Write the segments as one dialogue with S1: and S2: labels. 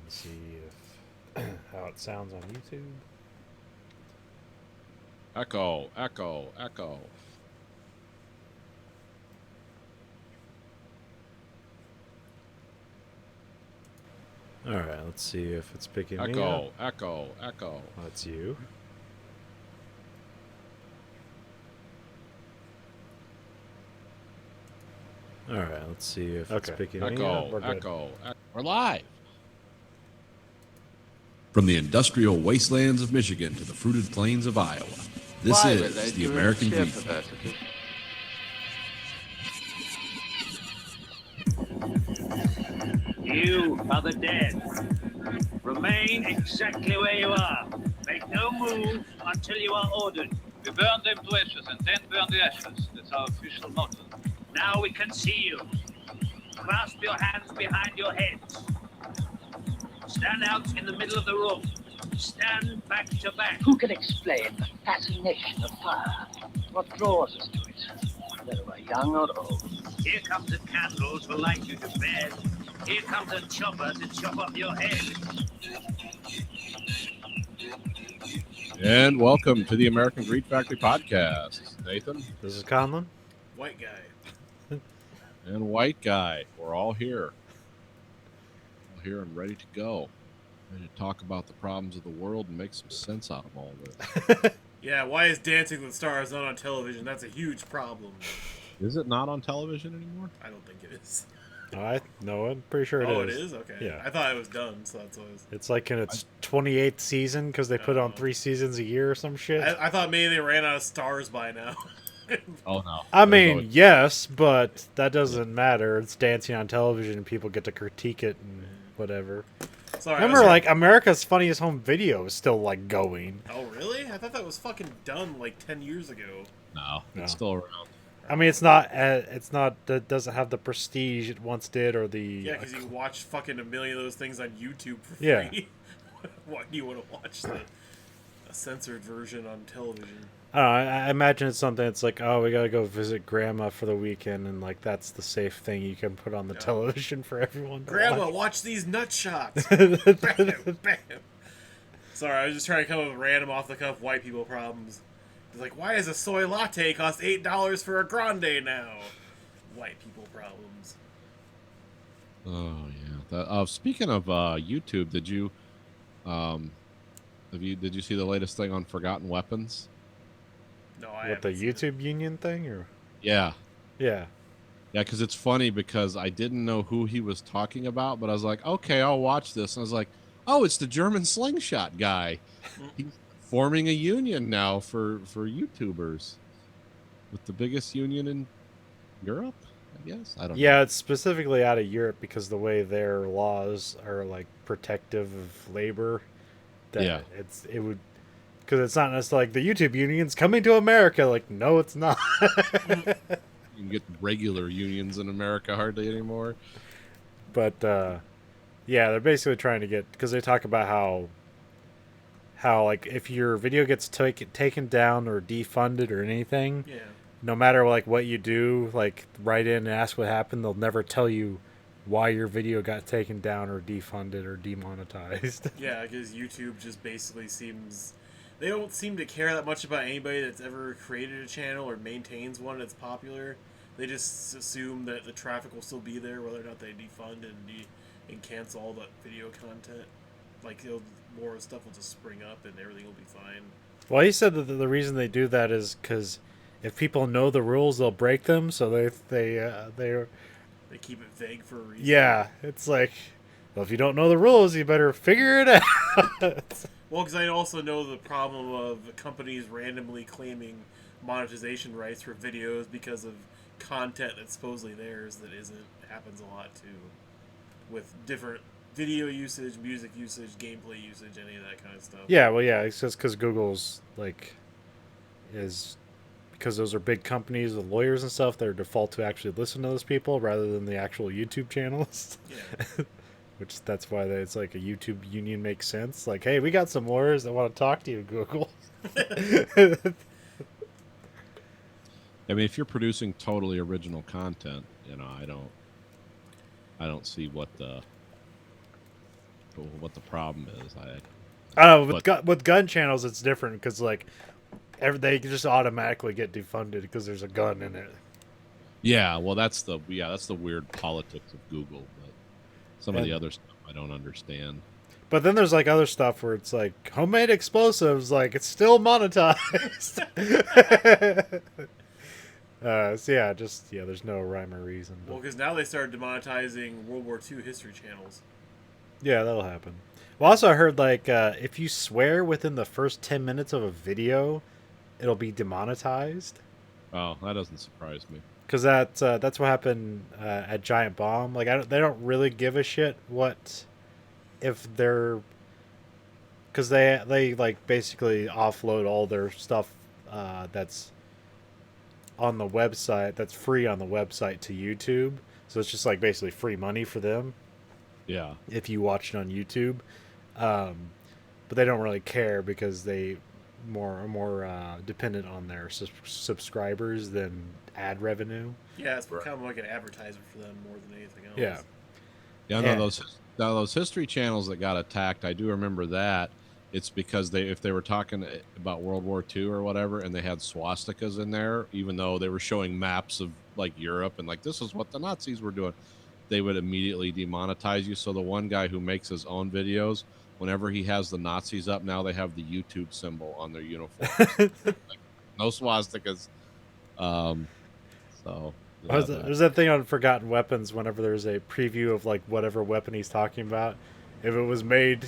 S1: See if how it sounds on YouTube.
S2: Echo, echo, echo.
S1: All right, let's see if it's picking me up.
S2: Echo, echo, echo.
S1: That's you. All right, let's see if it's picking me up.
S2: Echo,
S1: We're good.
S2: echo, echo. We're live.
S3: From the industrial wastelands of Michigan to the fruited plains of Iowa, this is the American Greed Fight.
S4: You are the dead. Remain exactly where you are. Make no move until you are ordered.
S5: We burn them to ashes and then burn the ashes. That's our official motto.
S4: Now we can see you. Clasp your hands behind your heads. Stand out in the middle of the room. Stand back to back.
S6: Who can explain the fascination of fire? What draws us to it, whether we're young or old?
S4: Here comes the candles will light you to bed. Here comes a chopper to chop off your head.
S2: And welcome to the American Greed Factory podcast. Nathan
S1: This is Conlon.
S7: White guy.
S2: and White Guy. We're all here. All here and ready to go. Ready to talk about the problems of the world and make some sense out of all this.
S7: Yeah, why is Dancing with the Stars not on television? That's a huge problem.
S2: Is it not on television anymore?
S7: I don't think it is.
S1: No, I'm pretty sure it is.
S7: Oh, it is? Okay.
S1: Yeah.
S7: I thought it was done, so that's what it was.
S1: It's like in its 28th season because they put on 3 seasons a year or some shit.
S7: I thought maybe they ran out of stars by now.
S2: Oh, no.
S1: I
S2: There's
S1: mean,
S2: always-
S1: yes, but that doesn't matter. It's dancing on television, and people get to critique it and whatever.
S7: Sorry.
S1: Remember, like America's Funniest Home Video is still like going.
S7: Oh, really? I thought that was fucking done like 10 years ago.
S2: No,
S1: No.
S2: it's still around.
S1: I mean, it's not. It doesn't have the prestige it once did, or the.
S7: Yeah, because you watch fucking a million of those things on YouTube for
S1: Yeah.
S7: free. Why do you want to watch a censored version on television?
S1: I don't know. I imagine it's something. It's like, oh, we gotta go visit grandma for the weekend, and like that's the safe thing you can put on the
S7: Yeah.
S1: television for everyone. To
S7: Grandma,
S1: watch.
S7: watch these nut shots. Bam, bam. Sorry, I was just trying to come up with random off the cuff white people problems. It's like, why does a soy latte cost $8 for a grande now? White people problems.
S2: Oh, yeah. Speaking of YouTube, did you see the latest thing on Forgotten Weapons?
S7: No, I
S1: What, the
S7: haven't seen it.
S1: YouTube Union thing, or
S2: Yeah.
S1: yeah,
S2: Yeah, because it's funny because I didn't know who he was talking about, but I was like, okay, I'll watch this. And I was like, oh, it's the German slingshot guy. He's forming a union now for YouTubers with the biggest union in Europe, I guess. I don't know.
S1: yeah. It's specifically out of Europe because the way their laws are like protective of labor. That
S2: Yeah.
S1: it would because it's not necessarily like the YouTube Union's coming to America. Like, no, it's not.
S2: You can get regular unions in America hardly anymore.
S1: But yeah, they're basically trying to get because they talk about how like if your video gets taken down or defunded or anything,
S7: Yeah.
S1: no matter like what you do, like write in and ask what happened, they'll never tell you why your video got taken down or defunded or demonetized.
S7: Yeah, because YouTube just basically seems... They don't seem to care that much about anybody that's ever created a channel or maintains one that's popular. They just assume that the traffic will still be there whether or not they defund and cancel all that video content. Like, more stuff will just spring up and everything will be fine.
S1: Well, he said that the reason they do that is because if people know the rules, they'll break them. So they're
S7: They keep it vague for a reason.
S1: yeah. It's like, well, if you don't know the rules, you better figure it out.
S7: Well, because I also know the problem of companies randomly claiming monetization rights for videos because of content that's supposedly theirs that isn't. Happens a lot too, with different video usage, music usage, gameplay usage, any of that kind of stuff.
S1: Yeah, well, yeah, it's just because Google's like is because those are big companies with lawyers and stuff. They're default to actually listen to those people rather than the actual YouTube channels.
S7: Yeah.
S1: Which that's why it's like a YouTube union makes sense. Like, hey, we got some lawyers that want to talk to you, Google.
S2: I mean, if you're producing totally original content, I don't see what the what the problem is.
S1: I don't know,
S2: But-
S1: with gun channels, it's different because like they just automatically get defunded because there's a gun in it.
S2: Yeah, well, that's the weird politics of Google. But some of the
S1: And-
S2: other stuff I don't understand.
S1: But then there's like other stuff where it's like homemade explosives, like it's still monetized. So yeah, there's no rhyme or reason. But
S7: Well, because now they started demonetizing World War II history channels.
S1: yeah, that'll happen. Well, also I heard like if you swear within the first 10 minutes of a video, it'll be demonetized.
S2: Oh, that doesn't surprise me.
S1: Because that's what happened at Giant Bomb. Like they don't really give a shit what if they're because they like basically offload all their stuff that's on the website that's free on the website to YouTube. So it's just like basically free money for them
S2: Yeah.
S1: if you watch it on YouTube. But they don't really care because they are more dependent on their subscribers than ad revenue.
S7: Yeah, it's kind of like an advertisement for them more than anything else.
S1: Yeah.
S2: Yeah,
S1: Yeah.
S2: no, those history channels that got attacked, I do remember that. It's because if they were talking about World War II or whatever, and they had swastikas in there, even though they were showing maps of like Europe and like this is what the Nazis were doing, they would immediately demonetize you. So the one guy who makes his own videos, whenever he has the Nazis up, now they have the YouTube symbol on their uniform. Like, no swastikas. So
S1: There's that thing on Forgotten Weapons whenever there's a preview of like whatever weapon he's talking about. If it was made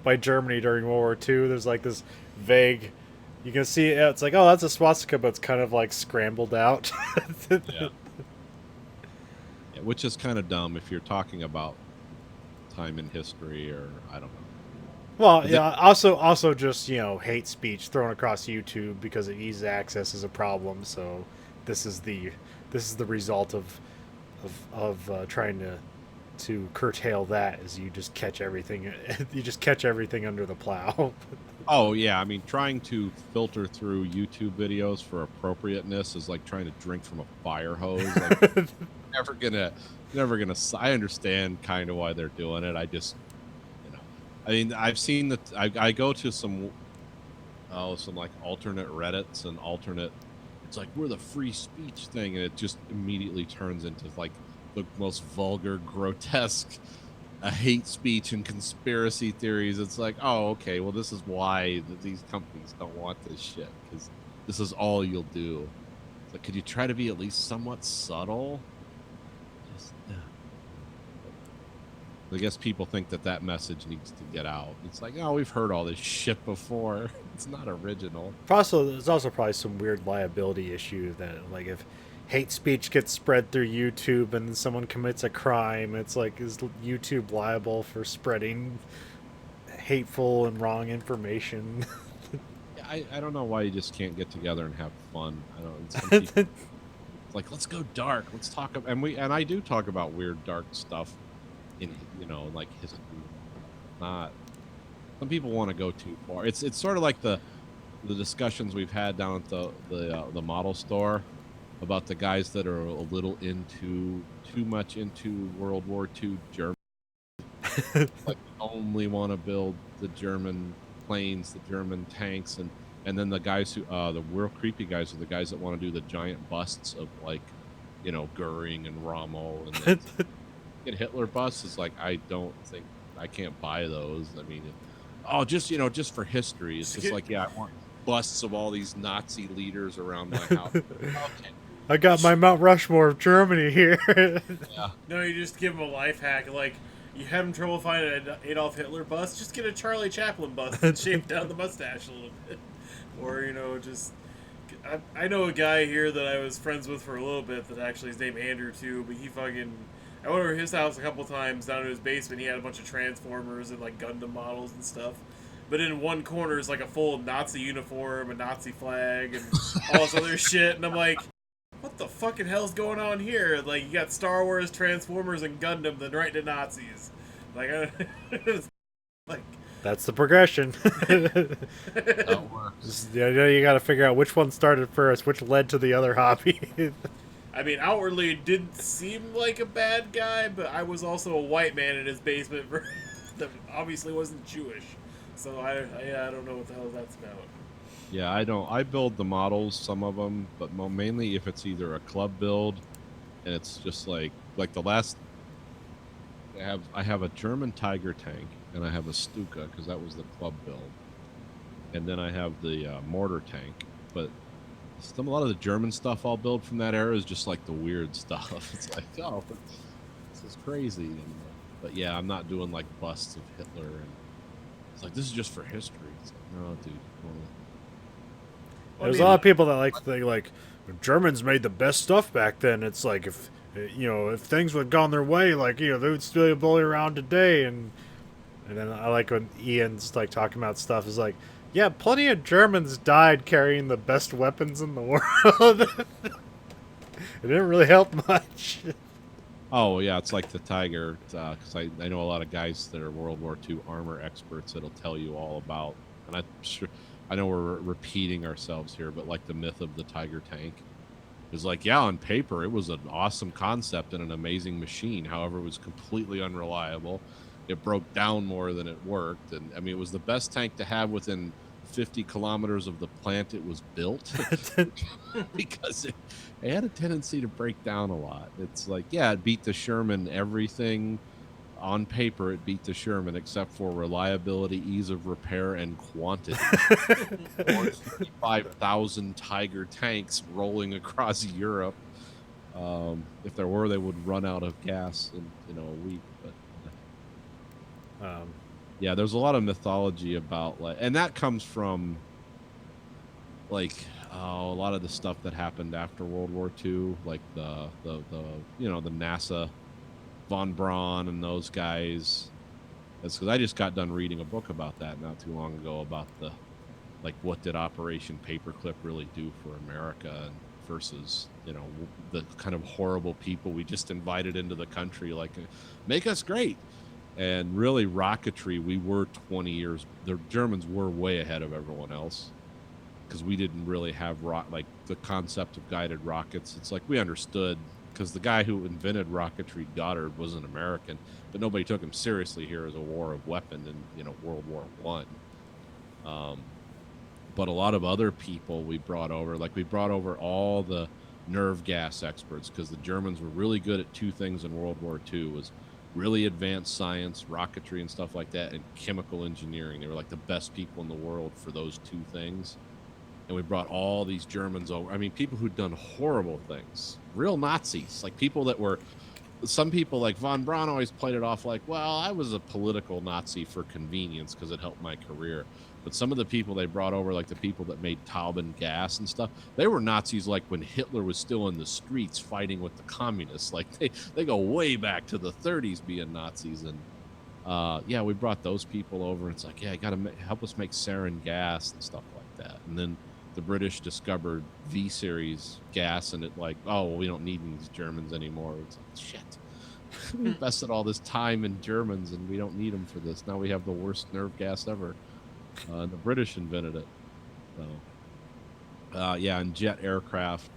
S1: by Germany during World War II, there's like this vague. You can see it's like, oh, that's a swastika, but it's kind of like scrambled out.
S2: Yeah, which is kind of dumb if you're talking about time in history or I don't know.
S1: Well, yeah. Also, just hate speech thrown across YouTube because of easy access is a problem. So, this is the result of trying to curtail that. Is you just catch everything under the plow.
S2: Oh yeah, I mean, trying to filter through YouTube videos for appropriateness is like trying to drink from a fire hose. Like, never gonna. I understand kind of why they're doing it. I just, I mean, I've seen that. I go to some like alternate Reddits and alternate. It's like we're the free speech thing, and it just immediately turns into like the most vulgar, grotesque hate speech and conspiracy theories. It's like, oh, okay, well, this is why these companies don't want this shit because this is all you'll do. It's like, could you try to be at least somewhat subtle? Just, I guess people think that message needs to get out. It's like, oh, we've heard all this shit before. It's not original.
S1: There's also probably some weird liability issue that, like, if hate speech gets spread through YouTube and someone commits a crime, it's like, is YouTube liable for spreading hateful and wrong information?
S2: I don't know why you just can't get together and have fun. I don't. Some people, it's like, let's go dark. Let's talk about, and I do talk about weird, dark stuff in like history. Not some people want to go too far. It's sort of like the discussions we've had down at the model store about the guys that are a little too much into World War II Germany. Like only want to build the German planes, the German tanks, and then the guys who the real creepy guys are the guys that want to do the giant busts of like Goering and Rommel and get Hitler busts is like I can't buy those. I mean, just for history, it's just like I want busts of all these Nazi leaders around my house. Okay.
S1: I got my Mount Rushmore of Germany here.
S2: Yeah.
S7: No, you just give them a life hack. Like, you having trouble finding an Adolf Hitler bust? Just get a Charlie Chaplin bust and shave down the mustache a little bit. Or, just... I know a guy here that I was friends with for a little bit that actually is named Andrew, too, but he fucking... I went over to his house a couple times down in his basement. He had a bunch of Transformers and, like, Gundam models and stuff. But in one corner is, like, a full Nazi uniform, a Nazi flag, and all this other shit. And I'm like... what the fucking hell's going on here? Like, you got Star Wars, Transformers, and Gundam, then right to Nazis. Like, like
S1: That's the progression.
S2: That works.
S1: You got to figure out which one started first, which led to the other hobby.
S7: I mean, outwardly it didn't seem like a bad guy, but I was also a white man in his basement for that obviously wasn't Jewish. So I don't know what the hell that's about.
S2: Yeah, I don't. I build the models, some of them, but mainly if it's either a club build, and it's just like the last. I have a German Tiger tank, and I have a Stuka because that was the club build, and then I have the mortar tank. But a lot of the German stuff I'll build from that era is just like the weird stuff. It's like, oh, this is crazy. But yeah, I'm not doing like busts of Hitler, and it's like this is just for history. It's like, no, dude.
S1: There's a lot of people that like to think like Germans made the best stuff back then. It's like if things would have gone their way, like they would still bully around today. And then I like when Ian's like talking about stuff is like, yeah, plenty of Germans died carrying the best weapons in the world. It didn't really help much.
S2: Oh yeah, it's like the Tiger, because I know a lot of guys that are World War II armor experts that'll tell you all about, and I'm sure. I know we're repeating ourselves here, but like the myth of the Tiger tank is like, yeah, on paper, it was an awesome concept and an amazing machine. However, it was completely unreliable. It broke down more than it worked. And I mean, it was the best tank to have within 50 kilometers of the plant it was built because it had a tendency to break down a lot. It's like, yeah, it beat the Sherman everything. On paper, it beat the Sherman, except for reliability, ease of repair, and quantity. 35,000 Tiger tanks rolling across Europe. If there were, they would run out of gas in a week. But yeah, there's a lot of mythology about and that comes from a lot of the stuff that happened after World War II, like the NASA. Von Braun and those guys. That's because I just got done reading a book about that not too long ago about what did Operation Paperclip really do for America versus the kind of horrible people we just invited into the country, make us great. And really, rocketry, we were 20 years. The Germans were way ahead of everyone else because we didn't really have the concept of guided rockets. It's like we understood. Because the guy who invented rocketry, Goddard, was an American, but nobody took him seriously here as a war of weapon in World War I. But a lot of other people we brought over all the nerve gas experts, because the Germans were really good at two things in World War II: was really advanced science, rocketry, and stuff like that, and chemical engineering. They were like the best people in the world for those two things. And we brought all these Germans over. I mean, people who'd done horrible things, real Nazis, like people that were, some people like Von Braun always played it off like, well, I was a political Nazi for convenience because it helped my career. But some of the people they brought over, like the people that made Tauben gas and stuff, they were Nazis like when Hitler was still in the streets fighting with the communists. Like they go way back to the 30s being Nazis. And yeah, we brought those people over. It's like, yeah, you got to help us make sarin gas and stuff like that. And then the British discovered V-series gas, and it we don't need these Germans anymore. It's like, shit. We invested all this time in Germans, and we don't need them for this. Now we have the worst nerve gas ever. And the British invented it. So, yeah, and jet aircraft,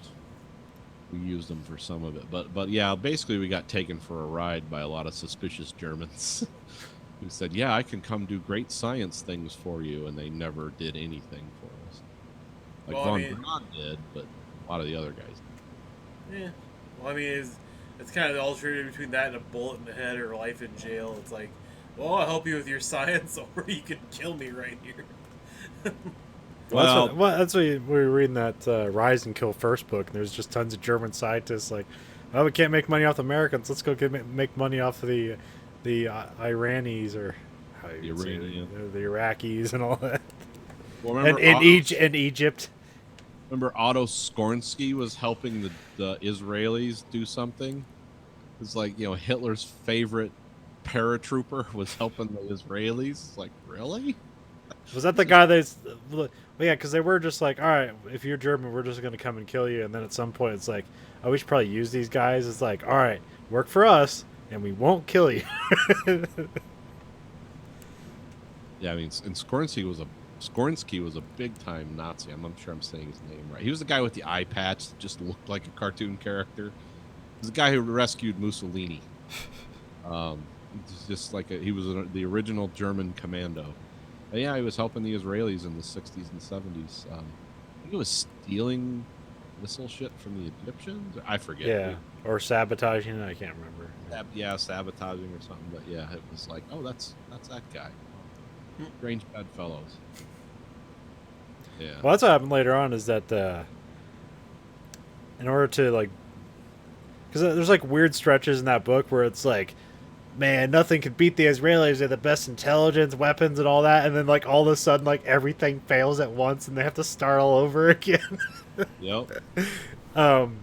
S2: we used them for some of it. But yeah, basically we got taken for a ride by a lot of suspicious Germans who said, yeah, I can come do great science things for you, and they never did anything for us. Von Braun did, but a lot of the other guys did.
S7: Yeah. Well, I mean, it's kind of the alternative between that and a bullet in the head or life in jail. It's like, well, I'll help you with your science, or you can kill me right here.
S1: That's what we were reading that Rise and Kill First book, and there's just tons of German scientists like, well, we can't make money off the Americans. Let's go make money off of the Iranis or how you say it, the Iraqis and all that.
S2: Well,
S1: and Egypt.
S2: Remember Otto Skornsky was helping the Israelis do something? It's like, Hitler's favorite paratrooper was helping the Israelis. It's like, really?
S1: Was that the guy that's... Well, yeah, because they were just like, all right, if you're German, we're just going to come and kill you. And then at some point it's like, oh, we should probably use these guys. It's like, all right, work for us, and we won't kill you.
S2: Yeah, I mean, and Skornsky was a big-time Nazi. I'm not sure I'm saying his name right. He was the guy with the eye patch that just looked like a cartoon character. He was the guy who rescued Mussolini. He's just like he was the original German commando. And yeah, he was helping the Israelis in the 60s and 70s. I think he was stealing missile shit from the Egyptians. I forget.
S1: Yeah, or sabotaging. I can't remember.
S2: Yeah, sabotaging or something. But yeah, it was like, oh, that's that guy. Strange bedfellows. Yeah.
S1: Well, that's what happened later on. Is that in order to like, because there's like weird stretches in that book where it's like, man, nothing could beat the Israelis. They're the best intelligence, weapons, and all that. And then like all of a sudden, like everything fails at once, and they have to start all over again.
S2: Yep.
S1: And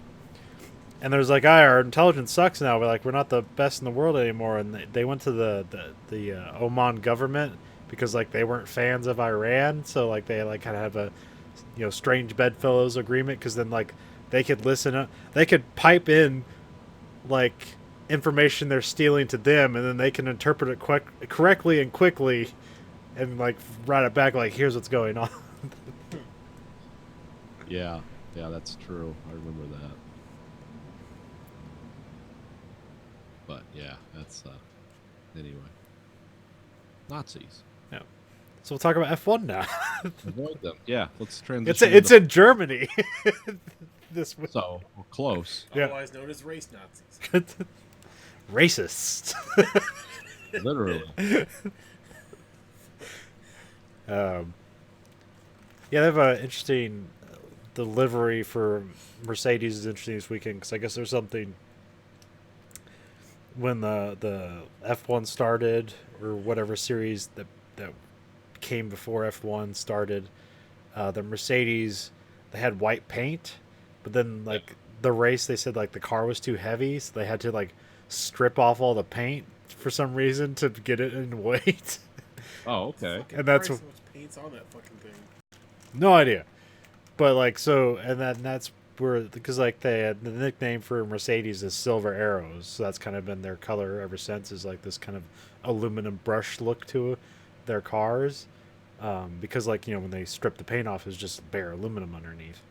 S1: there's like, our intelligence sucks now. We're not the best in the world anymore. And they went to the Oman government because like they weren't fans of Iran, so like they like kind of have a strange bedfellows agreement, because then like they could they could pipe in like information they're stealing to them, and then they can interpret it correctly and quickly, and like write it back like, here's what's going on.
S2: Yeah, that's true. I remember that. But yeah, that's anyway. Nazis.
S1: Yeah. So we'll talk about F1 now.
S2: Avoid them. Yeah, let's transition.
S1: It's in Germany. This week.
S2: So we're close.
S1: Yeah.
S7: Otherwise known as race Nazis.
S1: Racist.
S2: Literally.
S1: Yeah, they have an interesting delivery for Mercedes is interesting this weekend, because I guess there's something when the F1 started, or whatever series that came before F1 started, the Mercedes, they had white paint, but then like the race, they said like the car was too heavy, so they had to like strip off all the paint for some reason to get it in weight.
S2: Oh, okay.
S7: Fucking
S1: And that's
S7: Christ,
S1: what-
S7: how much paint's on that fucking thing.
S1: No idea. But like, so, and that's where, because like they had the nickname for Mercedes is Silver Arrows, so that's kind of been their color ever since, is like this kind of aluminum brush look to their cars, because like when they strip the paint off, it's just bare aluminum underneath.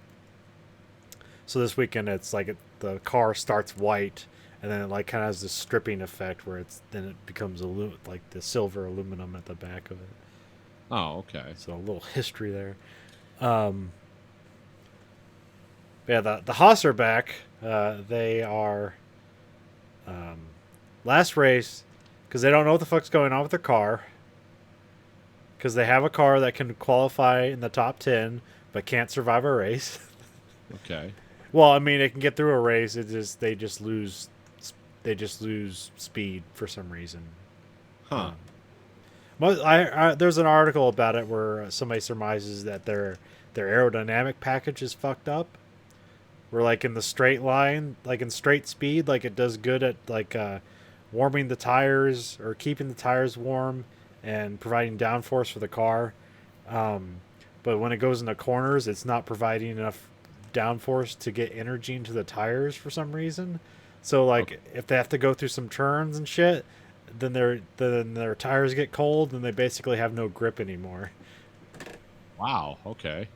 S1: So this weekend it's like the car starts white, and then it like kind of has this stripping effect where then it becomes like the silver aluminum at the back of it.
S2: Oh, okay.
S1: So a little history there. Yeah, the Haas are back. They are last race, because they don't know what the fuck's going on with their car, because they have a car that can qualify in the top 10 but can't survive a race.
S2: Okay.
S1: Well, I mean, it can get through a race. They just lose speed for some reason.
S2: Huh.
S1: There's an article about it where somebody surmises that their aerodynamic package is fucked up. Where like in the straight line, like in straight speed, like it does good at like warming the tires or keeping the tires warm and providing downforce for the car. But when it goes into corners, it's not providing enough downforce to get energy into the tires for some reason. So like if they have to go through some turns and shit, then their tires get cold and they basically have no grip anymore.
S2: Wow. Okay.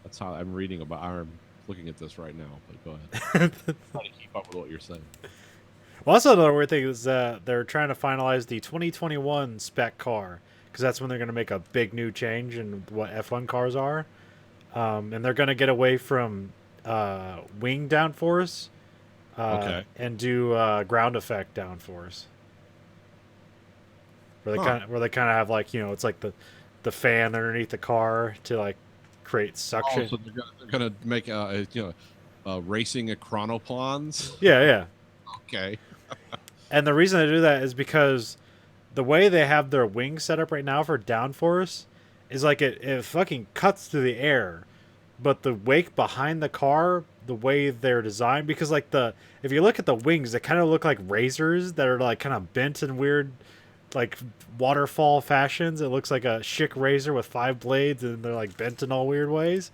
S2: That's how I'm reading about. I'm looking at this right now. But go ahead. Trying to keep up with what you're saying.
S1: Well, also another weird thing is they're trying to finalize the 2021 spec car, because that's when they're going to make a big new change in what F1 cars are, and they're going to get away from wing downforce,
S2: Okay.
S1: and do ground effect downforce, where they kind of have like it's like the fan underneath the car to like create suction.
S2: Oh, so they're gonna make racing chronoplans.
S1: Yeah.
S2: Okay.
S1: And the reason they do that is because the way they have their wings set up right now for downforce is like it fucking cuts through the air. But the wake behind the car, the way they're designed, because like if you look at the wings, they kind of look like razors that are like kind of bent in weird like waterfall fashions. It looks like a Schick razor with 5 blades, and they're like bent in all weird ways.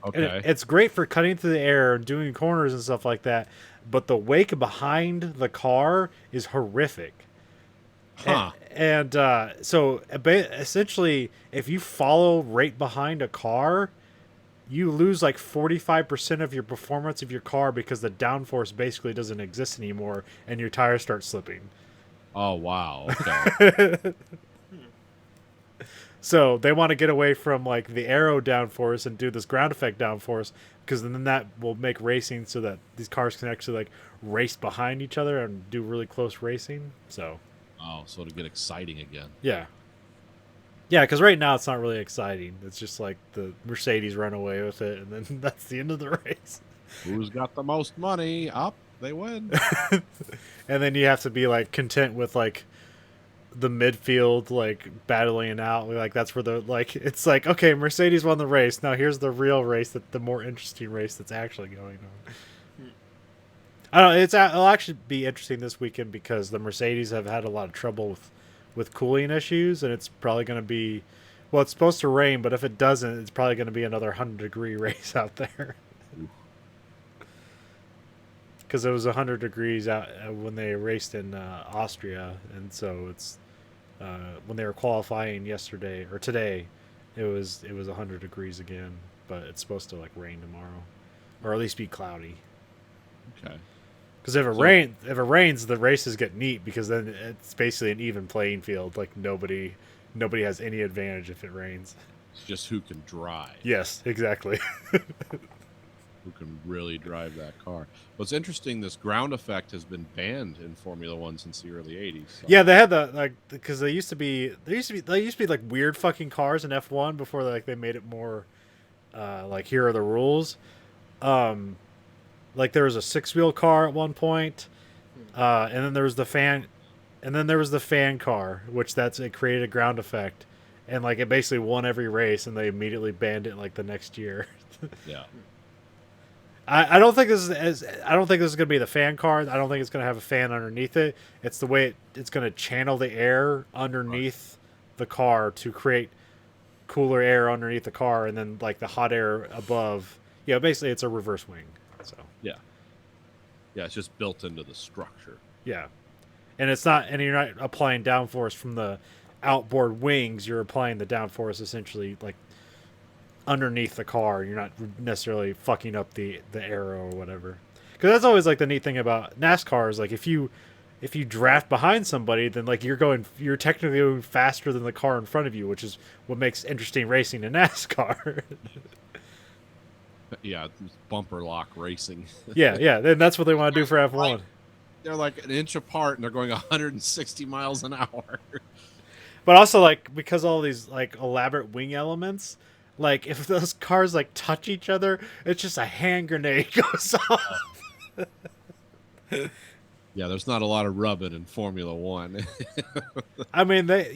S2: Okay.
S1: And it's great for cutting through the air and doing corners and stuff like that. But the wake behind the car is horrific.
S2: Huh.
S1: And so essentially, if you follow right behind a car, you lose like 45% of your performance of your car because the downforce basically doesn't exist anymore, and your tires start slipping.
S2: Oh wow. Okay.
S1: So they want to get away from like the aero downforce and do this ground effect downforce, because then that will make racing so that these cars can actually like race behind each other and do really close racing. So
S2: Oh, so to get exciting again.
S1: yeah, because right now it's not really exciting. It's just like the Mercedes run away with it, and then that's the end of the race.
S2: Who's got the most money? Up, they win.
S1: And then you have to be like content with like the midfield like battling it out. Like that's where the like it's like, okay, Mercedes won the race. Now here's the real race, that the more interesting race that's actually going on. I don't know. It'll actually be interesting this weekend because the Mercedes have had a lot of trouble with cooling issues, and it's probably going to be, well, it's supposed to rain, but if it doesn't, it's probably going to be another 100-degree race out there. Because it was 100 degrees out when they raced in Austria, and so it's when they were qualifying yesterday or today, it was 100 degrees again, but it's supposed to like rain tomorrow, or at least be cloudy.
S2: Okay.
S1: Because if it rains, the races get neat, because then it's basically an even playing field. Like nobody has any advantage if it rains.
S2: It's just who can drive.
S1: Yes, exactly.
S2: Who can really drive that car. What's interesting, this ground effect has been banned in Formula One since the early '80s. So.
S1: Yeah, they had the like, because they used to be like weird fucking cars in F1 before like they made it more like, here are the rules. Like there was a 6-wheel car at one point, and then there was the fan car, which it created a ground effect, and like it basically won every race, and they immediately banned it like the next year.
S2: Yeah.
S1: I don't think this is going to be the fan car. I don't think it's going to have a fan underneath it. It's the way it's going to channel the air underneath the car to create cooler air underneath the car, and then like the hot air above. Yeah, basically it's a reverse wing. So
S2: Yeah. Yeah, it's just built into the structure.
S1: yeah, and you're not applying downforce from the outboard wings. You're applying the downforce essentially like underneath the car. You're not necessarily fucking up the aero or whatever. Because that's always like the neat thing about NASCAR is like if you draft behind somebody, then like you're technically going faster than the car in front of you, which is what makes interesting racing in NASCAR.
S2: Yeah, it's bumper lock racing.
S1: yeah. Then that's what they want to do for F1.
S2: They're like an inch apart and they're going 160 miles an hour.
S1: But also like because all these like elaborate wing elements, like if those cars like touch each other, it's just a hand grenade goes off.
S2: Yeah, there's not a lot of rubbing in Formula One.
S1: I mean, because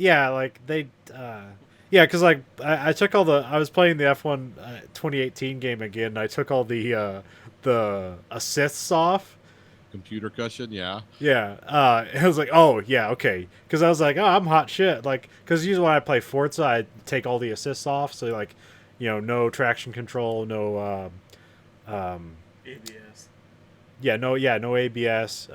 S1: like I took I was playing the F1 2018 game again, and I took all the assists off.
S2: Computer cushion, yeah.
S1: Yeah, I was like, oh yeah, okay, because I was like, oh, I'm hot shit, like, because usually when I play Forza, I take all the assists off, so like, no traction control, no
S7: ABS.
S1: no ABS,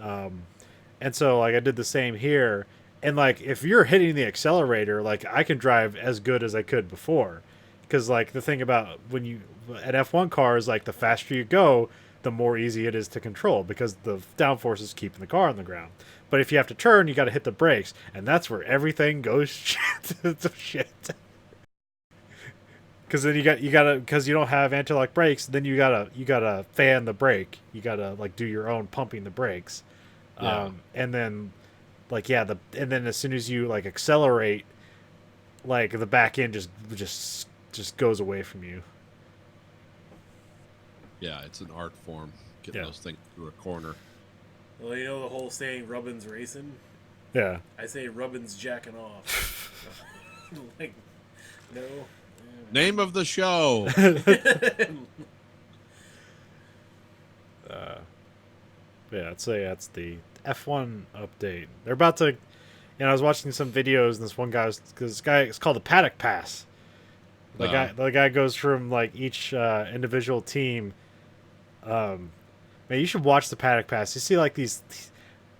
S1: and so like I did the same here, and like if you're hitting the accelerator, like I can drive as good as I could before, because like the thing about an F1 car is like the faster you go, the more easy it is to control, because the downforce is keeping the car on the ground. But if you have to turn, you got to hit the brakes, and that's where everything goes to shit. Because then you gotta because you don't have anti-lock brakes, then you gotta fan the brake. You gotta like do your own pumping the brakes,
S2: Yeah.
S1: and then like and then as soon as you like accelerate, like the back end just goes away from you.
S2: Yeah, it's an art form, getting
S1: Yeah.
S2: those things through a corner.
S7: Well, you know the whole saying, Rubbin's racing?
S1: Yeah.
S7: I say Rubbin's jacking off. Like, no.
S2: Name of the show.
S1: Yeah, I'd say that's the F1 update. They're about to, I was watching some videos, and this one guy it's called the Paddock Pass. The guy goes from like each individual team. Man, you should watch the Paddock Pass. You see like these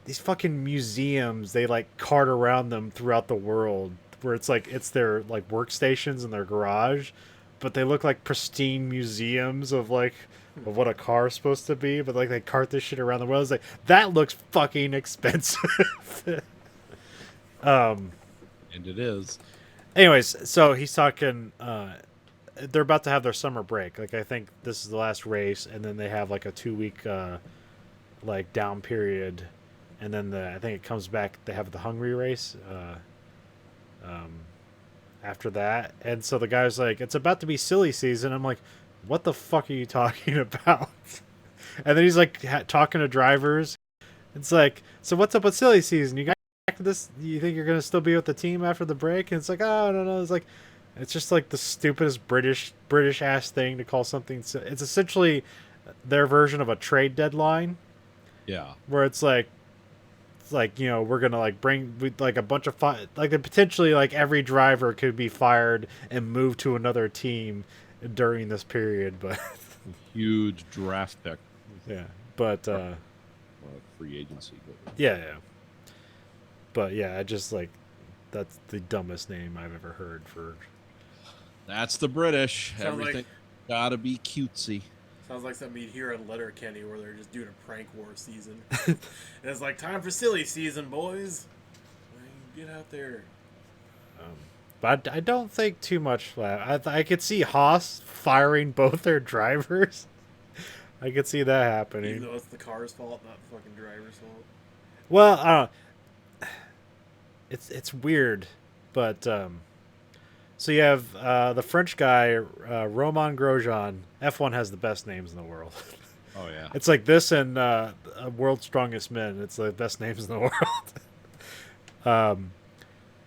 S1: fucking museums. They like cart around them throughout the world, where it's like it's their like workstations in their garage, but they look like pristine museums of like of what a car is supposed to be. But like they cart this shit around the world. It's like that looks fucking expensive.
S2: And it is.
S1: Anyways, so he's talking. They're about to have their summer break. Like I think this is the last race, and then they have like a 2-week like down period, and then I think it comes back. They have the Hungary race after that, and so the guy's like, "It's about to be silly season." I'm like, "What the fuck are you talking about?" And then he's like talking to drivers. It's like, "So what's up with silly season? You guys after this? You think you're gonna still be with the team after the break?" And it's like, "Oh, no." It's like. It's just like the stupidest British ass thing to call something. It's essentially their version of a trade deadline.
S2: Yeah.
S1: Where it's like we're gonna like bring like a bunch of like potentially like every driver could be fired and moved to another team during this period, but
S2: Huge draft pick.
S1: yeah, but
S2: Free agency.
S1: yeah. But yeah, I just like that's the dumbest name I've ever heard for.
S2: That's the British.
S7: Sounds
S2: Everything
S7: like-
S2: gotta be cutesy.
S7: Sounds like something you'd hear on Letterkenny where they're just doing a prank war season. And it's like, time for silly season, boys. Get out there.
S1: But I don't think too much. I could see Haas firing both their drivers. I could see that happening.
S7: Even though it's the car's fault, not the fucking driver's fault.
S1: Well, I don't know. It's weird, but so you have the French guy Romain Grosjean. F1 has the best names in the world.
S2: Oh yeah.
S1: It's like this and World's Strongest Men. It's the best names in the world.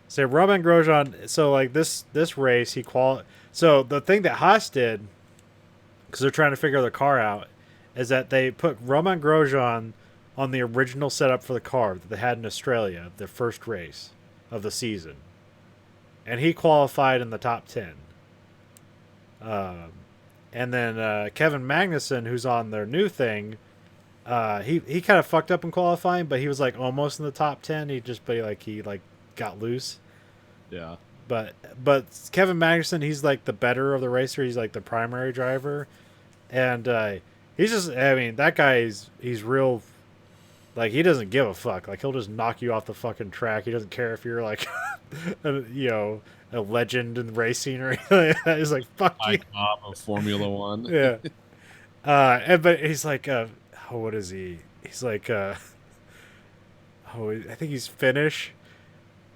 S1: So Romain Grosjean. So like this race, So the thing that Haas did, because they're trying to figure the car out, is that they put Romain Grosjean on the original setup for the car that they had in Australia, the first race of the season, and he qualified in the top 10. And then Kevin Magnussen, who's on their new thing, he kind of fucked up in qualifying, but he was like almost in the top 10. He got loose.
S2: Yeah.
S1: But Kevin Magnussen, he's like the better of the racer. He's like the primary driver, and he's just. I mean, that guy he's real. Like he doesn't give a fuck. Like he'll just knock you off the fucking track. He doesn't care if you're like, a legend in racing or anything like that. He's like, fuck you.
S2: Icon of Formula One.
S1: Yeah. But he's like, what is he? He's like, I think he's Finnish.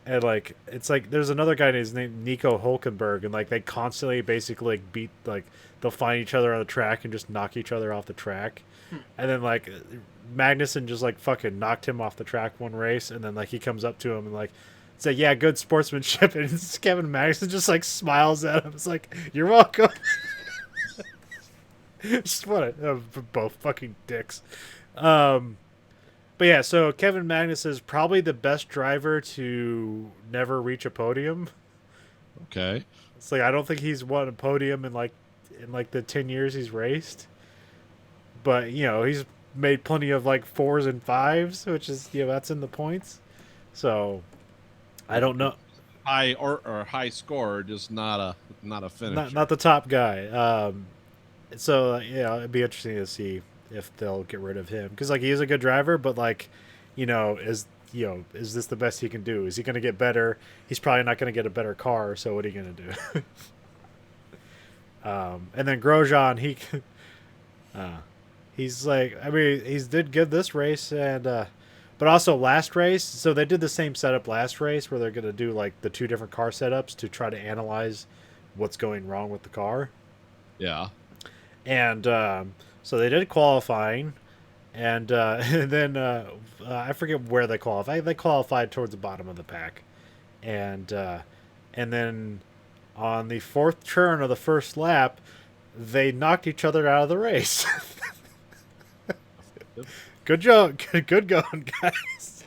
S1: And like, it's like there's another guy named Nico Hulkenberg, and like they constantly basically like beat, like they'll find each other on the track and just knock each other off the track. And then like Magnussen just like fucking knocked him off the track one race, and then like he comes up to him and like say, "Yeah, good sportsmanship." And Kevin Magnussen just like smiles at him. It's like, "You're welcome." Just what both fucking dicks. But yeah, so Kevin Magnussen is probably the best driver to never reach a podium.
S2: Okay.
S1: It's like I don't think he's won a podium in the 10 years he's raced. But he's made plenty of like 4s and 5s, which is that's in the points. So I don't know.
S2: High or high score, just not a finish.
S1: Not the top guy. So it'd be interesting to see if they'll get rid of him, because like he is a good driver, but like is this the best he can do? Is he going to get better? He's probably not going to get a better car, so what are you going to do? And then Grosjean, he's like, I mean, he's did good this race, and but also last race. So they did the same setup last race where they're going to do like the 2 different car setups to try to analyze what's going wrong with the car.
S2: Yeah.
S1: And so they did qualifying, and then I forget where they qualified. They qualified towards the bottom of the pack, and then on the 4th turn of the first lap, they knocked each other out of the race. Good job, good going, guys.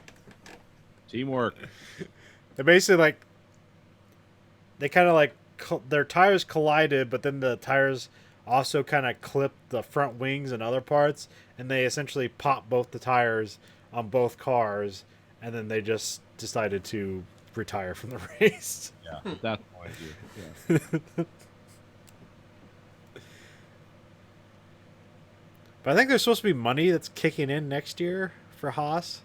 S2: Teamwork.
S1: They basically they kind of like their tires collided, but then the tires also kind of clipped the front wings and other parts, and they essentially popped both the tires on both cars, and then they just decided to retire from the race.
S2: Yeah, at that point. Yeah.
S1: But I think there's supposed to be money that's kicking in next year for Haas.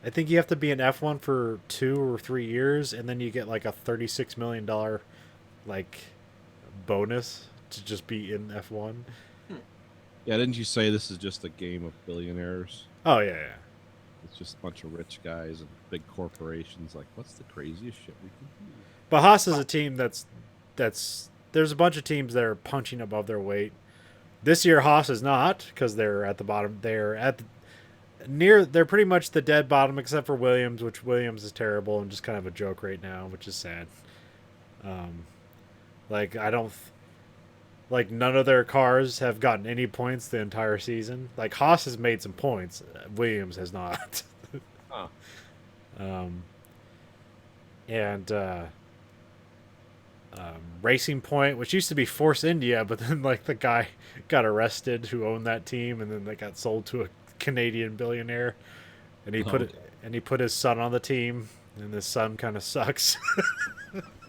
S1: I think you have to be in F1 for 2 or 3 years, and then you get like a $36 million like bonus to just be in F1.
S2: Yeah, didn't you say this is just a game of billionaires?
S1: Oh yeah.
S2: It's just a bunch of rich guys and big corporations. Like, what's the craziest shit we can do?
S1: But Haas is a team that's there's a bunch of teams that are punching above their weight. This year Haas is not, because they're at the bottom. They're pretty much the dead bottom, except for Williams, which Williams is terrible and just kind of a joke right now, which is sad. Like none of their cars have gotten any points the entire season. Like Haas has made some points, Williams has not.
S2: Huh.
S1: Racing Point, which used to be Force India, but then like the guy got arrested who owned that team, and then they got sold to a Canadian billionaire, and he put his son on the team, and his son kind of sucks.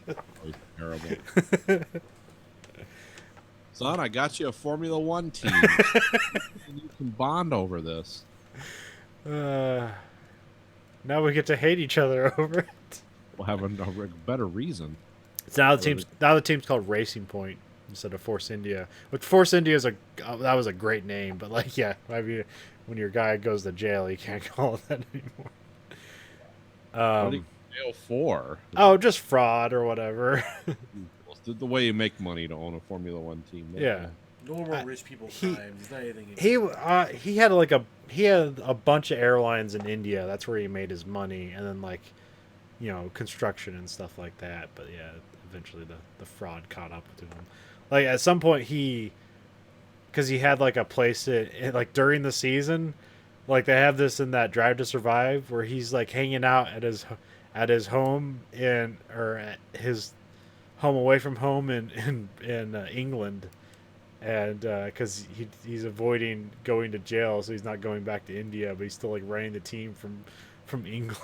S2: Oh, terrible. Son, I got you a Formula One team. You can bond over this.
S1: Now we get to hate each other over it.
S2: We'll have a better reason.
S1: So now the team's called Racing Point instead of Force India. Which Force India is that was a great name, but like yeah, maybe when your guy goes to jail, you can't call it that anymore.
S2: What do you jail for?
S1: Oh, just fraud or whatever.
S2: The way you make money to own a Formula One team.
S1: Yeah.
S7: Normal rich people times. It's not anything.
S1: He had a bunch of airlines in India. That's where he made his money, and then like, construction and stuff like that. But yeah, eventually the fraud caught up to him. Like at some point because he had like a place like during the season, like they have this in that Drive to Survive where he's like hanging out at his home or at his home away from home in England, and because he's avoiding going to jail, so he's not going back to India, but he's still like running the team from England.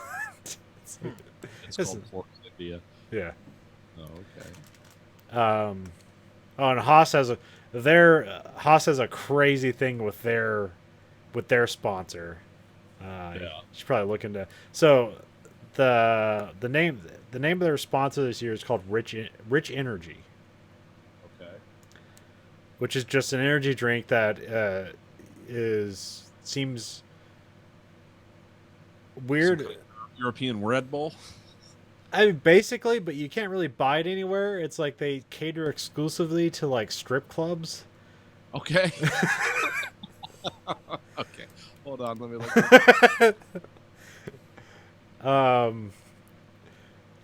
S2: It's called Force India.
S1: Yeah.
S2: Oh, okay.
S1: And Haas has a crazy thing with their sponsor. You should probably look into. So the name of their sponsor this year is called Rich Energy.
S2: Okay.
S1: Which is just an energy drink that seems weird.
S2: European Red Bull.
S1: I mean, basically, but you can't really buy it anywhere. It's like they cater exclusively to like strip clubs.
S2: Okay. Okay. Hold on, let me look.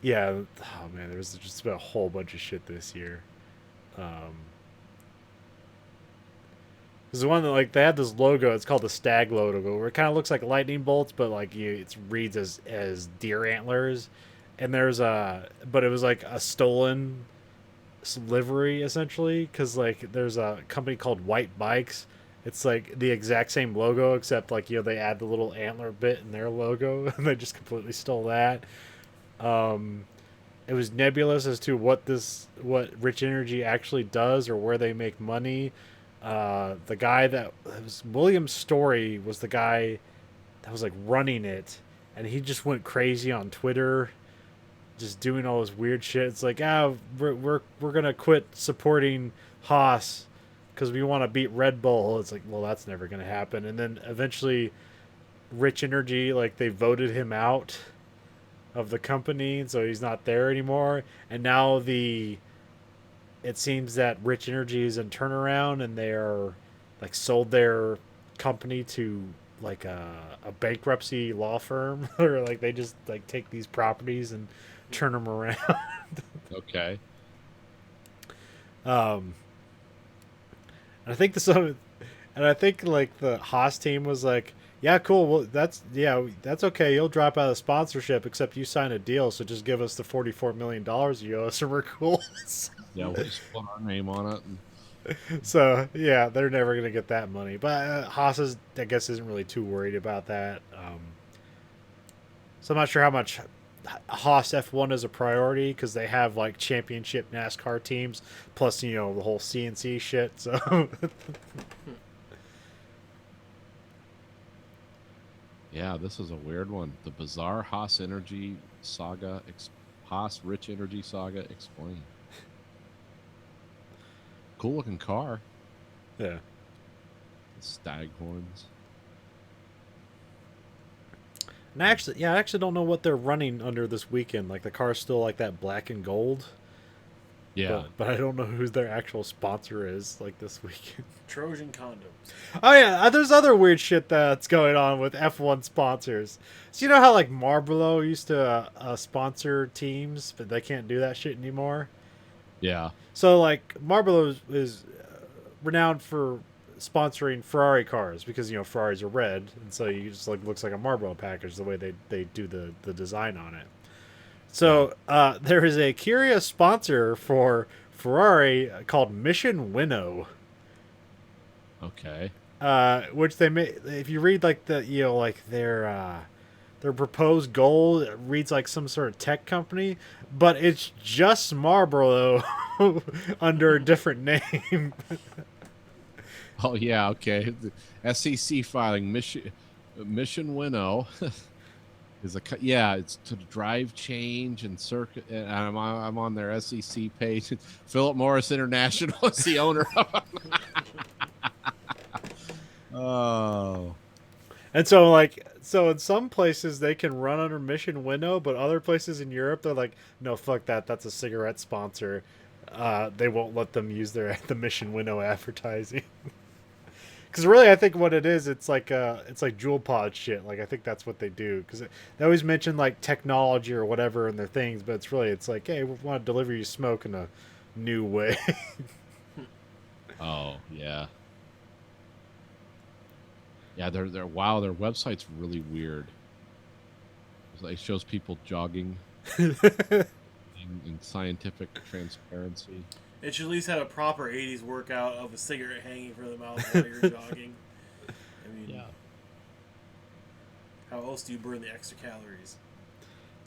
S1: Yeah. Oh man, there's just been a whole bunch of shit this year. There's one that like they had this logo. It's called the Stag logo, where it kind of looks like lightning bolts, but like it reads as deer antlers. And but it was like a stolen livery essentially, because like there's a company called White Bikes. It's like the exact same logo, except like they add the little antler bit in their logo, and they just completely stole that. It was nebulous as to what Rich Energy actually does or where they make money. The guy that was William Story was the guy that was like running it, and he just went crazy on Twitter, just doing all this weird shit. It's like, we're gonna quit supporting Haas because we want to beat Red Bull. It's like, well, that's never gonna happen. And then eventually, Rich Energy, like they voted him out of the company, so he's not there anymore. And now it seems that Rich Energy is in turnaround, and they are like sold their company to like a bankruptcy law firm, or like they just like take these properties and turn them around.
S2: Okay.
S1: And I think like the Haas team was like, yeah, cool. Well, that's okay. You'll drop out of sponsorship, except you sign a deal, so just give us the $44 million you owe us, and we're cool.
S2: Yeah, we'll just put our name on it.
S1: So yeah, they're never gonna get that money. But Haas I guess isn't really too worried about that. So I'm not sure how much Haas F1 is a priority, because they have like championship NASCAR teams plus the whole CNC shit. So
S2: Yeah, this is a weird one. The bizarre Haas Energy Saga, Haas Rich Energy Saga explained. Cool looking car.
S1: Yeah.
S2: Staghorns.
S1: And I actually don't know what they're running under this weekend. Like the car's still like that black and gold.
S2: Yeah.
S1: But I don't know who their actual sponsor is like this weekend.
S7: Trojan condoms.
S1: Oh yeah, there's other weird shit that's going on with F1 sponsors. So you know how like Marlboro used to sponsor teams, but they can't do that shit anymore.
S2: Yeah.
S1: So like Marlboro is renowned for sponsoring Ferrari cars because Ferraris are red, and so you just like looks like a Marlboro package the way they do the design on it. So there is a curious sponsor for Ferrari called Mission Winnow.
S2: Okay.
S1: Which they may, if you read like the like their proposed goal, it reads like some sort of tech company, but it's just Marlboro under a different name.
S2: Oh yeah, okay. The SEC filing Mission Winnow is it's to drive change and circuit. And I'm on their SEC page. Philip Morris International is the owner of them. Oh.
S1: And so in some places they can run under Mission Winnow, but other places in Europe they're like, no, fuck that. That's a cigarette sponsor. They won't let them use the Mission Winnow advertising. Because really, I think what it is, it's like Juul pod shit. Like I think that's what they do. Because they always mention like technology or whatever in their things, but it's like, hey, we want to deliver you smoke in a new way.
S2: Oh yeah. Yeah, their website's really weird. It shows people jogging in scientific transparency.
S7: It should at least have a proper 80s workout of a cigarette hanging from the mouth while you're jogging. I mean,
S2: Yeah.
S7: How else do you burn the extra calories?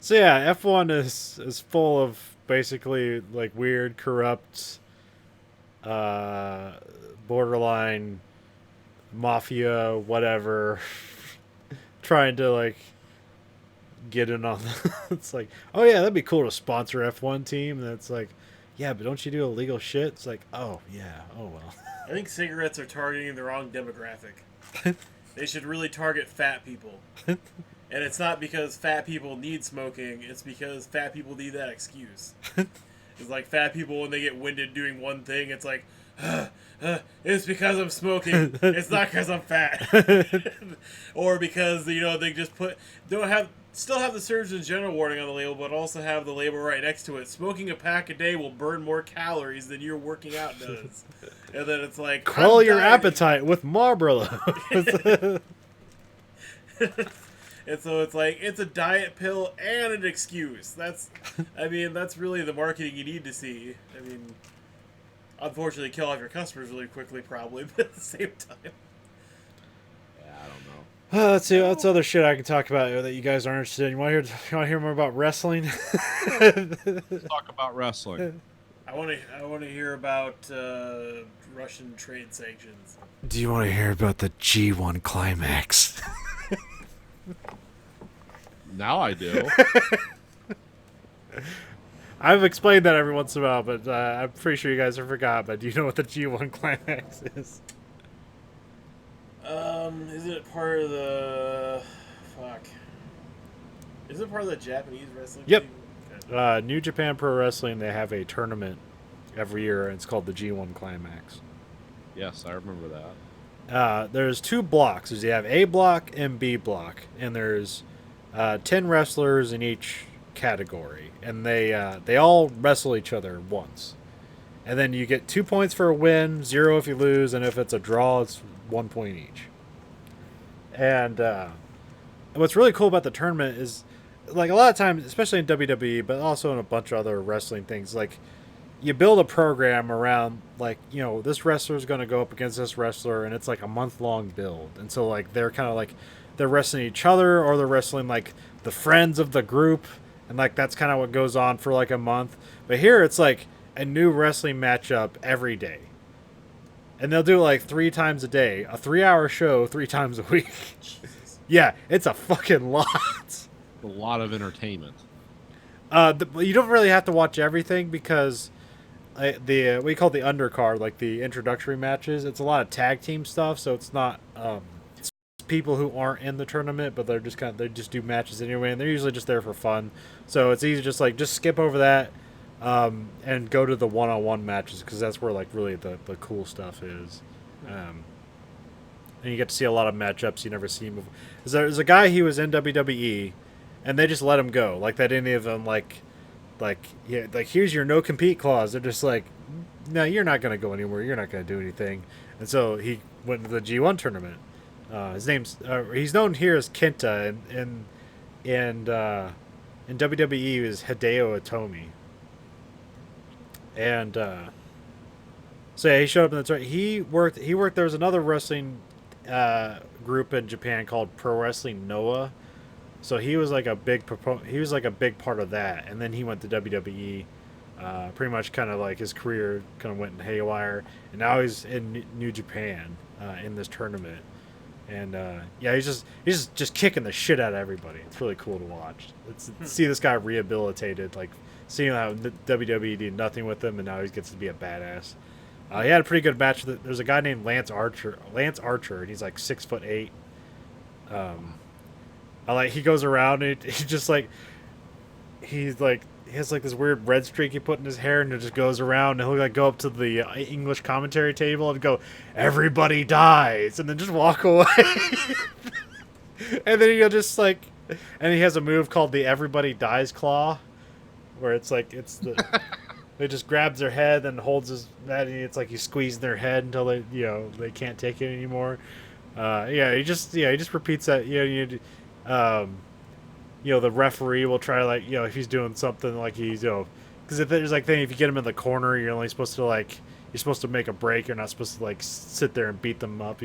S1: So yeah, F1 is full of basically like weird, corrupt, borderline mafia, whatever, trying to like get in on it's like, oh yeah, that'd be cool to sponsor F1 team. And it's like, yeah, but don't you do illegal shit? It's like, oh yeah, oh well.
S7: I think cigarettes are targeting the wrong demographic. They should really target fat people. And it's not because fat people need smoking, it's because fat people need that excuse. It's like fat people, when they get winded doing one thing, it's like, it's because I'm smoking. It's not because I'm fat. Or because, they just still have the Surgeon General warning on the label, but also have the label right next to it. Smoking a pack a day will burn more calories than your working out does. And then it's like,
S1: quell your appetite with Marlboro.
S7: And so it's like, it's a diet pill and an excuse. That's really the marketing you need to see. I mean, unfortunately, kill off your customers really quickly, probably, but at the same time.
S2: Yeah, I don't know.
S1: Let's see. That's other shit I can talk about that you guys aren't interested in. You want to hear more about wrestling?
S2: Let's talk about wrestling.
S7: I want to hear about Russian trade sanctions.
S1: Do you want to hear about the G1 climax?
S2: Now I do.
S1: I've explained that every once in a while, but I'm pretty sure you guys have forgot. But do you know what the G1 climax is?
S7: Is it part of the... Fuck. Is it part of the Japanese wrestling
S1: Yep.
S7: team? Okay.
S1: New Japan Pro Wrestling, they have a tournament every year, and it's called the G1 Climax.
S2: Yes, I remember that.
S1: There's two blocks. You have A block and B block, and there's 10 wrestlers in each category, and they all wrestle each other once. And then you get 2 points for a win, 0 if you lose, and if it's a draw, it's 1 point each. And what's really cool about the tournament is, like, a lot of times, especially in WWE, but also in a bunch of other wrestling things, like, you build a program around, like, this wrestler's going to go up against this wrestler, and it's like a month-long build. And so, like, they're kind of like, they're wrestling each other, or they're wrestling, like, the friends of the group, and, like, that's kind of what goes on for, like, a month. But here, it's like a new wrestling matchup every day. And they'll do it, like, 3 times a day. A 3-hour show 3 times a week.
S7: Jesus.
S1: Yeah, it's a fucking lot.
S2: A lot of entertainment.
S1: You don't really have to watch everything because we call it the undercard, like the introductory matches. It's a lot of tag team stuff, so it's not it's people who aren't in the tournament, but they just do matches anyway, and they're usually just there for fun. So it's easy to just skip over that and go to the one-on-one matches because that's where like really the cool stuff is. And you get to see a lot of matchups you never seen before. There's a guy, he was in WWE, and they just let him go. Like that any of them like here's your no compete clause. They're just like, no, you're not gonna go anywhere. You're not gonna do anything. And so he went to the G1 tournament. He's known here as Kenta, and in WWE he was Hideo Itami. And so yeah, he showed up in the tournament. He worked. There was another wrestling group in Japan called Pro Wrestling Noah. So he was like a big part of that, and then he went to WWE. Pretty much, kind of like his career kind of went haywire, and now he's in New Japan in this tournament. And yeah, he's just kicking the shit out of everybody. It's really cool to watch. See this guy rehabilitated, like seeing how WWE did nothing with him, and now he gets to be a badass. He had a pretty good match. There's a guy named Lance Archer, and he's like 6'8". He goes around and he just like he has like this weird red streak he put in his hair, and it just goes around, and he'll like go up to the English commentary table and go, "Everybody dies," and then just walk away. And then he'll just like, and he has a move called the "Everybody Dies" claw, where it's they just grabs their head and holds and it's like he's squeezing their head until they can't take it anymore. He just repeats that. The referee will try if he's doing something like he's because if there's if you get him in the corner, you're only supposed to you're supposed to make a break. You're not supposed to sit there and beat them up.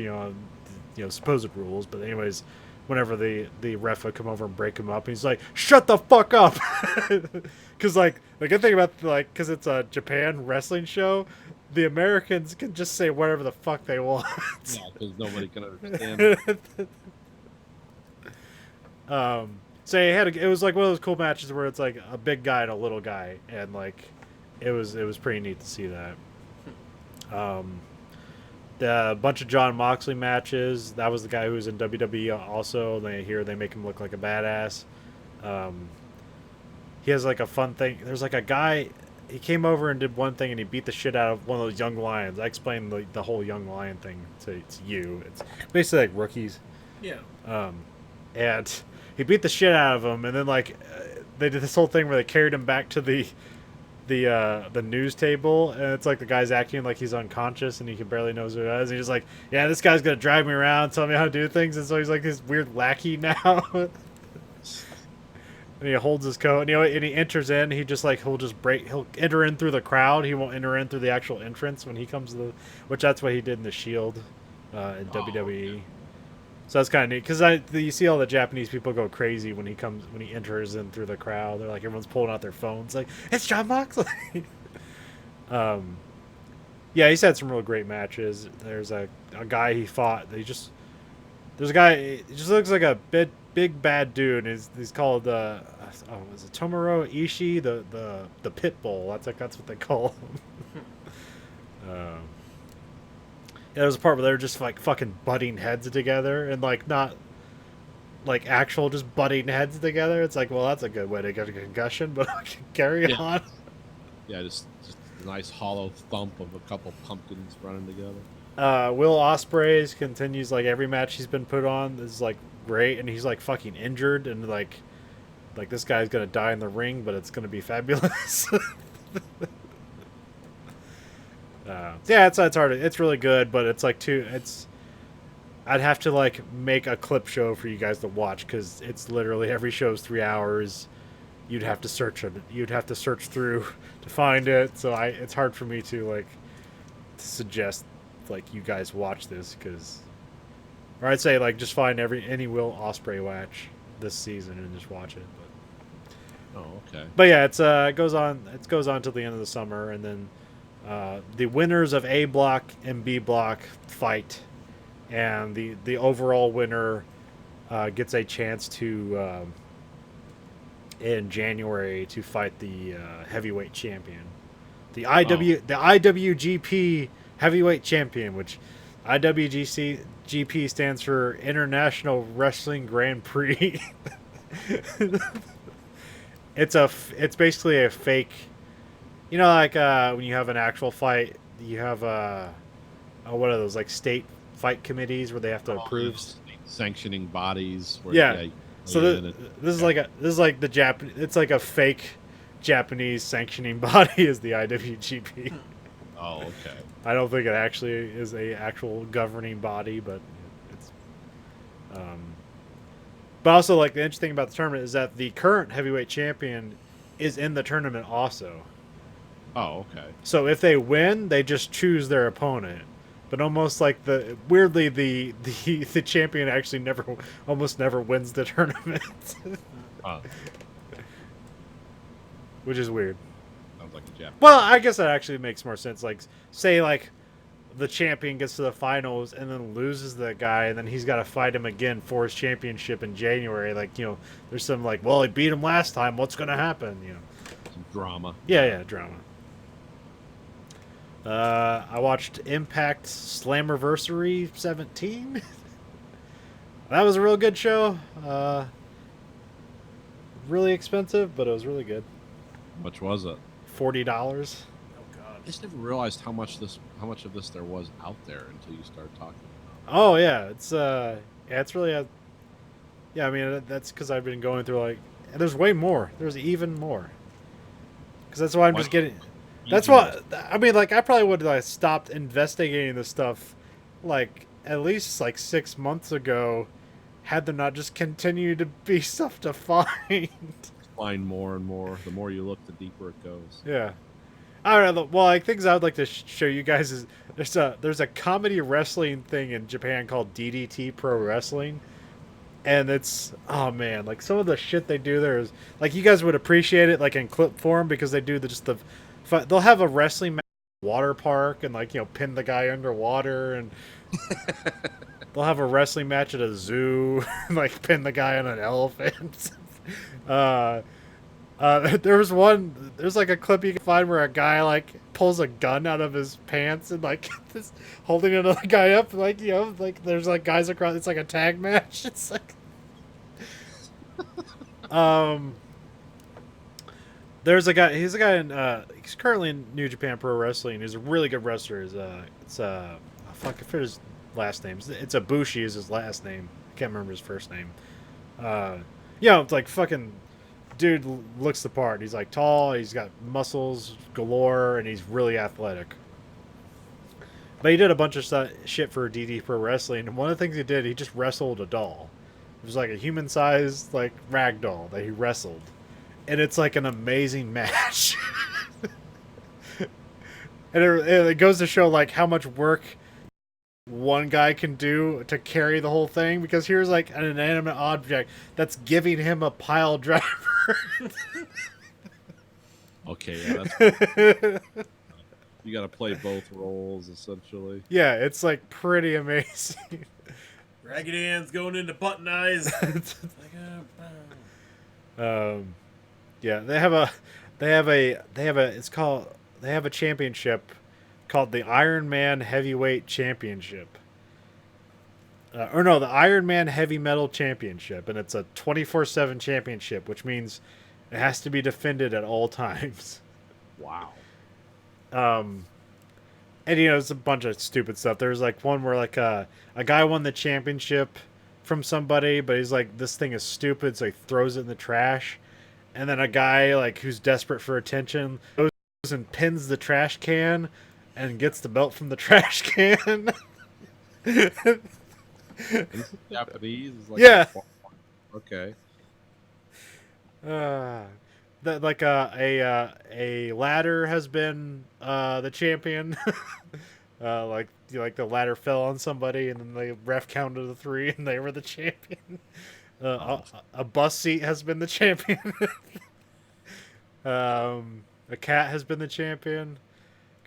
S1: Supposed rules. But anyways, whenever the ref would come over and break him up, he's like, "Shut the fuck up!" Because the good thing about because it's a Japan wrestling show, the Americans can just say whatever the fuck they want.
S2: Yeah, because nobody can understand it.
S1: So it was like one of those cool matches where it's like a big guy and a little guy, and it was pretty neat to see that. The bunch of Jon Moxley matches. That was the guy who was in WWE also. They make him look like a badass. He has a fun thing. There's a guy. He came over and did one thing, and he beat the shit out of one of those young lions. I explained the whole young lion thing to you. It's basically like rookies.
S7: Yeah.
S1: And he beat the shit out of him, and then they did this whole thing where they carried him back to the news table, and it's like the guy's acting like he's unconscious and he can barely knows who it is. And he's just like, "Yeah, this guy's gonna drag me around, tell me how to do things," and so he's like this weird lackey now. And he holds his coat, and he enters in. He'll enter in through the crowd. He won't enter in through the actual entrance when he comes to which that's what he did in the Shield in WWE.
S7: Okay.
S1: So that's kind of neat because you see all the Japanese people go crazy when he enters in through the crowd. They're like, everyone's pulling out their phones, like, "It's Jon Moxley." Yeah, he's had some real great matches. There's a guy he fought. There's a guy. He just looks like a big bad dude. He's called is it Tomohiro Ishii, the Pit Bull? That's what they call him. There was a part where they were just fucking butting heads together, and not actual just butting heads together. It's like, well, that's a good way to get a concussion, but carry on.
S2: Yeah, just a nice hollow thump of a couple pumpkins running together.
S1: Will Ospreay continues every match he's been put on is great, and he's fucking injured, and this guy's gonna die in the ring, but it's gonna be fabulous. Yeah, it's hard. It's really good, but it's I'd have to make a clip show for you guys to watch because it's literally every show's 3 hours. You'd have to search it. You'd have to search through to find it. So it's hard for me to to suggest you guys watch this or I'd say just find any Will Ospreay match this season and just watch it.
S2: Oh, okay.
S1: But yeah, it goes on. It goes on till the end of the summer, and then the winners of A block and B block fight, and the overall winner gets a chance to in January to fight the heavyweight champion, the IWGP heavyweight champion, which IWGP stands for International Wrestling Grand Prix. It's basically a fake, like when you have an actual fight, you have what are those, like state fight committees where they have to approve
S2: sanctioning bodies. Where,
S1: yeah. So
S2: this
S1: is like the Japan. It's like a fake Japanese sanctioning body is the IWGP.
S2: Oh, okay.
S1: I don't think it actually is a actual governing body, but it's. But also, like, the interesting thing about the tournament is that the current heavyweight champion is in the tournament also.
S2: Oh, okay.
S1: So if they win, they just choose their opponent. But almost like the champion actually almost never wins the tournament. Which is weird.
S2: Sounds like a Japanese.
S1: Well, I guess that actually makes more sense. Like, say, like, the champion gets to the finals and then loses that guy, and then he's got to fight him again for his championship in January. Like, there's some, like, well, he beat him last time. What's going to happen?
S2: Some drama.
S1: Yeah, drama. I watched Impact Slammiversary 17. That was a real good show. Really expensive, but it was really good.
S2: How much was it?
S1: $40.
S7: Oh God.
S2: I just never realized how much of this there was out there until you started talking about
S1: Oh yeah, it's really yeah. I mean, that's because I've been going through, like, there's way more. There's even more. Because that's why I'm just getting. That's why I mean, like, I probably would have stopped investigating this stuff, like, at least like 6 months ago, had there not just continued to be stuff to find.
S2: Find more and more. The more you look, the deeper it goes.
S1: Yeah. I don't know. Well, like, things I would like to show you guys is there's a comedy wrestling thing in Japan called DDT Pro Wrestling, and it's, oh man, like, some of the shit they do there is, like, you guys would appreciate it, like, in clip form, because they do they'll have a wrestling match at a water park and, like, pin the guy underwater, and they'll have a wrestling match at a zoo and, like, pin the guy on an elephant. There's like a clip you can find where a guy, like, pulls a gun out of his pants and, like, is holding another guy up, like, like, there's, like, guys across. It's like a tag match. It's like, there's a guy. He's a guy he's currently in New Japan Pro Wrestling. He's a really good wrestler. I forget his last name. It's Ibushi is his last name. I can't remember his first name. It's like, fucking dude looks the part. He's, like, tall, he's got muscles galore, and he's really athletic. But he did a bunch of shit for DD Pro Wrestling, and one of the things he did, he just wrestled a doll. It was like a human-sized, like, rag doll that he wrestled. And it's, like, an amazing match. And it goes to show, like, how much work one guy can do to carry the whole thing, because here's, like, an inanimate object that's giving him a pile driver.
S2: Okay, yeah, that's you got to play both roles, essentially.
S1: Yeah, it's, like, pretty amazing.
S7: Raggedy Ann's going into button eyes.
S1: Yeah, they have a championship called the Iron Man Heavyweight Championship. The Iron Man Heavy Metal Championship, and it's a 24/7 championship, which means it has to be defended at all times.
S2: Wow.
S1: And it's a bunch of stupid stuff. There's, like, one where, like, a guy won the championship from somebody, but he's like, this thing is stupid, so he throws it in the trash. And then a guy, like, who's desperate for attention goes and pins the trash can and gets the belt from the trash can.
S2: Japanese is, like,
S1: Yeah.
S2: Okay.
S1: That, like, a ladder has been the champion. Like the ladder fell on somebody, and then the ref counted to 3, and they were the champion. A bus seat has been the champion. A cat has been the champion.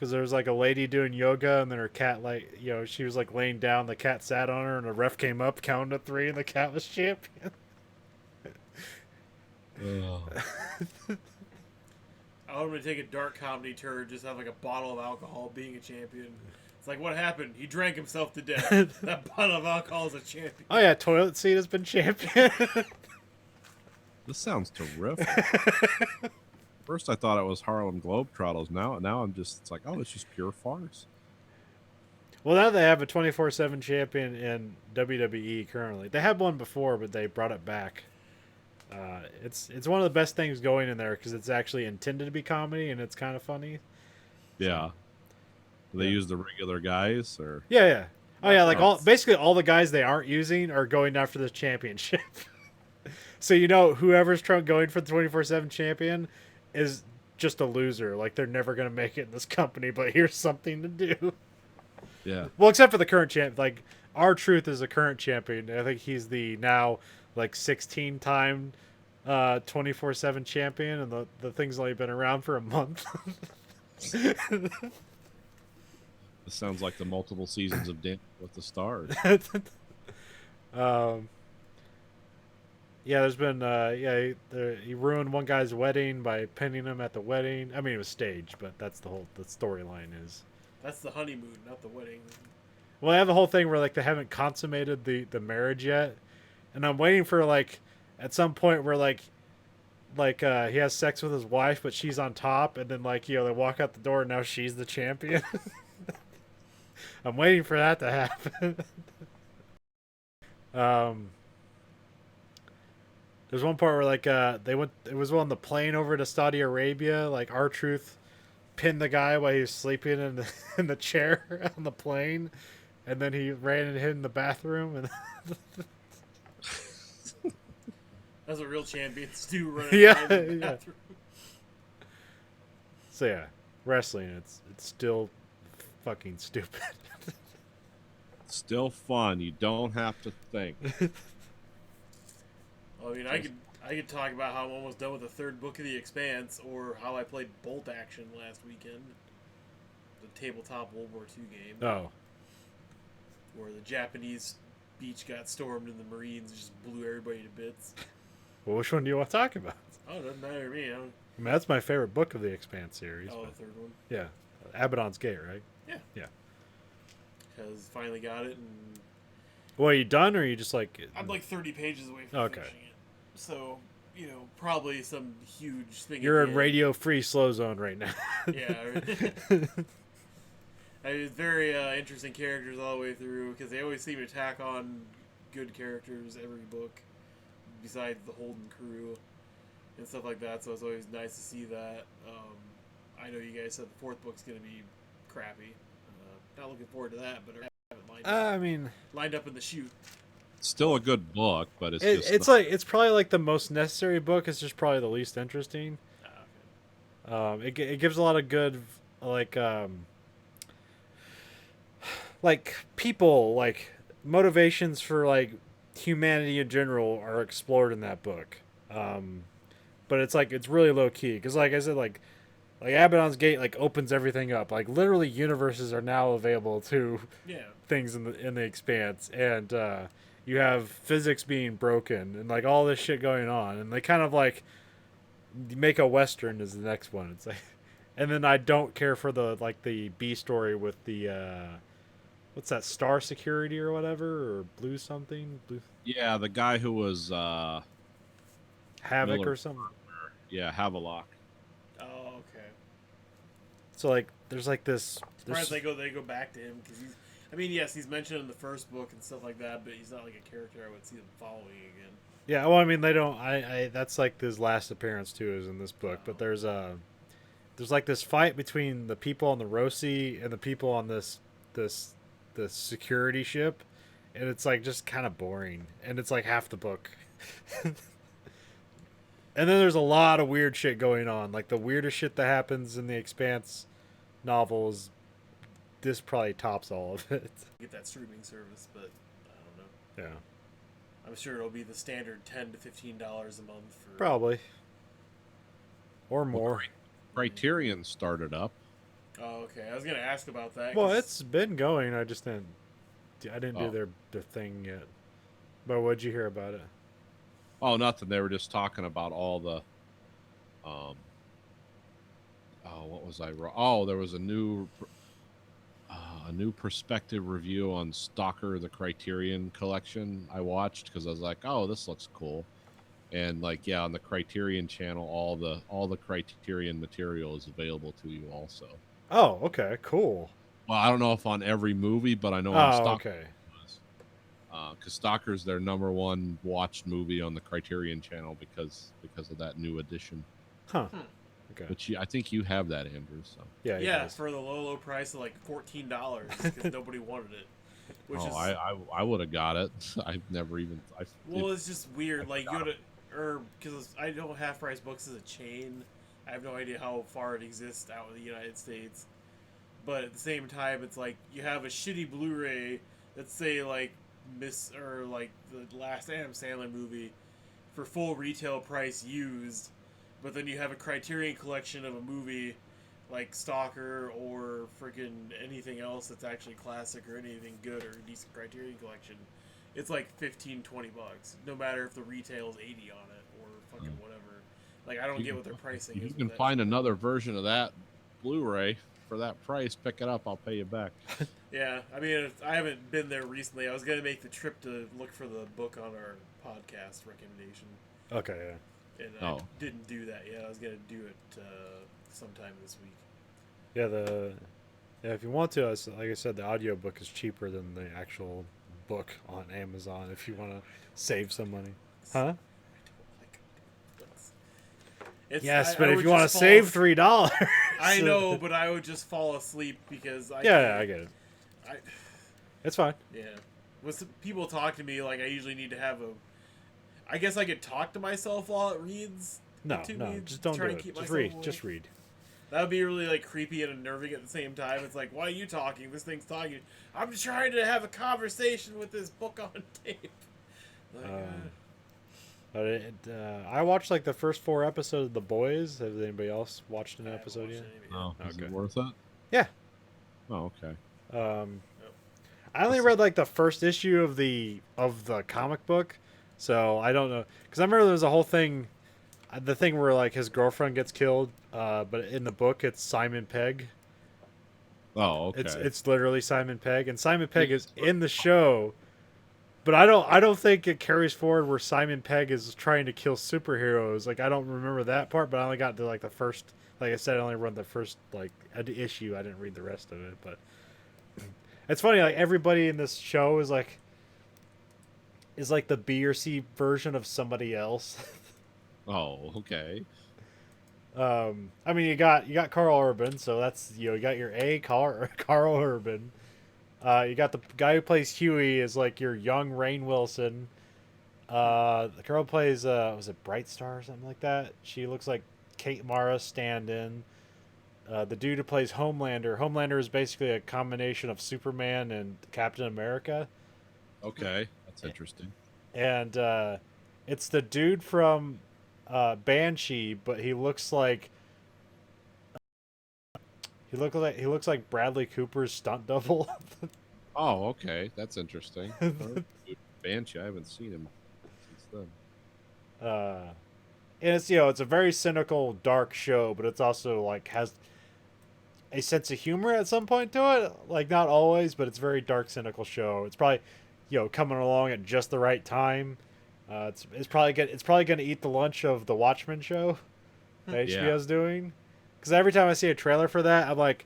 S1: because there was like a lady doing yoga, and then her cat, like, she was like laying down, the cat sat on her, and the ref came up, counted to 3, and the cat was champion.
S7: I want him to take a dark comedy turn, just have like a bottle of alcohol, being a champion. It's like, what happened? He drank himself to death. That bottle of alcohol is a champion.
S1: Oh yeah, Toilet Seat has been champion.
S2: This sounds terrific. First, I thought it was Harlem Globetrotters. Now I'm just, it's like, oh, it's just pure farce.
S1: Well, now they have a 24/7 champion in WWE currently. They had one before, but they brought it back. It's one of the best things going in there because it's actually intended to be comedy and it's kind of funny.
S2: Yeah. Do they use the regular guys or?
S1: Yeah. Oh yeah, like
S2: Nice.
S1: basically all the guys they aren't using are going after the championship. So whoever's going for the 24/7 champion is just a loser. Like they're never gonna make it in this company, but here's something to do.
S2: Yeah.
S1: Well, except for the current champ. Like R-Truth is the current champion. I think he's the now like 16-time 24/7 champion, and the thing's only been around for a month.
S2: This sounds like the multiple seasons of Dancing with the Stars.
S1: Yeah, there's been he ruined one guy's wedding by pinning him at the wedding. I mean, it was staged, but that's the storyline is.
S7: That's the honeymoon, not the wedding.
S1: Well, I have the whole thing where like they haven't consummated the marriage yet, and I'm waiting for like at some point where like he has sex with his wife, but she's on top, and then like they walk out the door, and now she's the champion. I'm waiting for that to happen. There's one part where like it was on the plane over to Saudi Arabia. Like R-Truth pinned the guy while he was sleeping in the chair on the plane, and then he ran and hid in the bathroom. And
S7: That's what real champions do. Run
S1: Yeah,
S7: around in the
S1: yeah.
S7: bathroom.
S1: so yeah, wrestling it's still fucking stupid.
S2: Still fun. You don't have to think.
S7: I mean, I could talk about how I'm almost done with the 3rd book of The Expanse, or how I played Bolt Action last weekend, the tabletop World War II game,
S1: Oh,
S7: where the Japanese beach got stormed and the Marines just blew everybody to bits.
S1: well, which one do you want to talk about?
S7: Oh, it doesn't matter to me.
S1: I mean, that's my favorite book of the Expanse series.
S7: Oh,
S1: but-
S7: the 3rd one.
S1: yeah, Abaddon's Gate, right?
S7: Because finally got it, and
S1: Well, are you done, or are you just like?
S7: I'm like 30 pages away from
S1: Okay.
S7: finishing it. So, probably some huge thing.
S1: You're
S7: at
S1: in
S7: the end.
S1: radio-free slow zone right now.
S7: Yeah. It's very interesting characters all the way through, because they always seem to tack on good characters every book, besides the Holden crew and stuff like that. So it's always nice to see that. I know you guys said the 4th book's going to be crappy. Not looking forward to that, but I haven't
S1: I mean,
S7: lined up in the chute.
S2: Still a good book, but it's just
S1: it's probably like the most necessary book. It's just probably the least interesting.
S7: Okay.
S1: It gives a lot of good like people, like motivations for like humanity in general are explored in that book. But it's really low key because like I said, like Abaddon's Gate like opens everything up. Like literally universes are now available to
S7: Yeah.
S1: things in the Expanse, and you have physics being broken and like all this shit going on, and they kind of like make a western as the next one. It's like, and then I don't care for the B story with the what's that, Star Security or whatever, or Blue something, Blue
S2: yeah, the guy who was
S1: Havoc
S2: Miller.
S1: or something.
S2: yeah, Havelock.
S7: Oh, okay.
S1: So like there's like this.
S7: Surprised they go back to him, because yes, he's mentioned in the 1st book and stuff like that, but he's not like a character I would see them following again.
S1: Yeah, well, I mean, they don't. I that's like his last appearance too, is in this book. But there's like this fight between the people on the Roci and the people on this security ship, and it's like just kind of boring, and it's like half the book. And then there's a lot of weird shit going on. Like the weirdest shit that happens in the Expanse novels, this probably tops all of it.
S7: Get that streaming service, but I don't know.
S1: Yeah,
S7: I'm sure it'll be the standard $10 to $15 a month for.
S1: probably. Or more.
S2: Criterion started up.
S7: Oh, okay. I was gonna ask about that.
S1: Well,
S7: 'cause-
S1: it's been going. I just didn't. I didn't do
S2: Oh.
S1: their thing yet. But what'd you hear about it?
S2: Oh, nothing. They were just talking about all the, oh, what was I wrong? Oh, there was a new perspective review on Stalker: The Criterion Collection. I watched because I was like, oh, this looks cool, and like, yeah, on the Criterion channel, all the Criterion material is available to you also.
S1: Oh, okay, cool.
S2: Well, I don't know if on every movie, but I know on
S1: Oh,
S2: Stalker.
S1: okay.
S2: Because Stalker's their #1 watched movie on the Criterion channel because of that new edition.
S1: Huh. Okay.
S2: But I think you have that, Andrew. So
S1: Yeah. he
S7: yeah,
S1: does.
S7: for the low price of like $14 because nobody wanted it. Which is
S2: I would have got it. I've never even.
S7: well, it's just weird. Like you gotta, or because I know Half Price Books is a chain. I have no idea how far it exists out in the United States. But at the same time, it's like you have a shitty Blu-ray. Let's say like like the last Adam Sandler movie for full retail price used, but then you have a Criterion collection of a movie like Stalker or freaking anything else that's actually classic or anything good or a decent Criterion collection. It's like $15-20, no matter if the retail is 80 on it or fucking whatever. Like I don't get what their pricing
S2: If
S7: is.
S2: you can
S7: with that
S2: find
S7: shit.
S2: another version of that Blu-ray for that price, pick it up. I'll pay you back.
S7: Yeah, I mean, I haven't been there recently. I was gonna make the trip to look for the book on our podcast recommendation,
S1: Okay. Yeah.
S7: and
S2: Oh.
S7: I didn't do that yet. I was gonna do it sometime this week.
S1: Yeah. If you want to, like I said, the audiobook is cheaper than the actual book on Amazon. If you want to save some money, huh?
S7: Like, it's,
S1: Yes,
S7: I
S1: but if
S7: would
S1: you want to
S7: just
S1: save
S7: fall
S1: $3,
S7: I know, but I would just fall asleep because I
S1: Yeah, I get it.
S7: I,
S1: It's fine.
S7: yeah. When people talk to me, like I usually need to have a. I guess I could talk to myself while it reads.
S1: No,
S7: to
S1: no,
S7: me,
S1: just don't do
S7: try and
S1: it.
S7: keep
S1: Just
S7: myself
S1: read.
S7: awake.
S1: Just read.
S7: That would be really like creepy and unnerving at the same time. It's like, why are you talking? This thing's talking. I'm just trying to have a conversation with this book on tape. Like,
S1: But I watched like the first 4 episodes of The Boys. Has anybody else watched an
S7: I haven't
S1: episode
S7: watched
S1: yet?
S7: any of it.
S2: Oh, is
S1: Okay.
S2: it worth it?
S1: Yeah.
S2: Oh, okay.
S1: I only read like the first issue of the comic book, so I don't know. Because I remember there was a whole thing, the thing where like his girlfriend gets killed, but in the book it's Simon Pegg.
S2: Oh, okay.
S1: It's literally Simon Pegg, and Simon Pegg is in the show. But I don't think it carries forward where Simon Pegg is trying to kill superheroes. Like I don't remember that part, but I only got to like the first. Like I said, I only read the first like issue. I didn't read the rest of it, but it's funny. Like everybody in this show is like the B or C version of somebody else.
S2: Oh, okay.
S1: I mean, you got Carl Urban, so that's you got your Carl Urban. You got the guy who plays Huey is like your young Rainn Wilson. The girl plays was it Bright Star or something like that? She looks like Kate Mara stand-in. The dude who plays Homelander is basically a combination of Superman and Captain America.
S2: Okay, that's interesting.
S1: And it's the dude from Banshee, but he looks like Bradley Cooper's stunt double.
S2: Oh, okay, that's interesting. Banshee, I haven't seen him since then.
S1: And it's it's a very cynical, dark show, but it's also like has a sense of humor at some point to it. Like not always, but it's a very dark, cynical show. It's probably coming along at just the right time. It's probably going to eat the lunch of the Watchmen show that HBO's doing. Because every time I see a trailer for that, I'm like,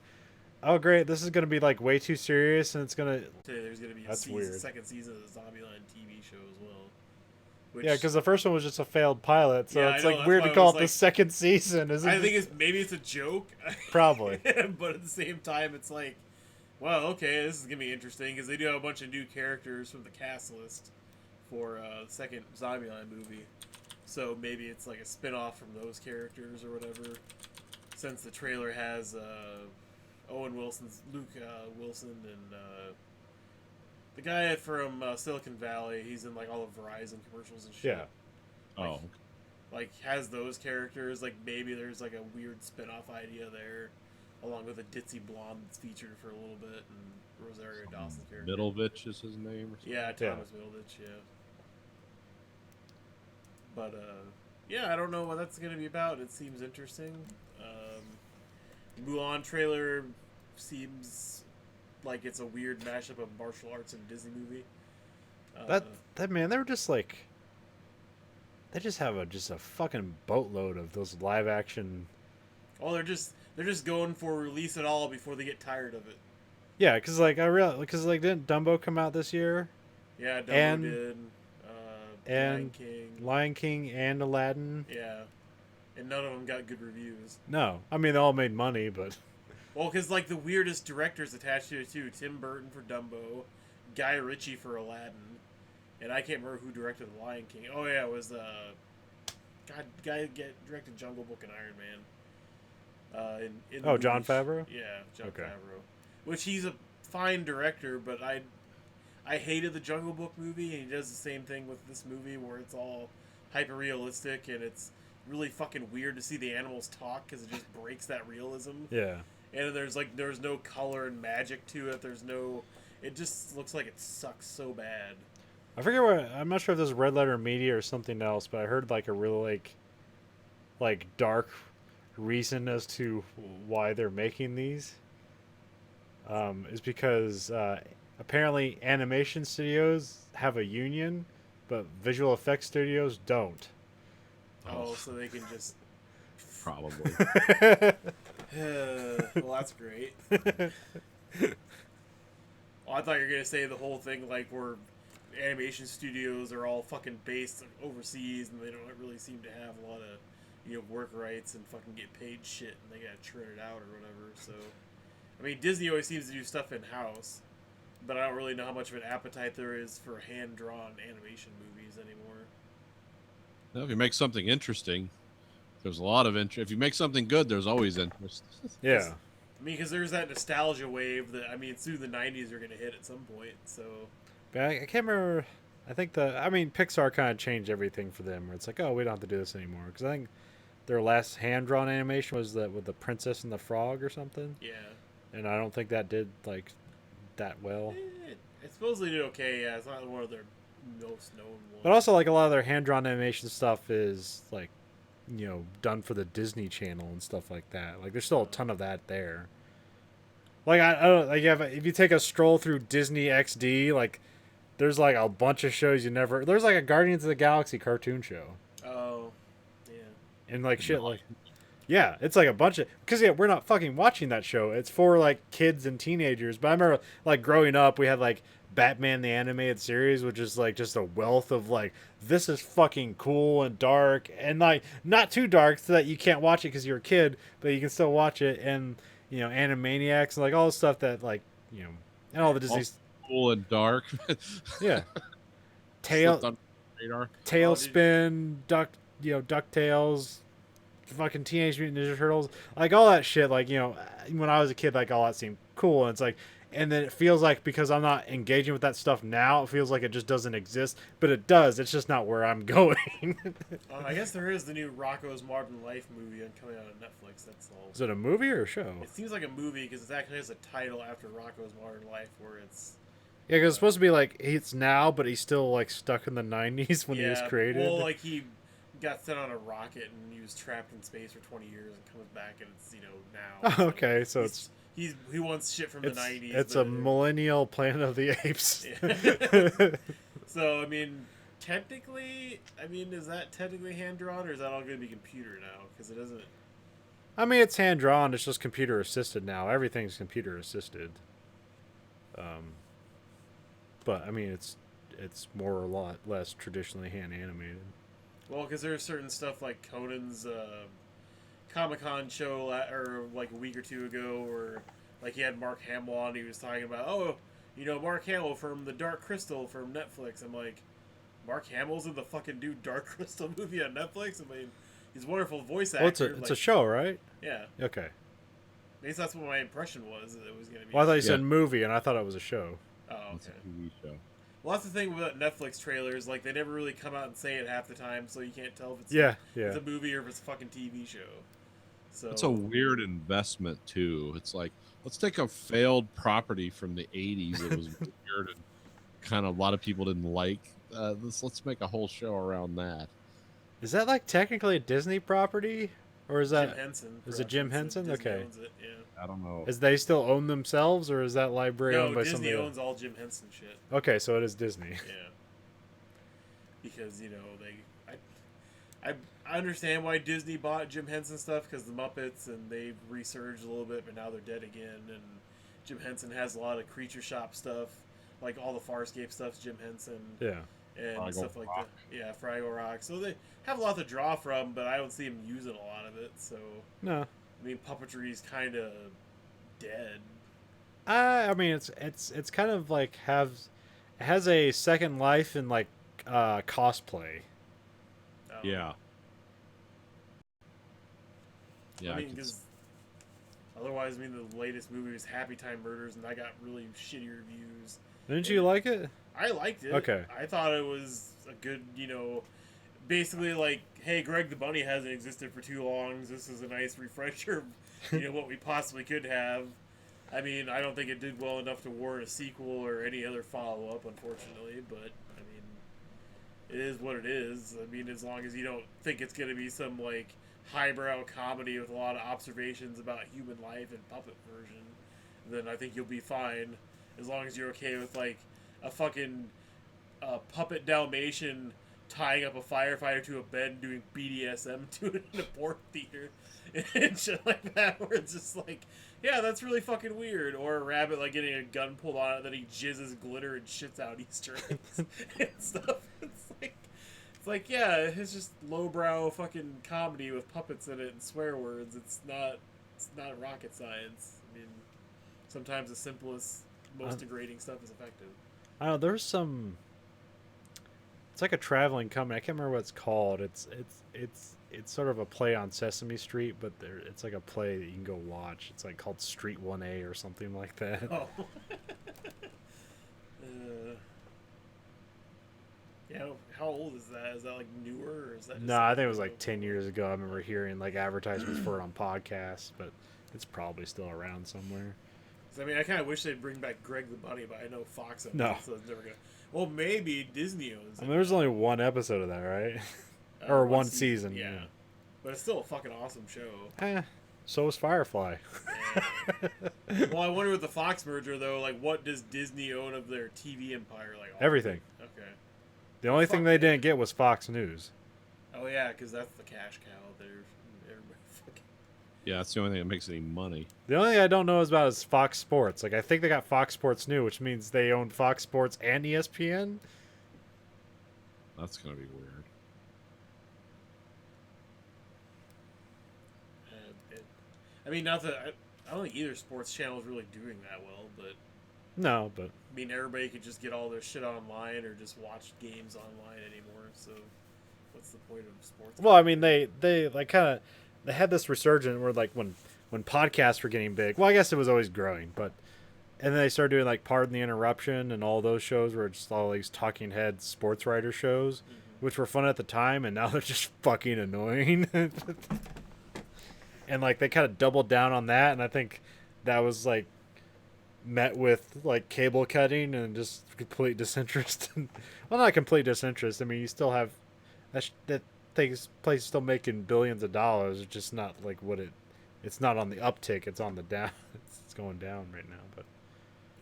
S1: oh great, this is going to be like way too serious, and it's going to
S7: There's going to be
S1: That's weird.
S7: second season of the Zombieland TV show as well. Which,
S1: yeah, because the first one was just a failed pilot, so
S7: Yeah,
S1: it's
S7: I know,
S1: like
S7: that's
S1: weird
S7: why
S1: to
S7: I
S1: call
S7: was
S1: it the
S7: like-
S1: second season. Isn't
S7: I
S1: it?
S7: think maybe it's a joke.
S1: Probably.
S7: But at the same time, it's like, well, okay, this is going to be interesting because they do have a bunch of new characters from the cast list for the second Zombieland movie. So maybe it's like a spin-off from those characters or whatever. Since the trailer has Luke Wilson, and the guy from Silicon Valley. He's in like all the Verizon commercials and shit.
S1: Yeah.
S2: Oh,
S7: Like has those characters. Like maybe there's like a weird spin-off idea there. along with a ditzy blonde that's featured for a little bit, and Rosario Dawson's character.
S2: Middlevich is his name. Or something?
S7: Yeah, Thomas Middleditch, yeah. But, yeah, I don't know what that's going to be about. It seems interesting. Mulan trailer seems like it's a weird mashup of martial arts and Disney movie.
S1: That man, they were just like, they just have a fucking boatload of those live action.
S7: Oh, they're just going for release it all before they get tired of it.
S1: Yeah, because like didn't Dumbo come out this year?
S7: Yeah, Dumbo
S1: And-
S7: did.
S1: and
S7: Lion King.
S1: Lion King and Aladdin.
S7: Yeah, and none of them got good reviews.
S1: No, I mean they all made money, but
S7: Well, because like the weirdest directors attached to it too: Tim Burton for Dumbo, Guy Ritchie for Aladdin, and I can't remember who directed The Lion King. Oh yeah, it was directed Jungle Book and Iron Man. In the
S1: Jon
S7: movies.
S1: Favreau?
S7: Yeah, Jon
S1: Okay.
S7: Favreau. Which he's a fine director, but I hated the Jungle Book movie, and he does the same thing with this movie where it's all hyper realistic and it's really fucking weird to see the animals talk because it just breaks that realism.
S1: yeah.
S7: And there's no color and magic to it. It just looks like it sucks so bad.
S1: I forget what. I'm not sure if this is Red Letter Media or something else, but I heard like a really like dark reason as to why they're making these. Is because apparently animation studios have a union, but visual effects studios don't.
S7: Oh, so they can just.
S2: Probably.
S7: Well, that's great. Well, I thought you were gonna say the whole thing like where animation studios are all fucking based overseas and they don't really seem to have a lot of work rights and fucking get paid shit and they gotta churn it out or whatever. So, I mean, Disney always seems to do stuff in house, but I don't really know how much of an appetite there is for hand drawn animation movies anymore.
S2: Well, if you make something interesting, there's a lot of interest. If you make something good, there's always interest.
S1: Yeah.
S7: I mean, because there's that nostalgia wave that through the '90s are gonna hit at some point. So.
S1: But I can't remember. I think Pixar kind of changed everything for them. Where it's like, oh, we don't have to do this anymore. Because I think their last hand drawn animation was that with the Princess and the Frog or something.
S7: Yeah.
S1: And I don't think that did like that well.
S7: It supposedly did okay. Yeah, it's not one of their most known ones.
S1: But also, like a lot of their hand drawn animation stuff is like, done for the Disney Channel and stuff like that. Like, there's still a ton of that there. Like I don't like if you take a stroll through Disney XD, like there's like a bunch of shows you never. There's like a Guardians of the Galaxy cartoon show.
S7: Oh, yeah.
S1: And like shit like. Yeah, it's like a bunch of because we're not fucking watching that show. It's for like kids and teenagers. But I remember like growing up, we had like Batman the Animated Series, which is like just a wealth of like this is fucking cool and dark and like not too dark so that you can't watch it because you're a kid, but you can still watch it. And Animaniacs and like all the stuff that like and all the Disney
S2: Cool and dark.
S1: yeah.
S2: Slipped on radar.
S1: Tailspin, DuckTales, fucking Teenage Mutant Ninja Turtles, like all that shit. Like when I was a kid, like all that seemed cool, and it's like, and then it feels like because I'm not engaging with that stuff now, it feels like it just doesn't exist, but it does. It's just not where I'm going.
S7: I guess there is the new Rocco's Modern Life movie coming out on Netflix. That's all.
S1: Is it a movie or a show?
S7: It seems like a movie because it actually has a title after Rocco's Modern Life, where it's.
S1: Yeah, because it's supposed to be like it's now, but he's still like stuck in the '90s when he was created.
S7: Well, like he got sent on a rocket and he was trapped in space for 20 years and comes back and it's now.
S1: Oh, okay, so
S7: he wants shit from the 90s.
S1: It's a millennial Planet of the Apes.
S7: Yeah. So I mean, technically, is that technically hand drawn or is that all going to be computer now? Because it doesn't.
S1: I mean, it's hand drawn. It's just computer assisted now. Everything's computer assisted. But I mean, it's more or less traditionally hand animated.
S7: Well, because there's certain stuff like Conan's Comic-Con show or like a week or two ago, where like he had Mark Hamill on. He was talking about Mark Hamill from the Dark Crystal from Netflix. I'm like, Mark Hamill's in the fucking new Dark Crystal movie on Netflix. I mean, he's a wonderful voice actor.
S1: Well, it's a show, right?
S7: Yeah.
S1: Okay.
S7: At least that's what my impression was. That it was going to be.
S1: Well, I thought you said movie, and I thought it was a show.
S7: Oh,
S2: It's a
S7: okay.
S2: TV show.
S7: Well, that's the thing with Netflix trailers. Like, they never really come out and say it half the time, so you can't tell if it's
S1: Yeah.
S7: it's a movie or if it's a fucking TV show. So
S2: It's a weird investment too. It's like, let's take a failed property from the 80s that was weird and kind of a lot of people didn't like. Let's make a whole show around that.
S1: Is that like technically a Disney property, or is
S7: Jim
S1: that
S7: Henson.
S1: is it Jim
S7: Productions,
S1: Henson?
S7: Disney
S1: Okay.
S7: owns it, yeah.
S2: I don't know.
S1: Is they still own themselves, or is that library
S7: No,
S1: owned by
S7: Disney
S1: somebody else?
S7: owns all Jim Henson shit.
S1: Okay, so it is Disney.
S7: Yeah. Because I understand why Disney bought Jim Henson stuff because the Muppets and they've resurged a little bit, but now they're dead again. And Jim Henson has a lot of Creature Shop stuff, like all the Farscape stuff's Jim Henson.
S1: Yeah.
S7: And
S2: Fraggle
S7: stuff like
S2: Rock.
S7: that. Yeah, Fraggle Rock. So they have a lot to draw from, but I don't see them using a lot of it. So
S1: No.
S7: I mean, puppetry is kind of dead.
S1: I mean, it's kind of like it has a second life in like cosplay.
S2: Yeah. Yeah.
S7: I
S2: I
S7: mean,
S2: can
S7: because otherwise, I mean, the latest movie was Happy Time Murders, and I got really shitty reviews.
S1: Didn't you like it?
S7: I liked it.
S1: Okay.
S7: I thought it was a good, basically like, hey, Greg the Bunny hasn't existed for too long. This is a nice refresher of, what we possibly could have. I mean, I don't think it did well enough to warrant a sequel or any other follow-up, unfortunately, but, I mean, it is what it is. I mean, as long as you don't think it's going to be some, like, highbrow comedy with a lot of observations about human life and puppet version, then I think you'll be fine. As long as you're okay with, like, a fucking puppet Dalmatian tying up a firefighter to a bed and doing BDSM to it in a porn theater and shit like that, where it's just like, yeah, that's really fucking weird. Or a rabbit, like, getting a gun pulled on it, then he jizzes glitter and shits out Easter eggs and stuff. It's like, yeah, it's just lowbrow fucking comedy with puppets in it and swear words. It's not rocket science. I mean, sometimes the simplest, most degrading stuff is effective.
S1: I don't know. There's some. It's like a traveling company. I can't remember what it's called. It's sort of a play on Sesame Street, but it's like a play that you can go watch. It's like called Street 1A or something like that.
S7: Oh. Yeah, how old is that? Is that like newer, or is that? Just
S1: No, I think it was like 10 years ago. I remember hearing like advertisements for it on podcasts, but it's probably still around somewhere.
S7: I mean, I kind of wish they'd bring back Greg the Bunny, but I know Fox owns
S1: No.
S7: it, so it's never gonna. Well, maybe Disney owns
S1: I
S7: it.
S1: mean, there's only one episode of that, right? Or one season.
S7: Yeah. But it's still a fucking awesome show.
S1: So is Firefly.
S7: Well, I wonder with the Fox merger though, like, what does Disney own of their TV empire? Like all
S1: Everything.
S7: Okay.
S1: The only thing they didn't get was Fox News.
S7: Oh yeah, because that's the cash cow. Everybody fucking.
S2: Yeah, that's the only thing that makes any money.
S1: The only thing I don't know about is Fox Sports. Like, I think they got Fox Sports New, which means they own Fox Sports and ESPN.
S2: That's gonna be weird.
S7: I mean, not that I don't think either sports channel is really doing that well, but
S1: No, but
S7: I mean, everybody could just get all their shit online or just watch games online anymore. So, what's the point of sports?
S1: well, I mean, they like kind of they had this resurgence where like when podcasts were getting big. Well, I guess it was always growing, but and then they started doing like Pardon the Interruption and all those shows where it's all these talking head sports writer shows, which were fun at the time, and now they're just fucking annoying. And like they kind of doubled down on that, and I think that was like met with like cable cutting and just complete disinterest. Well, not complete disinterest. I mean, you still have that place still making billions of dollars. It's just not like it's not on the uptick. It's on the down. It's going down right now. But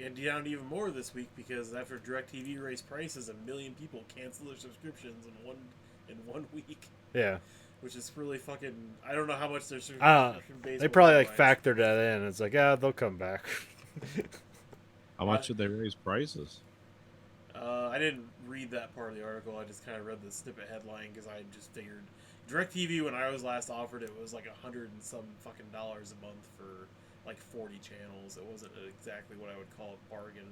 S7: And down even more this week because after DirecTV raised prices, 1 million people canceled their subscriptions in one week.
S1: yeah,
S7: Which is really fucking. I don't know how much their subscription base.
S1: they
S7: will
S1: probably like
S7: rise.
S1: factored that in. It's like, yeah, they'll come back.
S2: How much did they raise prices?
S7: I didn't read that part of the article. I just kind of read the snippet headline because I just figured DirecTV when I was last offered it was like $100 and some fucking dollars a month for like 40 channels. It wasn't exactly what I would call a bargain.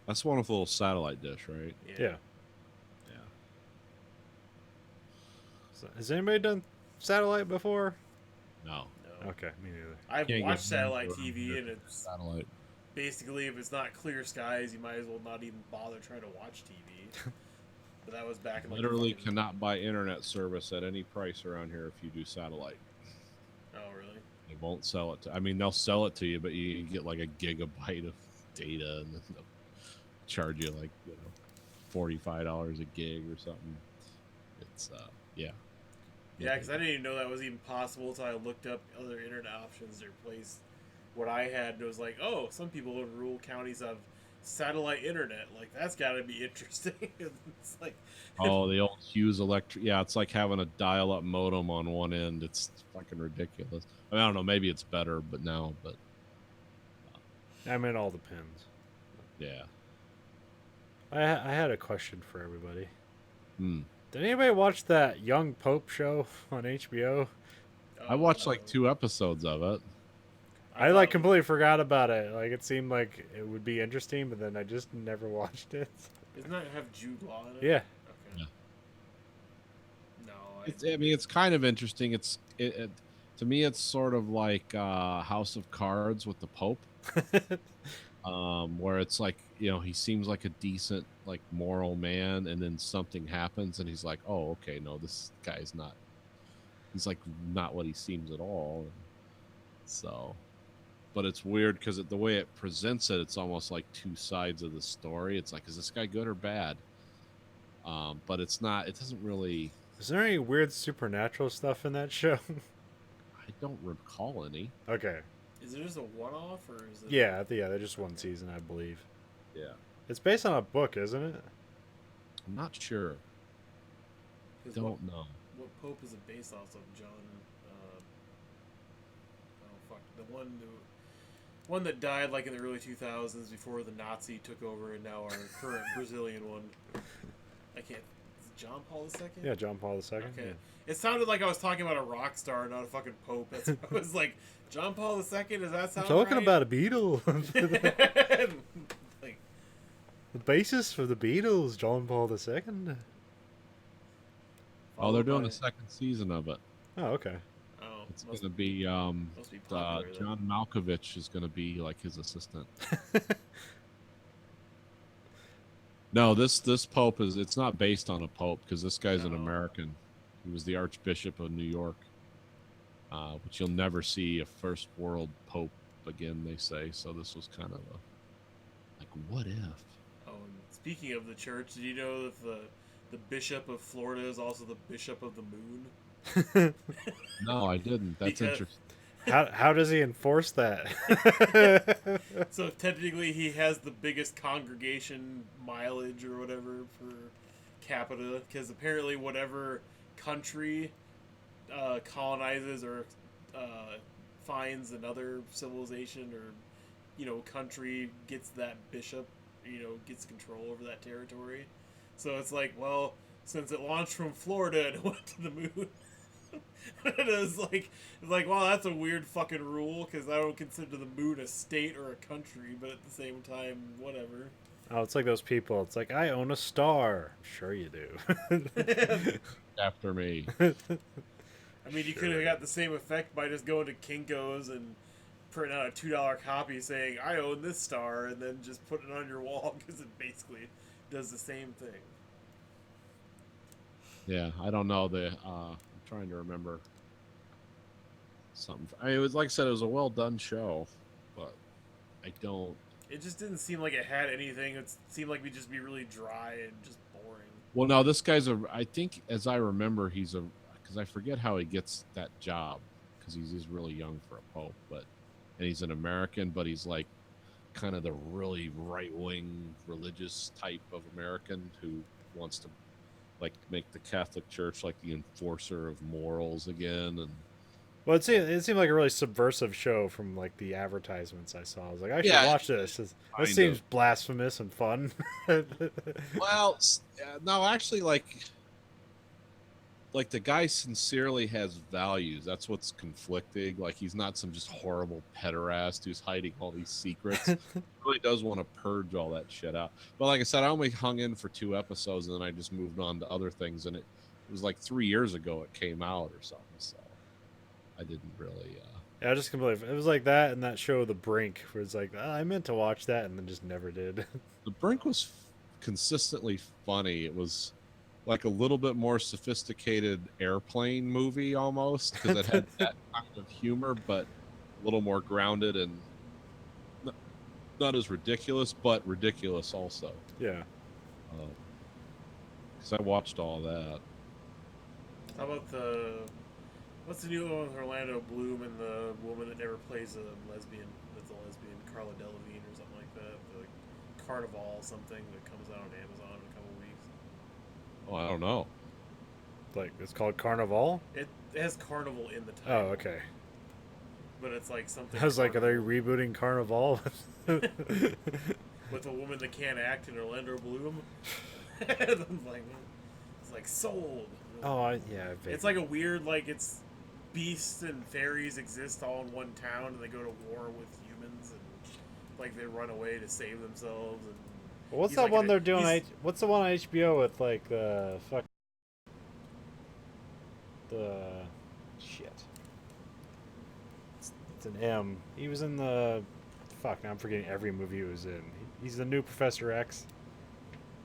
S2: That's one with a little satellite dish, right?
S1: Yeah.
S2: Yeah.
S1: So, has anybody done satellite before?
S2: No.
S7: No.
S1: Okay, me neither.
S7: I've
S2: Can't
S7: watched
S2: get
S7: satellite
S2: around
S7: TV
S2: here.
S7: and it's
S2: Satellite.
S7: basically if it's not clear skies, you might as well not even bother trying to watch TV. But that was back in like
S2: Literally
S7: fucking-
S2: cannot buy internet service at any price around here if you do satellite. won't sell it. I mean, they'll sell it to you, but you get like a gigabyte of data, and then they'll charge you like $45 a gig or something. It's yeah.
S7: Yeah, because I didn't even know that was even possible until I looked up other internet options to replace what I had. And it was like, oh, some people in rural counties have satellite internet. Like, that's got to be interesting. It's like,
S2: Oh, the old Hughes Electric. Yeah, it's like having a dial-up modem on one end. It's fucking ridiculous. I mean, I don't know. Maybe it's better, but
S1: I mean, it all depends.
S2: yeah.
S1: I had a question for everybody.
S2: Hmm.
S1: Did anybody watch that Young Pope show on HBO?
S2: I watched like 2 episodes of it.
S1: I like completely forgot about it. Like, it seemed like it would be interesting, but then I just never watched it.
S7: Doesn't that have Jude Law in it?
S1: Yeah.
S7: Okay.
S2: Yeah.
S7: No,
S2: I mean, it's kind of interesting. To me, it's sort of like House of Cards with the Pope, where it's like, he seems like a decent, like, moral man, and then something happens, and he's like, oh, okay, no, this guy's not. He's like not what he seems at all. So, but it's weird because the way it presents it, it's almost like 2 sides of the story. It's like, is this guy good or bad? But it's not. It doesn't really.
S1: Is there any weird supernatural stuff in that show?
S2: I don't recall any.
S1: Okay.
S7: Is it just a one-off, or is it?
S1: Yeah, they're just one season, I believe.
S2: Yeah,
S1: It's based on a book, isn't it?
S2: I'm not sure.
S7: 'Cause
S2: Don't know.
S7: What Pope is it based off of? John. Oh fuck, the one that died like in the early 2000s before the Nazi took over, and now our current Brazilian one. I can't. Is it John Paul II?
S1: Yeah, John Paul II.
S7: Okay.
S1: Yeah.
S7: It sounded like I was talking about a rock star, not a fucking pope. That's I was like, John Paul II. Does that sound
S1: I'm talking
S7: right?
S1: about a Beatle.
S7: Like,
S1: The basis for the Beatles, John Paul II.
S2: Oh, they're doing
S7: followed
S2: a second season of it.
S1: Oh, okay.
S7: by- Oh,
S2: It's
S7: must,
S2: going to be
S7: must be popular. then.
S2: John Malkovich is going to be like his assistant. No, this pope it's not based on a pope because this guy's an
S7: No.
S2: American. He was the Archbishop of New York, which you'll never see a first world pope again, they say. So this was kind of like, what if?
S7: Oh, and speaking of the church, did you know that the Bishop of Florida is also the Bishop of the Moon?
S2: No, I didn't. That's
S7: Because-
S2: interesting.
S1: How does he enforce that?
S7: So technically, he has the biggest congregation mileage or whatever per capita, because apparently, whatever country colonizes or finds another civilization or country gets that bishop, gets control over that territory. So it's like, well, since it launched from Florida and it went to the moon. It's like, wow, that's a weird fucking rule, because I don't consider the moon a state or a country, but at the same time, whatever.
S1: Oh, it's like those people. It's like, I own a star. Sure you do.
S2: After me.
S7: I mean, you could have got the same effect by just going to Kinko's and printing out a $2 copy saying, I own this star, and then just putting it on your wall, because it basically does the same thing.
S2: Yeah, I don't know. I'm trying to remember something. I mean, it was like I said, it was a well done show, but I don't.
S7: It just didn't seem like it had anything. It seemed like we'd just be really dry and just boring.
S2: Well, no, this guy's I think, as I remember, because I forget how he gets that job, because he's really young for a pope, and he's an American, but he's like kind of the really right wing religious type of American who wants to like make the Catholic Church like the enforcer of morals again, and
S1: Well, it seemed like a really subversive show from like the advertisements I saw. I was like, I should
S2: Yeah,
S1: watch this. This
S2: kind
S1: seems
S2: of.
S1: blasphemous and fun.
S2: well, no, actually, like the guy sincerely has values. That's what's conflicting. Like, he's not some just horrible pederast who's hiding all these secrets. He really does want to purge all that shit out. But like I said, I only hung in for 2 episodes, and then I just moved on to other things. And it was like 3 years ago it came out or something. So I didn't really.
S1: Yeah, I just completely. It was like that and that show, The Brink, where it's like, I meant to watch that and then just never did.
S2: The Brink was consistently funny. It was like a little bit more sophisticated airplane movie almost, because it had that kind of humor, but a little more grounded and not as ridiculous, but ridiculous also.
S1: Yeah.
S2: Because I watched all that.
S7: How about what's the new one with Orlando Bloom and the woman that never plays a lesbian? That's a lesbian, Carla Delevingne or something like that. The Carnival something that comes out on Amazon in a couple weeks.
S2: Oh, I don't know.
S1: Like, it's called Carnival?
S7: It has Carnival in the
S1: Oh,
S7: title.
S1: okay.
S7: But it's like something.
S1: I was like, are they
S7: Carnival
S1: rebooting Carnival?
S7: with a woman that can't act in Orlando Bloom? I'm like, it's like sold.
S1: Oh, yeah.
S7: It's like a weird, like, it's beasts and fairies exist all in one town, and they go to war with humans, and like they run away to save themselves. And
S1: What's
S7: he's
S1: that
S7: like
S1: one
S7: an-
S1: they're doing?
S7: he's-
S1: What's the one on HBO with like the fuck the shit? It's an M. He was in the fuck. Now I'm forgetting every movie he was in. He's the new Professor X.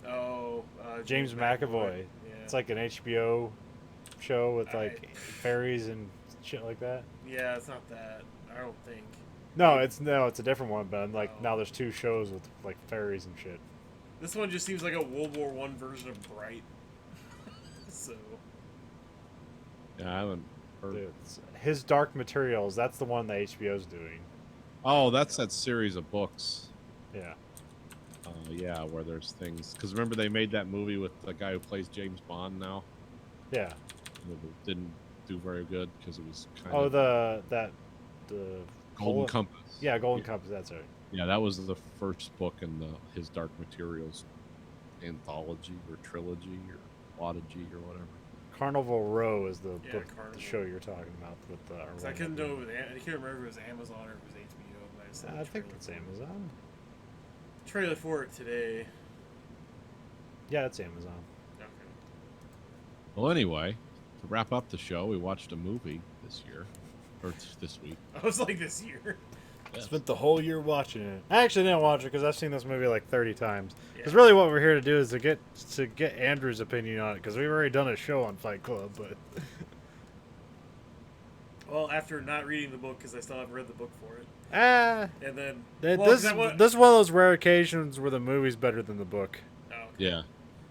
S7: Oh,
S1: James McAvoy.
S7: Yeah.
S1: It's like an HBO show with like fairies and shit like that.
S7: Yeah, it's not that. I don't think.
S1: No, it's a different one. But like
S7: Oh.
S1: now there's two shows with like fairies and shit.
S7: This one just seems like a World War I version of Bright. So.
S2: Yeah, I haven't heard.
S1: Dude, his Dark Materials. That's the one that HBO's doing.
S2: Oh, that's that series of books.
S1: Yeah.
S2: Yeah, where there's things. Because remember they made that movie with the guy who plays James Bond now.
S1: Yeah.
S2: It didn't do very good because it was kind
S1: Oh,
S2: of
S1: the
S2: Golden Compass.
S1: Yeah, Golden Compass. That's right.
S2: Yeah, that was the first book in his Dark Materials anthology or trilogy or quadrilogy or whatever.
S1: Carnival Row is the
S7: Yeah,
S1: book,
S7: Carnival.
S1: the show you're talking about with the.
S7: 'Cause I couldn't know. I can't remember if it was Amazon or if it was HBO. But I, saw the
S1: I think
S7: trailer
S1: it's
S7: for it.
S1: Amazon.
S7: Trailer for it today.
S1: Yeah, it's Amazon.
S7: Okay.
S2: Well, anyway, to wrap up the show, we watched a movie this year, or this week.
S7: I was like this year.
S2: Yeah.
S1: Spent the whole year watching it. I actually didn't watch it because I've seen this movie like 30 times. Because
S7: Yeah.
S1: really, what we're here to do is to get Andrew's opinion on it. Because we've already done a show on Fight Club, but
S7: Well, after not reading the book because I still haven't read the book for it,
S1: and
S7: then
S1: this
S7: well, 'cause I wa-
S1: this is one of those rare occasions where the movie's better than the book.
S7: Oh, okay.
S2: Yeah.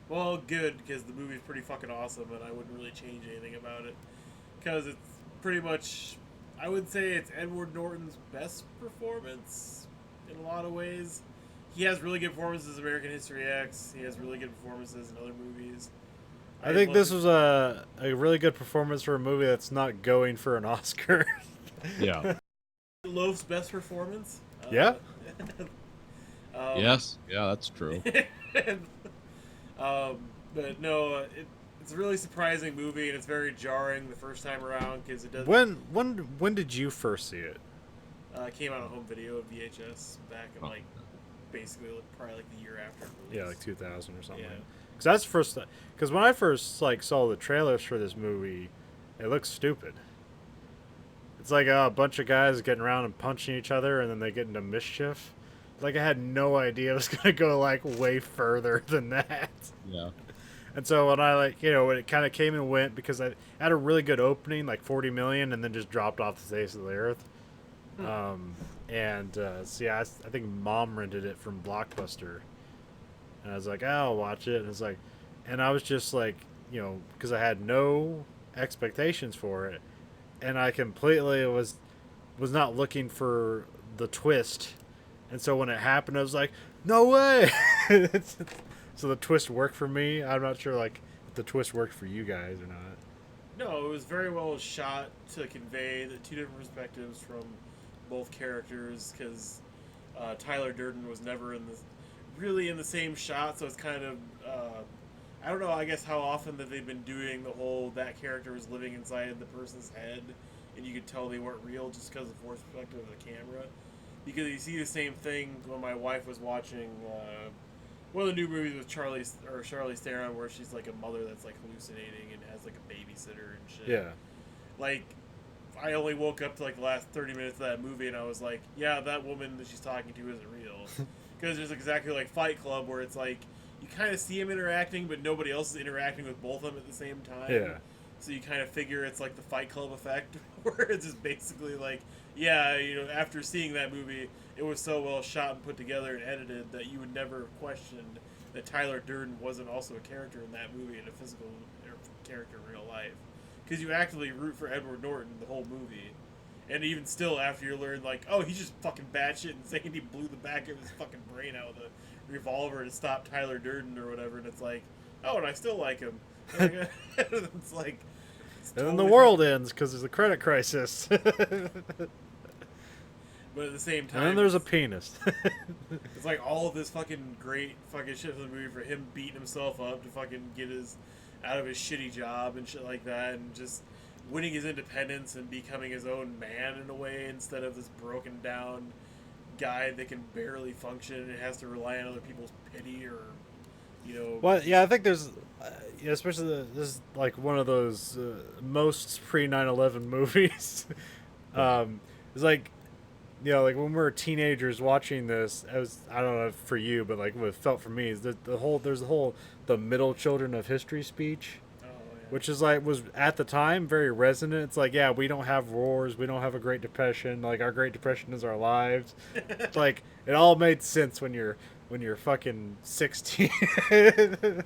S7: Well, good, because the movie's pretty fucking awesome, and I wouldn't really change anything about it. Because it's pretty much, I would say it's Edward Norton's best performance in a lot of ways. He has really good performances in American History X. He has really good performances in other movies.
S1: I think this was a really good performance for a movie that's not going for an Oscar.
S2: Yeah.
S7: Loaf's best performance.
S1: Yeah?
S2: Yes. Yeah, that's true.
S7: But no, it's a really surprising movie, and it's very jarring the first time around because it does.
S1: When did you first see it?
S7: Came out on home video of VHS back in like basically probably like the year after it released.
S1: Yeah, like 2000 or something.
S7: Yeah.
S1: Because that's the first. Because when I first like saw the trailers for this movie, it looks stupid. It's like a bunch of guys getting around and punching each other, and then they get into mischief. Like I had no idea it was gonna go like way further than that.
S2: Yeah.
S1: And so when I when it kind of came and went, because I had a really good opening, like 40 million, and then just dropped off the face of the earth. So yeah, I think Mom rented it from Blockbuster, and I was like, oh, I'll watch it. And it's like, and I was just like, because I had no expectations for it, and I completely was not looking for the twist, and so when it happened, I was like, no way. So the twist worked for me. I'm not sure if the twist worked for you guys or not.
S7: No, it was very well shot to convey the two different perspectives from both characters, because Tyler Durden was never really in the same shot, so it's kind of I don't know, I guess how often that they've been doing the whole that character was living inside the person's head and you could tell they weren't real just because of the forced perspective of the camera. Because you see the same thing when my wife was watching one of the new movies with Charlize Theron, where she's like a mother that's like hallucinating and has like a babysitter and shit.
S1: Yeah.
S7: Like, I only woke up to like the last 30 minutes of that movie and I was like, yeah, that woman that she's talking to isn't real. Because it's exactly like Fight Club, where it's like you kind of see him interacting, but nobody else is interacting with both of them at the same time.
S1: Yeah.
S7: So you kind of figure it's like the Fight Club effect, where it's just basically like, yeah, you know, after seeing that movie, it was so well shot and put together and edited that you would never have questioned that Tyler Durden wasn't also a character in that movie and a physical character in real life. Because you actively root for Edward Norton the whole movie. And even still, after you learn, like, oh, he's just fucking batshit insane, he blew the back of his fucking brain out with a revolver to stop Tyler Durden or whatever, and it's like, oh, and I still like him. It's like...
S1: And then the world ends because there's a credit crisis.
S7: But at the same time,
S1: And then there's a penis.
S7: it's like all of this fucking great fucking shit for the movie for him beating himself up to fucking get his out of his shitty job and shit like that, and just winning his independence and becoming his own man in a way instead of this broken down guy that can barely function and has to rely on other people's pity or, you know.
S1: Well, yeah, I think there's, especially this is like one of those most pre 9/11 movies. It's like, you know, like when we were teenagers watching this, I don't know for you, but like what it felt for me is that there's the middle children of history speech, which is like was at the time very resonant. It's like, yeah, we don't have wars, we don't have a Great Depression. Like our Great Depression is our lives. It's like it all made sense when you're fucking 16.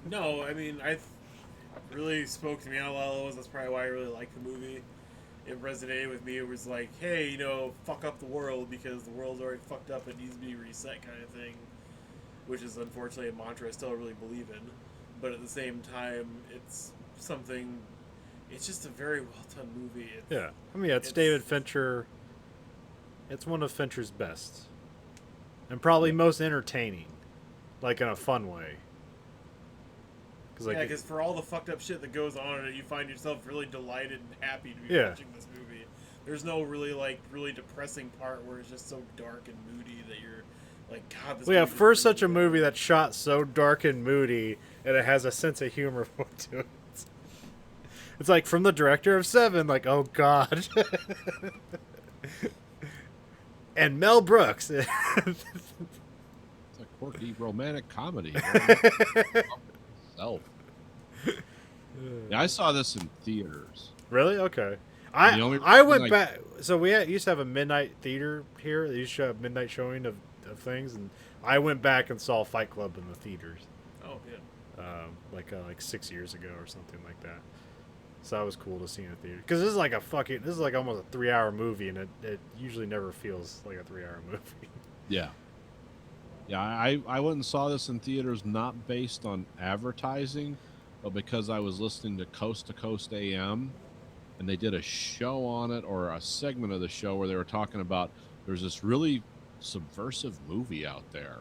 S7: No, I mean, really spoke to me on a lot of those. That's probably why I really liked the movie. It resonated with me. It was like, hey, you know, fuck up the world because the world's already fucked up. It needs to be reset, kind of thing. Which is unfortunately a mantra I still really believe in. But at the same time, it's something. It's just a very well done movie.
S1: Yeah, I mean, it's David Fincher. It's one of Fincher's best, and probably most entertaining, like in a fun way.
S7: Like, yeah, because for all the fucked up shit that goes on in it, you find yourself really delighted and happy to be watching this movie. There's no really depressing part where it's just so dark and moody that you're like, God, this. Well,
S1: yeah, for such a movie that's shot so dark and moody, and it has a sense of humor to it. It's like from the director of Seven, like, oh God. And Mel Brooks.
S2: It's a quirky romantic comedy. Yeah, I saw this in theaters.
S1: Really? Okay. I went back. So we used to have a midnight theater here. They used to have midnight showing of things, and I went back and saw Fight Club in the theaters.
S7: Oh yeah.
S1: Like 6 years ago or something like that. So that was cool to see in a theater because this is like almost a 3-hour movie, and it usually never feels like a 3-hour movie.
S2: Yeah. Yeah, I went and saw this in theaters not based on advertising, but because I was listening to Coast AM, and they did a show on it, or a segment of the show where they were talking about there's this really subversive movie out there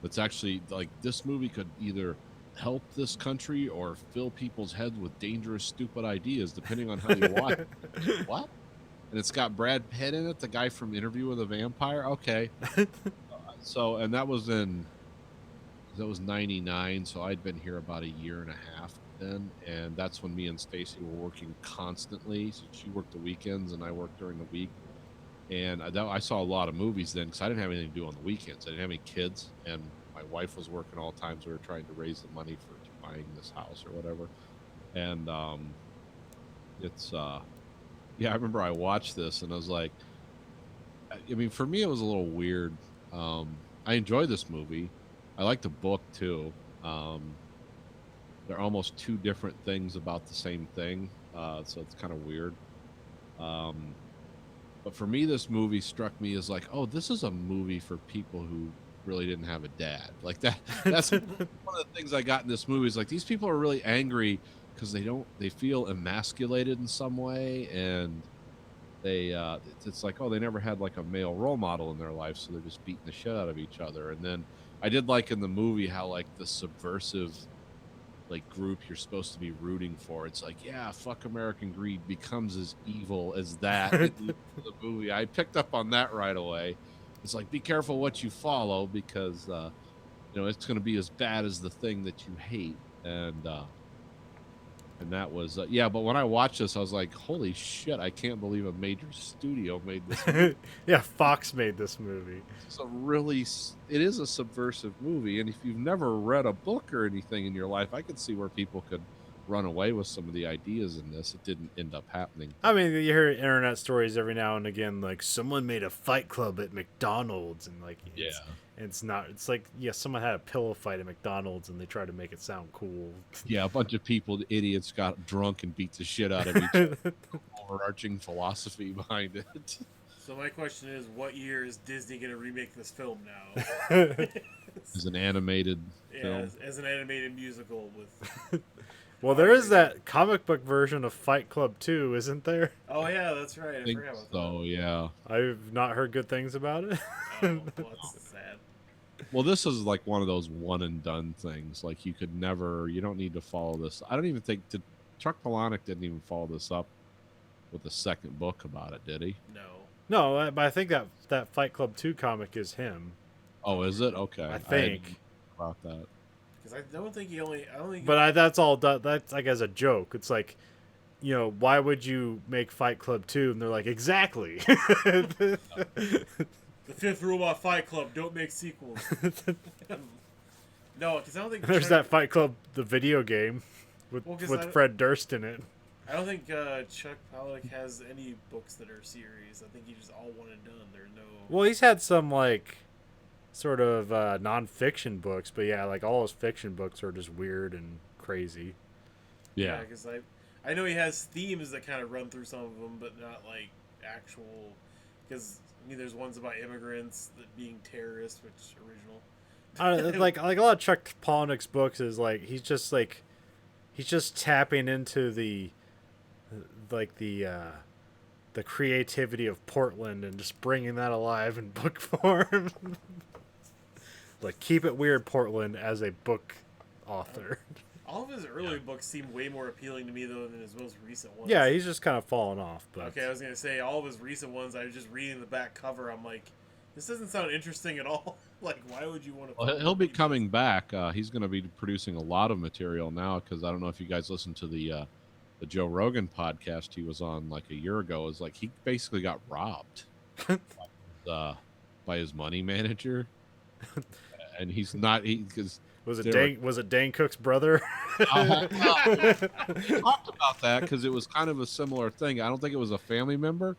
S2: that's actually like this movie could either help this country or fill people's heads with dangerous, stupid ideas, depending on how you watch it. What? And it's got Brad Pitt in it, the guy from Interview with a Vampire. Okay. So, and that was 99, so I'd been here about a year and a half then, and that's when me and Stacy were working constantly. So she worked the weekends and I worked during the week, and I saw a lot of movies then because I didn't have anything to do on the weekends. I didn't have any kids, and my wife was working all times. We were trying to raise the money for buying this house or whatever, and yeah, I remember I watched this and I was like, I mean, for me it was a little weird. I enjoyed this movie. I like the book too. They're almost two different things about the same thing, so it's kind of weird. But for me, this movie struck me as like, oh, this is a movie for people who really didn't have a dad. Like that. That's one of the things I got in this movie is like these people are really angry because they feel emasculated in some way, and it's like, oh, they never had like a male role model in their life, so they're just beating the shit out of each other. And then I did like in the movie how like the subversive like group you're supposed to be rooting for, it's like, yeah, fuck American greed, becomes as evil as that in the movie. I picked up on that right away. It's like, be careful what you follow because it's going to be as bad as the thing that you hate. And that was, yeah, but when I watched this, I was like, holy shit, I can't believe a major studio made this movie.
S1: Yeah, Fox made this movie.
S2: It is a subversive movie, and if you've never read a book or anything in your life, I could see where people could run away with some of the ideas in this. It didn't end up happening.
S1: I mean, you hear internet stories every now and again, like someone made a fight club at McDonald's, and like, it's not. It's like, yeah, someone had a pillow fight at McDonald's, and they tried to make it sound cool.
S2: Yeah, a bunch of people, idiots, got drunk and beat the shit out of each other. Overarching philosophy behind it.
S7: So my question is, what year is Disney going to remake this film now?
S2: As an animated
S7: Yeah,
S2: film.
S7: as an animated musical with.
S1: Well, there is that comic book version of Fight Club 2, isn't there?
S7: Oh yeah, that's right. I
S2: I think
S7: forgot about
S2: so, yeah.
S1: I've not heard good things about it.
S7: that. Oh, well, that's sad.
S2: Well, this is like one of those one and done things. Like you don't need to follow this. I don't even think Chuck Palahniuk didn't even follow this up with a second book about it, did he?
S7: No.
S1: No, but I think that Fight Club 2 comic is him.
S2: Oh, is it? Okay.
S1: I
S2: hadn't
S1: think.
S2: about that.
S7: Because I don't think he only. I don't think.
S1: But that's all. That's like as a joke. It's like, why would you make Fight Club 2? And they're like, exactly.
S7: The fifth rule about Fight Club: don't make sequels. No, because I don't think.
S1: There's that Fight Club, the video game, with
S7: Well, 'cause I-
S1: Fred Durst in it.
S7: I don't think Chuck Palahniuk has any books that are series. I think he just all one and done. There's no.
S1: Well, he's had some like sort of non-fiction books, but yeah, like all his fiction books are just weird and crazy.
S2: Yeah.
S7: Because I know he has themes that kind of run through some of them, but not like actual. Because there's ones about immigrants that being terrorists, which original.
S1: Like a lot of Chuck Palahniuk's books is like he's just tapping into the creativity of Portland and just bringing that alive in book form. Like keep it weird, Portland, as a book author.
S7: All of his early books seem way more appealing to me though than his most recent ones.
S1: Yeah, he's just kind of fallen off. But
S7: Okay, I was gonna say all of his recent ones. I was just reading the back cover. I'm like, this doesn't sound interesting at all. Like, why would you want to?
S2: Well, he'll be coming back. He's going to be producing a lot of material now because I don't know if you guys listened to the Joe Rogan podcast he was on like a year ago. Is like he basically got robbed by his money manager, and he's not because.
S1: Was it Dane Cook's brother?
S2: We talked about that because it was kind of a similar thing. I don't think it was a family member,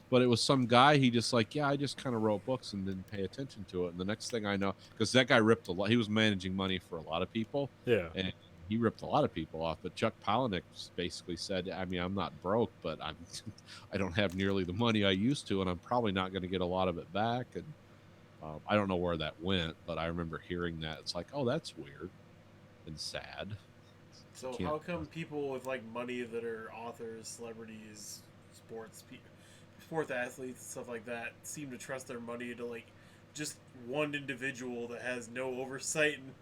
S2: but it was some guy. He just like, I just kind of wrote books and didn't pay attention to it. And the next thing I know, because that guy ripped a lot. He was managing money for a lot of people.
S1: Yeah.
S2: And he ripped a lot of people off. But Chuck Palahniuk basically said, I mean, I'm not broke, but I don't have nearly the money I used to, and I'm probably not going to get a lot of it back. And I don't know where that went, but I remember hearing that. It's like, oh, that's weird and sad.
S7: So how come people with like money that are authors, celebrities, sports athletes, and stuff like that seem to trust their money to like just one individual that has no oversight and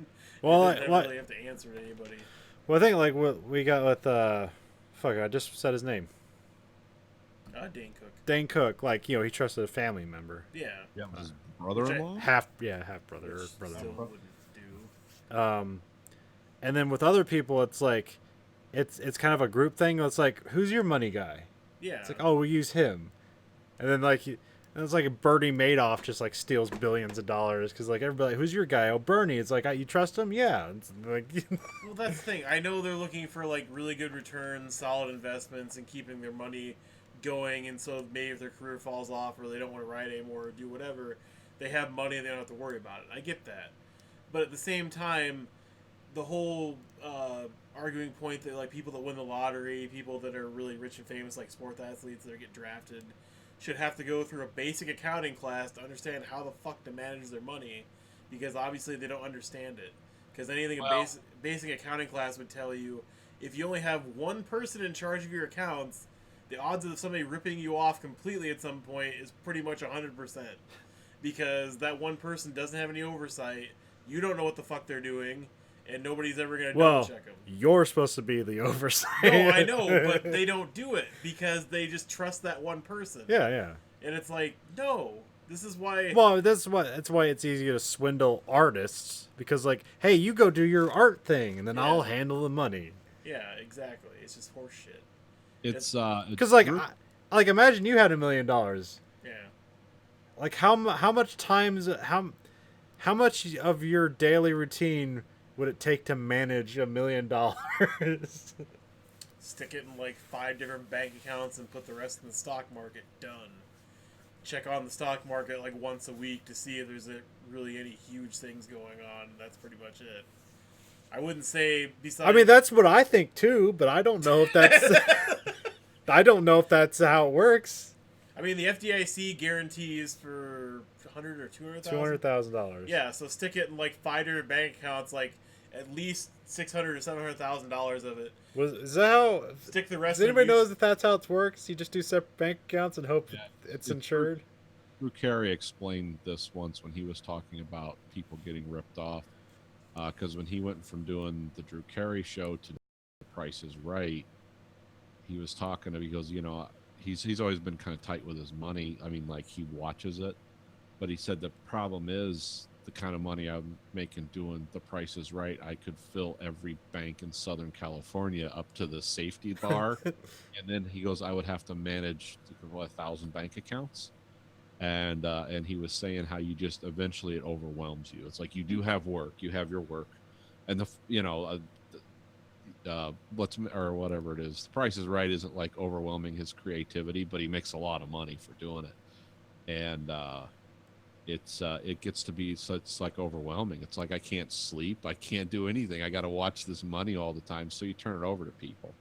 S7: doesn't really have to answer to anybody?
S1: Well, I think like what we got with I just said his name.
S7: Dane Cook.
S1: Dane Cook, like he trusted a family member.
S7: Yeah.
S2: Yeah, his brother-in-law,
S1: half brother or
S7: Which
S1: brother-in-law.
S7: still wouldn't do.
S1: And then with other people, it's like, it's kind of a group thing. It's like, who's your money guy?
S7: Yeah.
S1: It's like, oh, we use him. And then like, it's like Bernie Madoff just like steals billions of dollars because like everybody, like, who's your guy? Oh, Bernie. It's like, you trust him? Yeah. It's like,
S7: Well, that's the thing. I know they're looking for like really good returns, solid investments, and keeping their money going. And so maybe if their career falls off or they don't want to write anymore or do whatever, they have money and they don't have to worry about it. I get that. But at the same time, the whole arguing point that like people that win the lottery, people that are really rich and famous, like sports athletes that get drafted, should have to go through a basic accounting class to understand how the fuck to manage their money, because obviously they don't understand it. Because anything a basic accounting class would tell you, if you only have one person in charge of your accounts, the odds of somebody ripping you off completely at some point is pretty much 100%. Because that one person doesn't have any oversight, you don't know what the fuck they're doing, and nobody's ever going to double check them.
S1: You're supposed to be the oversight.
S7: No, I know, but they don't do it because they just trust that one person.
S1: Yeah, yeah.
S7: And it's like, no, this is why.
S1: Well, that's why it's easy to swindle artists, because like, hey, you go do your art thing, and then I'll handle the money.
S7: Yeah, exactly. It's just horse shit.
S2: It's
S1: because like, imagine you had $1 million.
S7: Yeah.
S1: Like how much of your daily routine would it take to manage $1 million?
S7: Stick it in like 5 different bank accounts and put the rest in the stock market. Done. Check on the stock market like once a week to see if there's really any huge things going on. That's pretty much it. I wouldn't say besides.
S1: I mean, that's what I think too, but I don't know if that's. I don't know if that's how it works.
S7: I mean, the FDIC guarantees for $100,000 or $200,000.
S1: $200,000.
S7: Yeah, so stick it in like 5 different bank accounts, like at least $600,000 or $700,000 of it.
S1: Is that how?
S7: Stick the rest.
S1: Does anybody know if that's how it works? You just do separate bank accounts and hope it's insured.
S2: Drew Carey explained this once when he was talking about people getting ripped off. Because when he went from doing the Drew Carey show to The Price is Right, he was talking to. He goes, he's always been kind of tight with his money. I mean, like he watches it, but he said the problem is the kind of money I'm making doing The Price is Right. I could fill every bank in Southern California up to the safety bar, and then he goes, I would have to manage 1,000 bank accounts. And he was saying how you just eventually it overwhelms you. It's like you do have work, you have your work, and or whatever it is. The Price is Right isn't like overwhelming his creativity, but he makes a lot of money for doing it, and it gets to be so it's like overwhelming. It's like I can't sleep, I can't do anything. I got to watch this money all the time. So you turn it over to people.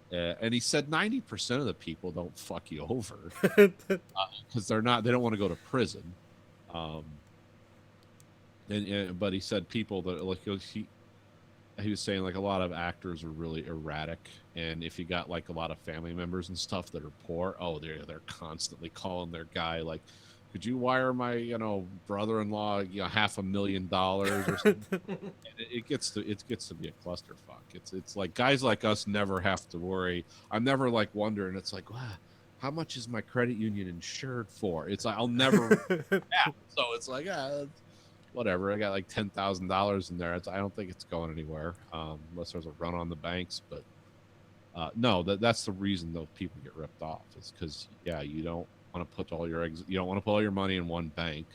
S2: And he said 90% of the people don't fuck you over because they don't want to go to prison. But he said people that like he was saying like a lot of actors are really erratic, and if you got like a lot of family members and stuff that are poor, they're constantly calling their guy like, could you wire my brother-in-law $500,000 or something? And it gets to be a clusterfuck. It's like guys like us never have to worry. I'm never like wondering. It's like, wow, how much is my credit union insured for? It's like I'll never. So it's like whatever. I got like $10,000 in there. I don't think it's going anywhere unless there's a run on the banks. But no, that's the reason those people get ripped off. Is because you don't want to put all your eggs. You don't want to put all your money in one bank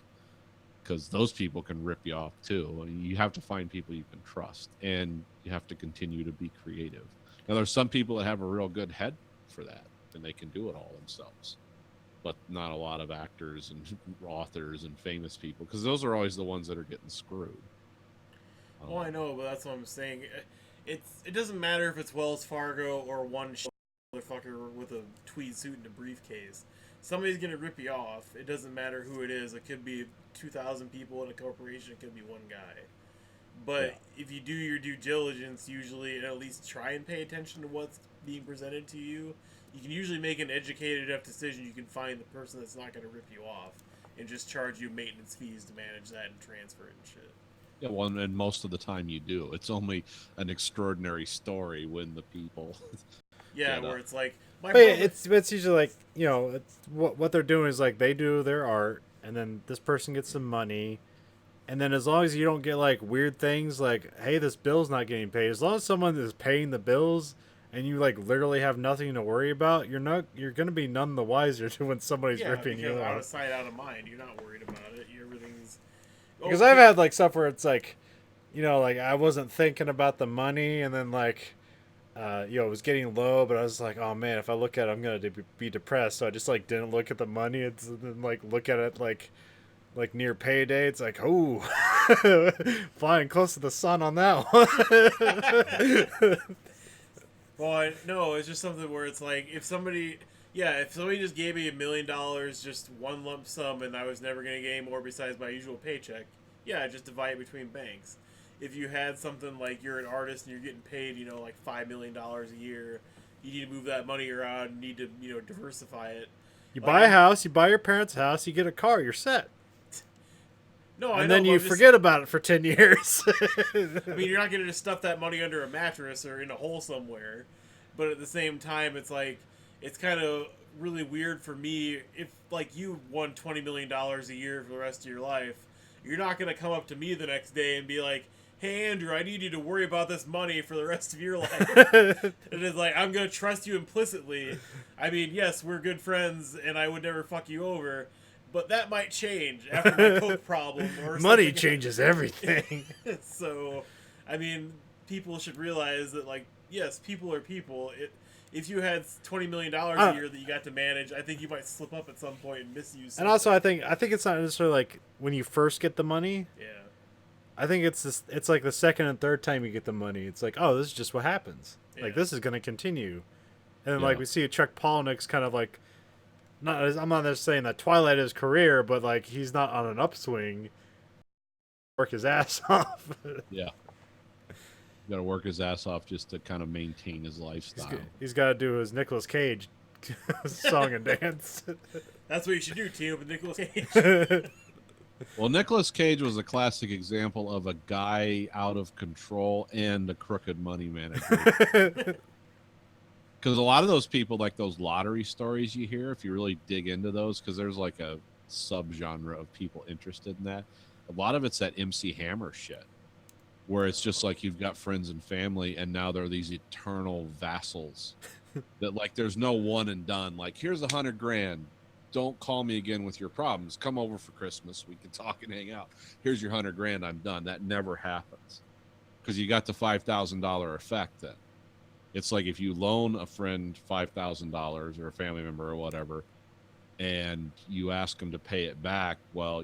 S2: because those people can rip you off too. I mean, you have to find people you can trust, and you have to continue to be creative. Now, there's some people that have a real good head for that, and they can do it all themselves. But not a lot of actors and authors and famous people, because those are always the ones that are getting screwed.
S7: Well, I know, but that's what I'm saying. It doesn't matter if it's Wells Fargo or one motherfucker with a tweed suit and a briefcase. Somebody's gonna rip you off. It doesn't matter who it is. It could be 2,000 people in a corporation. It could be one guy. But if you do your due diligence, usually, and at least try and pay attention to what's being presented to you, you can usually make an educated enough decision. You can find the person that's not going to rip you off and just charge you maintenance fees to manage that and transfer it and shit.
S2: Yeah, well, and most of the time you do. It's only an extraordinary story when the people.
S7: Where it's like.
S1: It's usually like it's, what they're doing is like they do their art, and then this person gets some money, and then as long as you don't get like weird things like, hey, this bill's not getting paid, as long as someone is paying the bills. And you like literally have nothing to worry about. You're gonna be none the wiser to when somebody's ripping you off.
S7: Out of sight, out of mind. You're not worried about it. Everything's.
S1: Because I've had like stuff where it's like, like I wasn't thinking about the money, and then like, it was getting low, but I was like, oh man, if I look at it, I'm gonna be depressed. So I just like didn't look at the money, and then like look at it like near payday. It's like, oh, flying close to the sun on that one.
S7: Well, no, it's just something where it's like if somebody just gave me $1 million, just one lump sum, and I was never going to get any more besides my usual paycheck, just divide it between banks. If you had something like you're an artist and you're getting paid, like $5 million a year, you need to move that money around, you need to, diversify it.
S1: You buy a house, you buy your parents' house, you get a car, you're set.
S7: No,
S1: and then you forget about it for 10 years.
S7: I mean, you're not going to just stuff that money under a mattress or in a hole somewhere. But at the same time, it's like, it's kind of really weird for me. If, like, you won $20 million a year for the rest of your life, you're not going to come up to me the next day and be like, hey, Andrew, I need you to worry about this money for the rest of your life. It is like, I'm going to trust you implicitly. I mean, yes, we're good friends, and I would never fuck you over. But that might change after my coke problem or
S1: money changes everything.
S7: So, I mean, people should realize that, like, yes, people are people. If you had $20 million a year that you got to manage, I think you might slip up at some point and misuse.
S1: And also, I think it's not necessarily like when you first get the money.
S7: Yeah.
S1: I think it's like the second and third time you get the money. It's like, oh, this is just what happens.
S7: Yeah.
S1: Like, this is going to continue. And then,
S2: Yeah.
S1: like, we see Chuck Palahniuk's kind of like, I'm not just saying that twilight his career, but, like, he's not on an upswing. Work his ass off.
S2: Yeah. Got to work his ass off just to kind of maintain his lifestyle.
S1: He's got to do his Nicolas Cage song and dance.
S7: That's what you should do, team up with Nicolas Cage.
S2: Well, Nicolas Cage was a classic example of a guy out of control and a crooked money manager. Because a lot of those people, like those lottery stories you hear, if you really dig into those, because there's like a subgenre of people interested in that. A lot of it's that MC Hammer shit, where it's just like you've got friends and family, and now they're these eternal vassals that, like, there's no one and done. Like, here's $100,000. Don't call me again with your problems. Come over for Christmas. We can talk and hang out. Here's your $100,000. I'm done. That never happens because you got the $5,000 effect. Then it's like if you loan a friend $5,000 or a family member or whatever, and you ask them to pay it back. Well,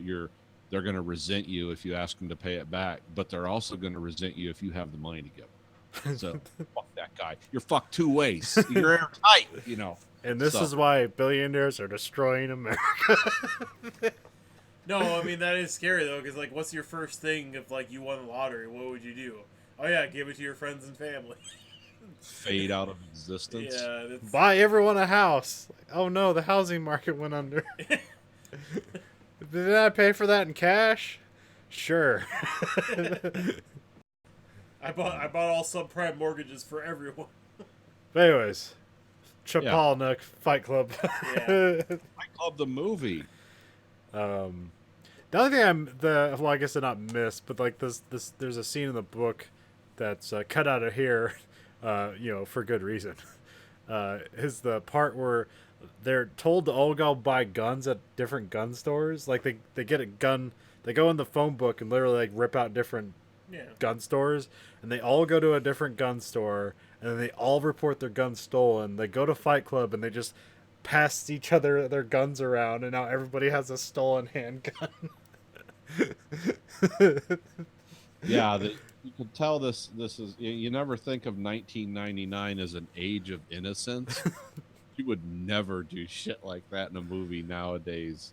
S2: they're going to resent you if you ask them to pay it back, but they're also going to resent you if you have the money to give them. So fuck that guy. You're fucked two ways. You're airtight, you know.
S1: And this is why billionaires are destroying America.
S7: No, I mean, that is scary, though, because, like, what's your first thing if, like, you won the lottery? What would you do? Oh, yeah, give it to your friends and family.
S2: Fade out of existence.
S7: Yeah, that's...
S1: Buy everyone a house. Oh, no, the housing market went under. Did I pay for that in cash? Sure.
S7: I bought all subprime mortgages for everyone.
S1: But anyways, Chuck
S2: Yeah.
S1: Palahniuk, Fight Club.
S7: Yeah.
S2: Fight Club the movie.
S1: The only thing well, I guess they're not missed, but like this, there's a scene in the book that's cut out of here, for good reason. Is the part where they're told to all go buy guns at different gun stores. Like they get a gun, they go in the phone book and literally like rip out different gun stores, and they all go to a different gun store, and then they all report their guns stolen. They go to Fight Club and they just pass each other their guns around, and now everybody has a stolen handgun.
S2: Yeah, you can tell this is, you never think of 1999 as an age of innocence. You would never do shit like that in a movie nowadays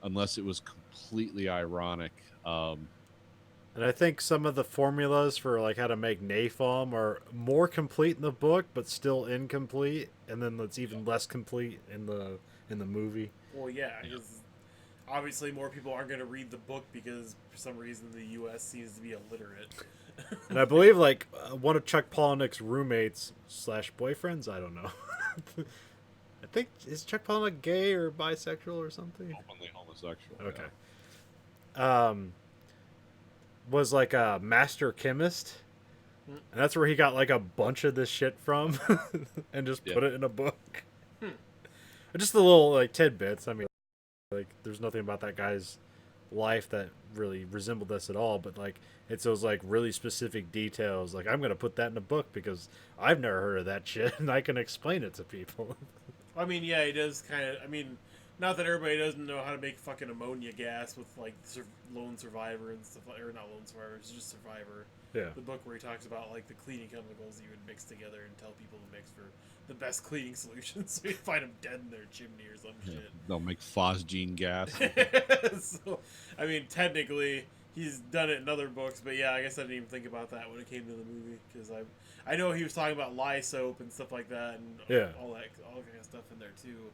S2: unless it was completely ironic.
S1: And I think some of the formulas for like how to make napalm are more complete in the book, but still incomplete, and then it's even less complete in the movie.
S7: Well, yeah, because obviously more people aren't going to read the book because for some reason the U.S. seems to be illiterate.
S1: And I believe like one of Chuck Palahniuk's roommates / boyfriends, I don't know. I think, is Chuck Palahniuk gay or bisexual or something?
S2: Openly homosexual.
S1: Okay.
S2: Yeah.
S1: Was like a master chemist, and that's where he got like a bunch of this shit from, and just put it in a book. Just the little like tidbits. I mean, like there's nothing about that guy's life that really resembled this at all, but like it's those like really specific details. Like I'm gonna put that in a book because I've never heard of that shit, and I can explain it to people.
S7: I mean, yeah, he does kind of. I mean, not that everybody doesn't know how to make fucking ammonia gas with like Lone Survivor and stuff, or not Lone Survivor, it's just Survivor.
S1: Yeah.
S7: The book where he talks about like the cleaning chemicals you would mix together and tell people to mix for the best cleaning solutions. So you find them dead in their chimney or some shit.
S2: They'll make phosgene gas.
S7: So, I mean, technically, he's done it in other books, but yeah, I guess I didn't even think about that when it came to the movie because I know he was talking about lye soap and stuff like that, and all kind of stuff in there too.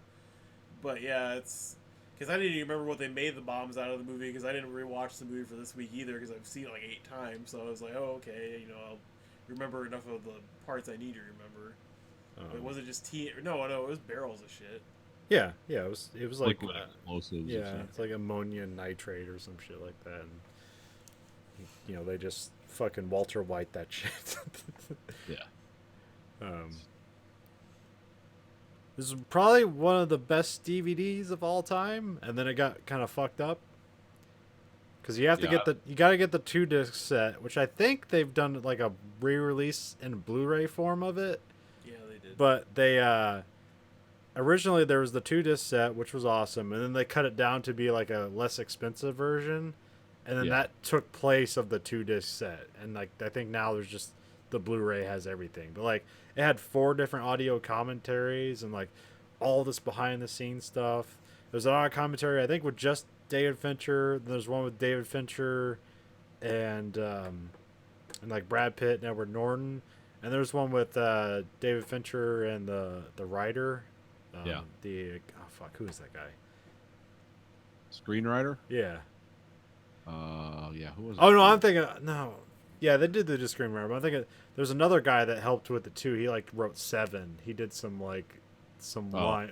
S7: But yeah, it's because I didn't even remember what they made the bombs out of the movie because I didn't rewatch the movie for this week either because I've seen it like 8 times. So I was like, oh okay, I'll remember enough of the parts I need to remember. But was it just tea? No, it was barrels of shit.
S1: Yeah, it was like
S2: Liquid explosives.
S1: yeah, it's like ammonium nitrate or some shit like that, and they just fucking Walter White that shit.
S2: Yeah.
S1: This is probably one of the best DVDs of all time, and then it got kind of fucked up because you have to
S2: Yeah.
S1: get you got to get the 2-disc set, which I think they've done like a re-release in Blu-ray form of it.
S7: Yeah, they did.
S1: But they originally there was the 2-disc set, which was awesome, and then they cut it down to be like a less expensive version, and then
S2: Yeah.
S1: that took place of the 2-disc set. And like I think now there's just the Blu-ray has everything, but like it had 4 different audio commentaries and like all this behind the scenes stuff. There's an audio commentary I think with just David Fincher. There's one with David Fincher and like Brad Pitt and Edward Norton. And there's one with David Fincher and the writer.
S2: Yeah.
S1: Who is that guy?
S2: Screenwriter.
S1: Yeah.
S2: Yeah. Who was?
S1: Oh no, I'm thinking no. Yeah, they did the screenwriter. But I'm thinking there's another guy that helped with it too. He like wrote 7. He did some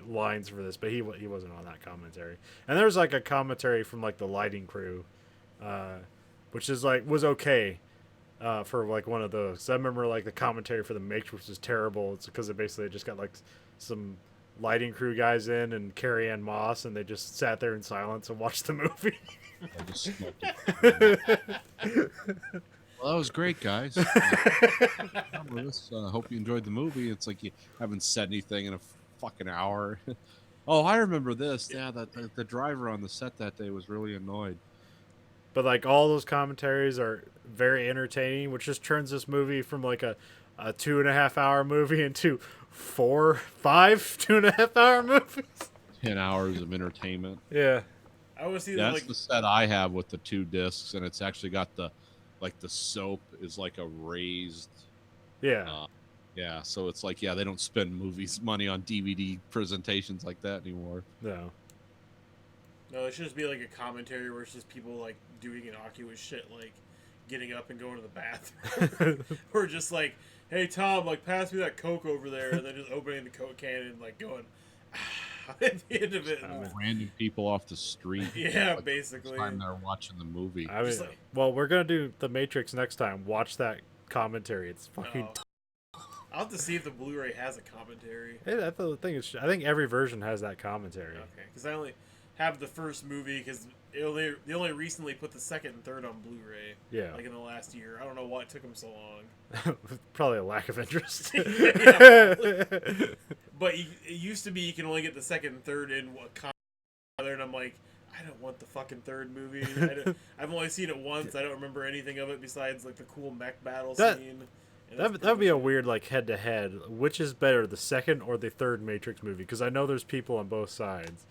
S1: lines for this, but he wasn't on that commentary. And there's like a commentary from like the lighting crew, which is like was okay. For like one of those. So I remember like the commentary for the Matrix was terrible. It's because it basically just got like some lighting crew guys in and Carrie Ann Moss, and they just sat there in silence and watched the movie.
S2: I just smoked it. Well, that was great, guys. Hope you enjoyed the movie. It's like you haven't said anything in a fucking hour. Oh, I remember this. Yeah, the driver on the set that day was really annoyed.
S1: But like all those commentaries are very entertaining, which just turns this movie from like a 2.5 hour movie into 4, 5 2.5 hour movies.
S2: 10 hours of entertainment.
S1: Yeah.
S7: I always see
S2: Yeah,
S7: that
S2: that's
S7: like
S2: the set I have with the 2 discs, and it's actually got the soap is like a raised.
S1: Yeah.
S2: Yeah, so it's like, they don't spend money on DVD presentations like that anymore.
S1: No.
S7: no, it should just be like a commentary where it's just people like doing innocuous shit, like getting up and going to the bathroom, or just like, hey Tom, like pass me that Coke over there, and then just opening the Coke can and like going at the end of it.
S2: Random people off the street.
S7: Yeah,
S2: like,
S7: basically.
S2: time they're watching the movie.
S1: I mean,
S7: Just like-
S1: well, we're gonna do the Matrix next time. Watch that commentary. It's fucking.
S7: Oh. I'll have to see if the Blu-ray has a commentary.
S1: Hey, I thought the thing is, I think every version has that commentary.
S7: Okay, because I only have the first movie because they only recently put the second and third on Blu-ray.
S1: Yeah.
S7: Like in the last year. I don't know why it took them so long.
S1: Probably a lack of interest.
S7: Yeah, but it used to be you can only get the second and third in together, and I'm like, I don't want the fucking third movie. I've only seen it once. I don't remember anything of it besides like the cool mech battle scene. And that's
S1: That'd be
S7: pretty
S1: a
S7: much it.
S1: weird like head to head. Which is better, the second or the third Matrix movie? Because I know there's people on both sides.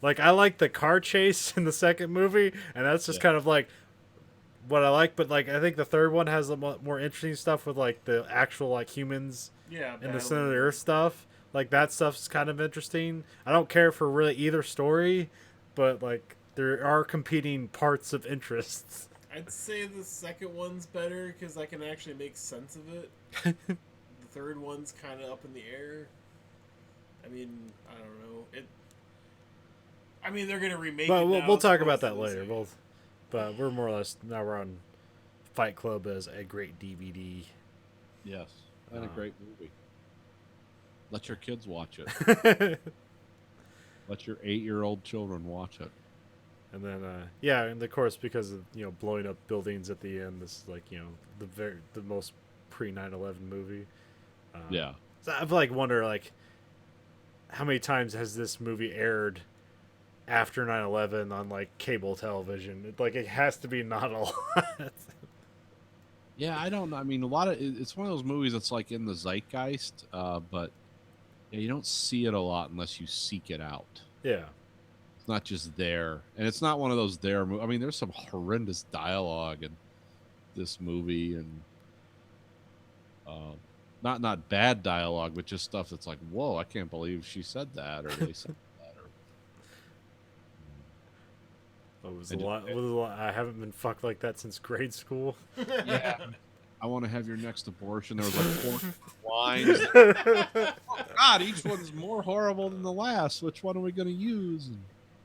S1: Like I like the car chase in the second movie, and that's just kind of like what I like. But like I think the third one has a more interesting stuff with like the actual like humans in the center of the earth stuff. Like that stuff's kind of interesting. I don't care for really either story, but like there are competing parts of interests.
S7: I'd say the second one's better because I can actually make sense of it. The third one's kind of up in the air. I mean, I don't know. I mean, they're gonna remake.
S1: But
S7: it
S1: we'll
S7: now,
S1: talk about that
S7: supposedly,
S1: later.
S7: so-
S1: But we're more or less now we're on Fight Club as a great DVD.
S2: Yes, and a great movie. Let your kids watch it.
S1: And
S2: Let your 8-year-old children watch it.
S1: then and of course because of blowing up buildings at the end, this is like the most pre 9/11 movie.
S2: Yeah.
S1: So I've like wonder like how many times has this movie aired after 9/11 on like cable television? It has to be not a lot.
S2: Yeah, I don't know. I mean, it's one of those movies that's like in the zeitgeist, but you don't see it a lot unless you seek it out.
S1: Yeah.
S2: It's not just there, and it's not one of those there. I mean, there's some horrendous dialogue in this movie, and not bad dialogue, but just stuff that's like, whoa, I can't believe she said that, or they said that, or
S1: It was a lot. I haven't been fucked like that since grade school.
S2: yeah. I want to have your next abortion. There was like 4 lines. God, each one's more horrible than the last. Which one are we going to use?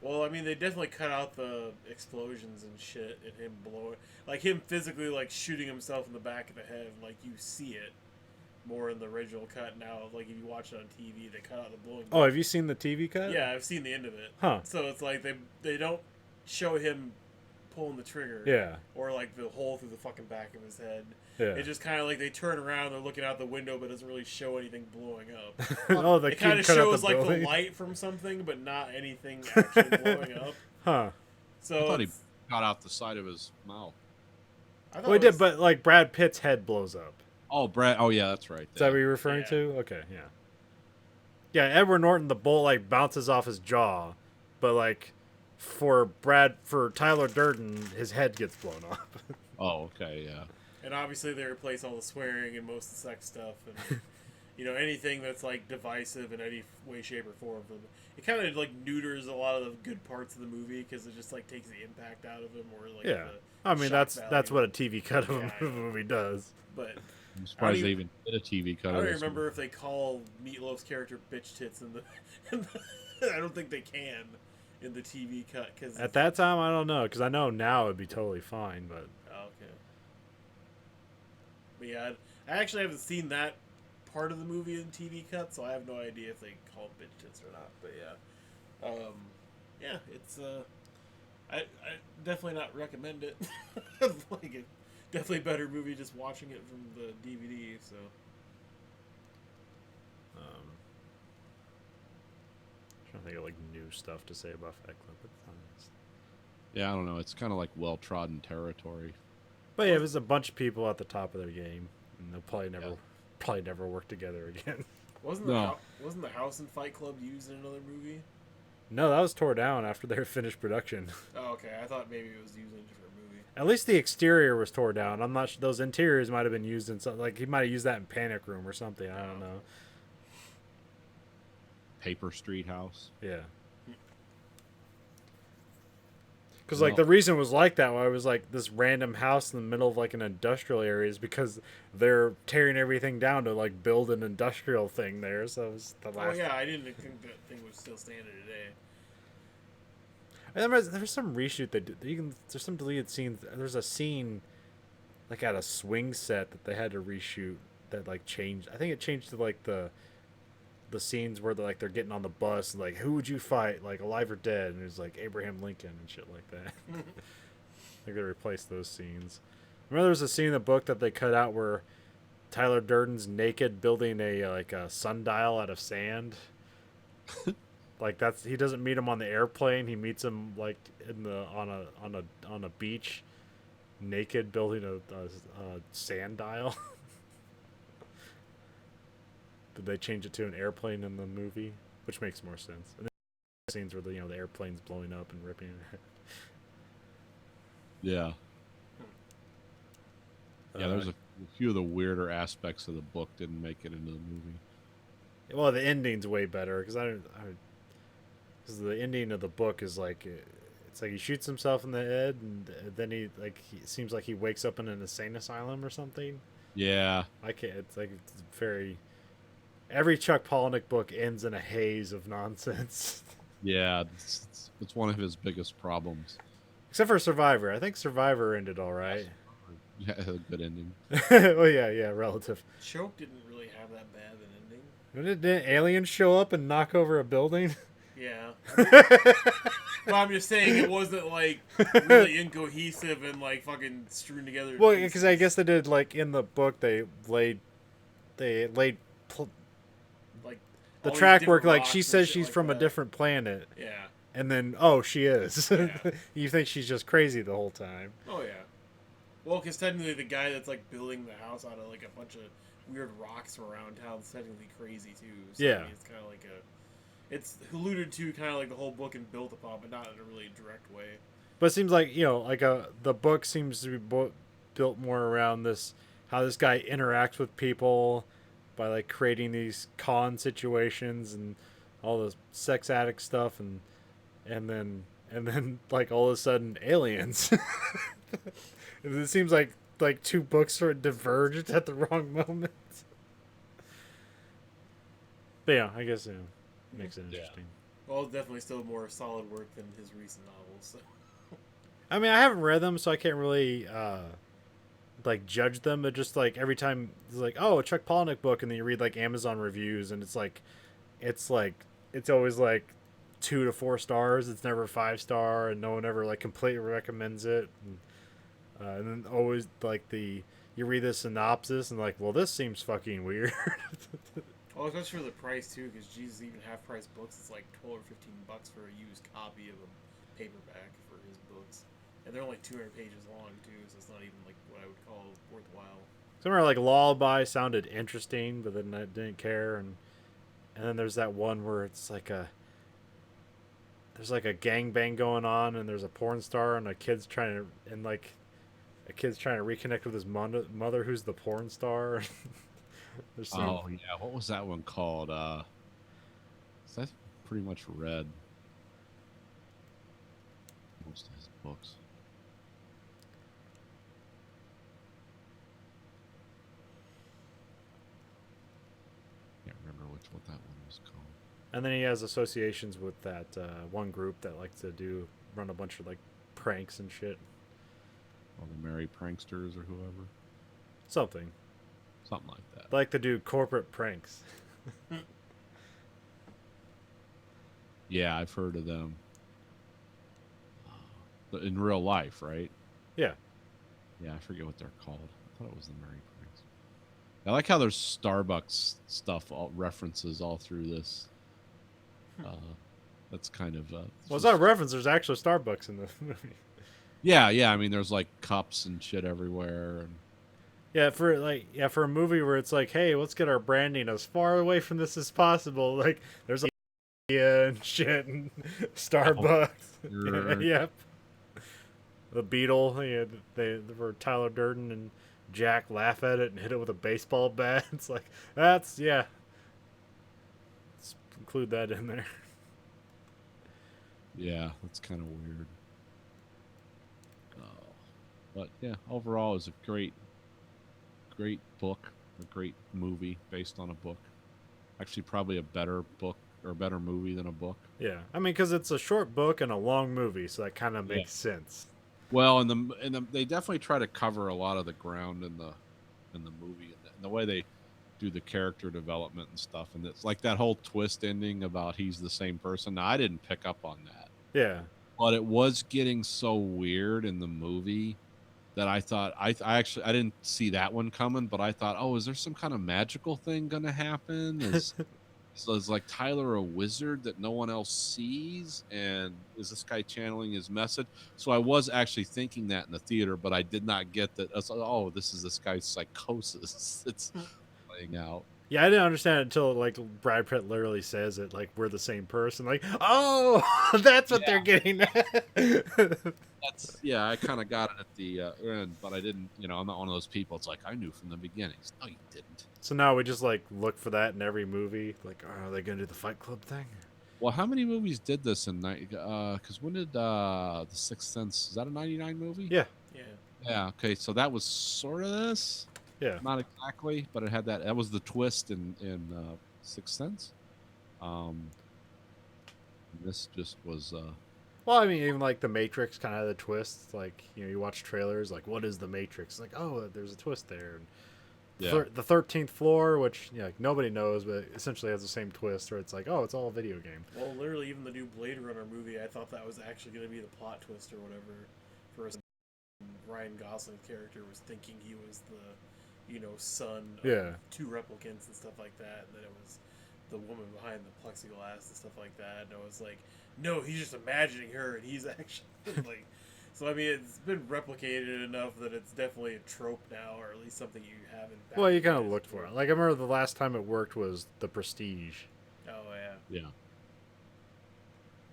S7: Well, I mean, they definitely cut out the explosions and shit, and him blowing, like him physically like shooting himself in the back of the head. Like you see it more in the original cut now. Like if you watch it on TV, they cut out the blowing.
S1: Oh, have you seen the TV cut?
S7: Yeah, I've seen the end of it.
S1: Huh.
S7: So it's like they don't show him pulling the trigger.
S1: Yeah.
S7: Or like the hole through the fucking back of his head.
S1: Yeah.
S7: It just kind of like they turn around, they're looking out the window, but it doesn't really show anything blowing up.
S1: Oh, the
S7: It kind of
S1: cut out
S7: shows
S1: the
S7: like the
S1: building.
S7: light from something, but not anything actually blowing up.
S1: Huh.
S7: So
S2: I thought he got out the side of his mouth.
S7: I thought
S1: Well, he
S7: it
S1: did,
S7: was-
S1: but like Brad Pitt's head blows up.
S2: Oh, Brad. Oh, yeah, that's right.
S1: Is that what you're referring
S7: Yeah.
S1: to? Okay, yeah. Yeah, Edward Norton, the bolt like bounces off his jaw, but like for Tyler Durden, his head gets blown up.
S2: Oh, okay, yeah.
S7: And obviously they replace all the swearing and most of the sex stuff, and anything that's like divisive in any way, shape, or form. It kind of like neuters a lot of the good parts of the movie because it just like takes the impact out of them, or like
S1: Yeah.
S7: the
S1: I mean,
S7: shock
S1: that's
S7: value.
S1: what a TV cut of
S7: Yeah, I
S1: a
S7: know.
S1: movie does.
S7: But
S2: I'm surprised
S7: I
S2: they
S7: don't
S2: even did a TV cut.
S7: I
S2: of
S7: don't
S2: this
S7: remember
S2: movie.
S7: if they call Meatloaf's character bitch tits in the. I don't think they can in the TV cut because
S1: At that time, I don't know, because I know now it'd be totally fine, but
S7: Oh, okay. But yeah, I actually haven't seen that part of the movie in TV cut, so I have no idea if they call it bitch tits or not. But yeah, yeah, it's I definitely not recommend it. Like, it definitely a better movie just watching it from the DVD. So
S1: trying to think of like new stuff to say about Fight Club. But,
S2: Yeah, I don't know. It's kind of like well-trodden territory.
S1: but yeah, it was a bunch of people at the top of their game, and they'll probably never work together again.
S7: wasn't the house in Fight Club used in another movie?
S1: No, that was tore down after they finished production.
S7: Oh, okay. I thought maybe it was used in a different movie.
S1: At least the exterior was tore down. I'm not sure. Those interiors might have been used in something. Like, he might have used that in Panic Room or something. I don't know.
S2: Paper Street House.
S1: Yeah. Because, like,
S2: Well-
S1: the reason it was like that, why it was, like, this random house in the middle of, like, an industrial area is because they're tearing everything down to, like, build an industrial thing there. So it was the
S7: Oh
S1: last...
S7: yeah, I didn't think that thing was still standing today.
S1: And there was some reshoot that there's some deleted scenes. There's a scene like at a swing set that they had to reshoot that like changed. I think it changed to like the scenes where they're getting on the bus and like, who would you fight, like alive or dead, and it's like Abraham Lincoln and shit like that. I think they replaced those scenes. Remember there was a scene in the book that they cut out where Tyler Durden's naked building a sundial out of sand. Like he doesn't meet him on the airplane. He meets him like on a beach, naked, building a sand dial. Did they change it to an airplane in the movie? Which makes more sense. And then scenes where the airplane's blowing up and ripping it.
S2: Yeah. Yeah, there's a few of the weirder aspects of the book didn't make it into the movie.
S1: Well, the ending's way better because because the ending of the book is like it's like he shoots himself in the head and then he seems like he wakes up in an insane asylum or something.
S2: Yeah.
S1: I can't. It's like it's very. Every Chuck Palahniuk book ends in a haze of nonsense,
S2: Yeah, it's one of his biggest problems.
S1: except for Survivor. I think Survivor ended all right.
S2: Yeah, a good ending.
S1: Well, yeah, relative.
S7: Choke didn't really have that bad of an ending.
S1: Didn't aliens show up and knock over a building?
S7: Yeah. But I'm just saying it wasn't like really incohesive and like fucking strewn together.
S1: Well, because I guess they did like in the book they laid
S7: like
S1: the
S7: all these
S1: track work.
S7: different
S1: Like
S7: rocks
S1: she
S7: and
S1: says
S7: shit
S1: she's
S7: like
S1: from a
S7: that.
S1: different planet,
S7: Yeah.
S1: and then oh she is.
S7: Yeah.
S1: You think she's just crazy the whole time.
S7: Oh yeah. Well, because technically the guy that's like building the house out of like a bunch of weird rocks from around town is technically crazy too. So,
S1: Yeah.
S7: I mean, it's kind of like it's alluded to kind of like the whole book and built upon, but not in a really direct way.
S1: But it seems like the book seems to be built more around this how this guy interacts with people by like creating these con situations and all the sex addict stuff and then like all of a sudden aliens. It seems like two books sort of diverged at the wrong moment. But yeah, I guess makes it interesting.
S7: Well, it's definitely still more solid work than his recent novels. So.
S1: I mean, I haven't read them, so I can't really like judge them. But just like every time it's like, oh, a Chuck Palahniuk book, and then you read like Amazon reviews, and it's always like 2 to 4 stars. It's never 5-star, and no one ever like completely recommends it. And then always like you read the synopsis and like, well, this seems fucking weird.
S7: Oh, especially for the price too, because Jesus, even half-price books, it's like $12 or $15 for a used copy of a paperback for his books, and they're only 200 pages long too, so it's not even like what I would call worthwhile.
S1: Somewhere like Lullaby sounded interesting, but then I didn't care, and then there's that one where it's like there's like a gangbang going on, and there's a porn star, and a kid's trying to reconnect with his mother, who's the porn star. There's some,
S2: Oh yeah, what was that one called? That's pretty much read most of his books. Can't remember what that one was called.
S1: and then he has associations with that one group that likes to run a bunch of like pranks and shit.
S2: Or the Merry Pranksters or whoever.
S1: Something.
S2: Something like that.
S1: They like to do corporate pranks.
S2: Yeah, I've heard of them. In real life, right?
S1: Yeah.
S2: Yeah, I forget what they're called. I thought it was the Merry Pranks. I like how there's Starbucks stuff, all references all through this. That's kind of...
S1: Well, it's not a reference. There's actually Starbucks in the movie.
S2: Yeah. I mean, there's like cups and shit everywhere. And
S1: For a movie where it's like, hey, let's get our branding as far away from this as possible. Like, there's like and shit and Starbucks. Yep. The Beetle, where Tyler Durden and Jack laugh at it and hit it with a baseball bat. It's like, let's include that in there.
S2: yeah, that's kind of weird. But yeah, overall, it's a great book, a great movie based on a book. Actually, probably a better book or a better movie than a book.
S1: Yeah, I mean, because it's a short book and a long movie, so that kind of makes sense.
S2: Well, and they definitely try to cover a lot of the ground in the movie, and the way they do the character development and stuff, and it's like that whole twist ending about he's the same person. Now, I didn't pick up on that.
S1: Yeah,
S2: but it was getting so weird in the movie that I thought I didn't see that one coming, but I thought, oh, is there some kind of magical thing gonna happen? Is like Tyler a wizard that no one else sees, and is this guy channeling his message? So I was actually thinking that in the theater, but I did not get that. I was like, oh, this is this guy's psychosis that's playing out.
S1: Yeah, I didn't understand it until like Brad Pitt literally says it, like we're the same person. Like, oh, that's what they're getting at.
S2: I kind of got it at the end, but I didn't. I'm not one of those people. It's like I knew from the beginning. No, you didn't.
S1: So now we just like look for that in every movie. Like, are they gonna do the Fight Club thing?
S2: Well, how many movies did this in because when did The Sixth Sense? Is that a '99 movie?
S1: Yeah.
S2: Yeah. Okay, so that was sort of this.
S1: Yeah.
S2: Not exactly, but it had that. That was the twist in Sixth Sense. This just was.
S1: Well, I mean, even like the Matrix kind of had a twist. Like, you watch trailers, like, what is the Matrix? Like, oh, there's a twist there. And the 13th floor, which like nobody knows, but essentially has the same twist, where it's like, oh, it's all a video game.
S7: Well, literally, even the new Blade Runner movie, I thought that was actually going to be the plot twist or whatever. For Ryan Gosling's character was thinking he was the, son of 2 replicants and stuff like that, and then it was the woman behind the plexiglass and stuff like that. And I was like, no, he's just imagining her, and he's actually like. So I mean, it's been replicated enough that it's definitely a trope now, or at least something you haven't.
S1: Well, you kind of looked for it. Like I remember the last time it worked was The Prestige.
S7: Oh yeah.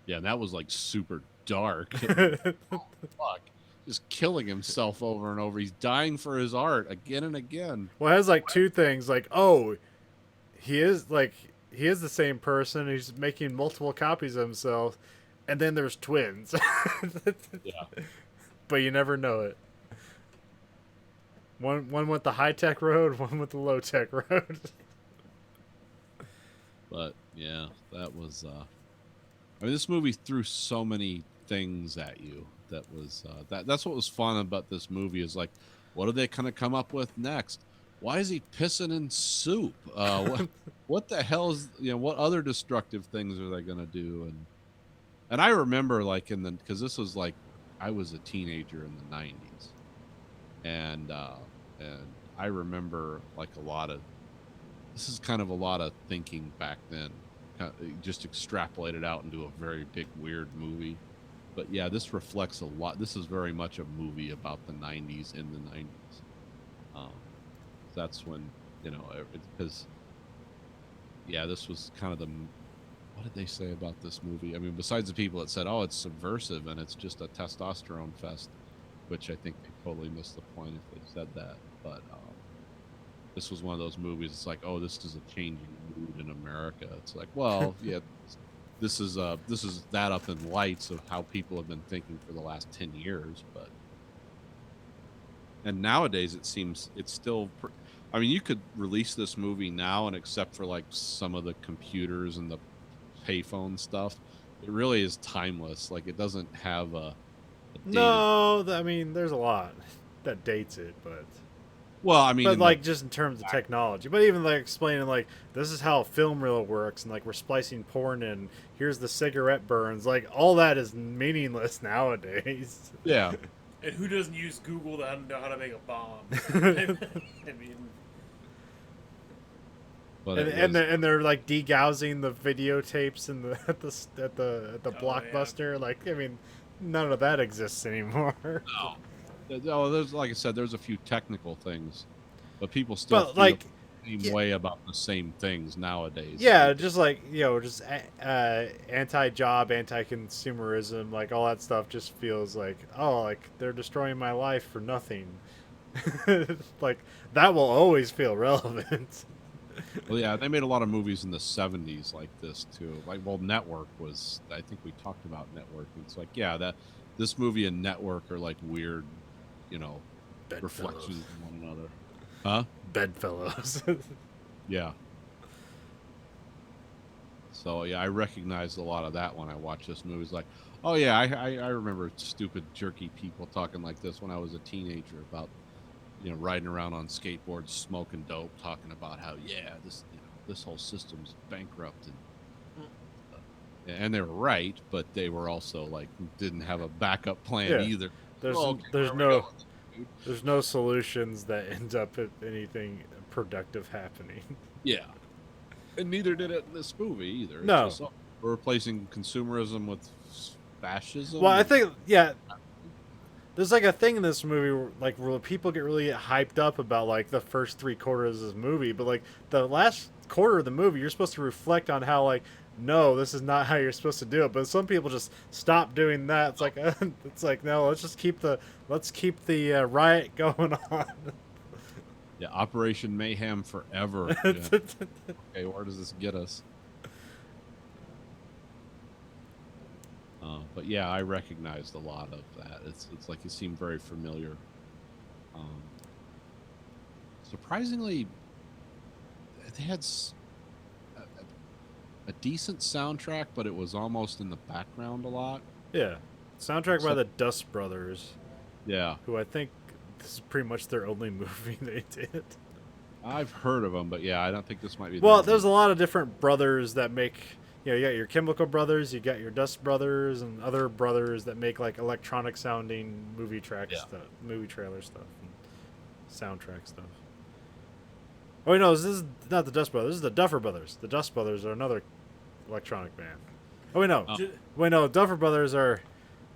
S2: Yeah, and that was like super dark. Fuck. Just killing himself over and over. He's dying for his art again and again.
S1: Well, it has like 2 things. Like, oh, he is the same person. He's making multiple copies of himself, and then there's twins.
S2: Yeah.
S1: But you never know it. One went the high tech road, one went the low tech road.
S2: But yeah, that was. I mean, this movie threw so many things at you. That was that's what was fun about this movie. Is like, what are they gonna come up with next? Why is he pissing in soup? What the hell is what other destructive things are they gonna do? And And I remember like because this was like I was a teenager in the 90s, and I remember like this is kind of a lot of thinking back then, just extrapolated out into a very big weird movie. But yeah, this reflects a lot. This is very much a movie about the 90s in the 90s. That's when, because yeah, this was kind of what did they say about this movie? I mean, besides the people that said, oh, it's subversive and it's just a testosterone fest, which I think they totally missed the point if they said that. But this was one of those movies. It's like, oh, this is a changing mood in America. It's like, well, yeah, this is that up in lights of how people have been thinking for the last 10 years. And nowadays it seems it's still. I mean, you could release this movie now, and except for like some of the computers and the payphone stuff, it really is timeless. Like, it doesn't have a
S1: No, I mean, there's a lot that dates it, but
S2: well, I mean,
S1: but like just in terms of technology, but even like explaining like this is how a film reel works, and like we're splicing porn in. Here's the cigarette burns. Like all that is meaningless nowadays.
S2: Yeah.
S7: And who doesn't use Google to know how to make a bomb? I mean,
S2: But
S1: and they're like degaussing the videotapes in the at the Blockbuster.
S7: Yeah.
S1: Like, I mean, none of that exists anymore.
S2: No, there's, like I said, there's a few technical things, but people still
S1: But
S2: feel
S1: like,
S2: the same way about the same things nowadays.
S1: yeah, just like just anti-job, anti-consumerism, like all that stuff just feels like, oh, like they're destroying my life for nothing. Like that will always feel relevant.
S2: Well, yeah, they made a lot of movies in the 70s like this too. Like, well, Network was, I think we talked about Network. It's like, yeah, this movie and Network are like weird, reflections of one another. Huh?
S1: Bedfellows.
S2: Yeah. So yeah, I recognized a lot of that when I watched this movie. It's like, oh yeah, I remember stupid jerky people talking like this when I was a teenager about, riding around on skateboards, smoking dope, talking about how this whole system's bankrupt, and they were right, but they were also like didn't have a backup plan either.
S1: There's no solutions that end up at anything productive happening.
S2: Yeah, and neither did it in this movie either.
S1: No,
S2: it's just, we're replacing consumerism with fascism.
S1: Well, I think there's like a thing in this movie where people get really hyped up about like the first 3/4 of this movie, but like the last quarter of the movie, you're supposed to reflect on how like, no, this is not how you're supposed to do it. But some people just stop doing that. It's like no, let's keep the riot going on.
S2: Yeah, Operation Mayhem forever. Yeah. Okay, where does this get us? But yeah, I recognized a lot of that. It's like it seemed very familiar. Surprisingly, they had a decent soundtrack, but it was almost in the background a lot.
S1: Yeah, soundtrack by the Dust Brothers.
S2: Yeah,
S1: who I think this is pretty much their only movie they did.
S2: I've heard of them, but yeah, I don't think this might be.
S1: Well, there's a lot of different brothers that make. You got your Chemical Brothers, you got your Dust Brothers, and other brothers that make like electronic sounding movie track stuff, movie trailer stuff, and soundtrack stuff. Oh wait, no, this is not the Dust Brothers. This is the Duffer Brothers. The Dust Brothers are another electronic band. Oh wait, no, Duffer Brothers are.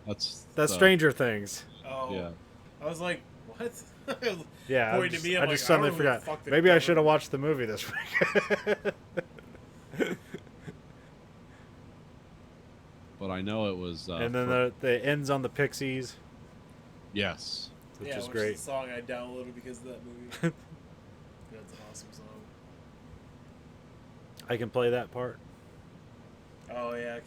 S2: That's
S1: Stranger Things.
S7: Oh, yeah. I was like, what?
S1: Yeah,
S7: I
S1: just suddenly forgot. Maybe I should have watched the movie this week.
S2: But I know it was.
S1: And then the ends on the Pixies.
S2: Yes.
S1: Which is great.
S7: Is the song I downloaded because of that movie. That's an awesome song.
S1: I can play that part.
S7: Oh yeah.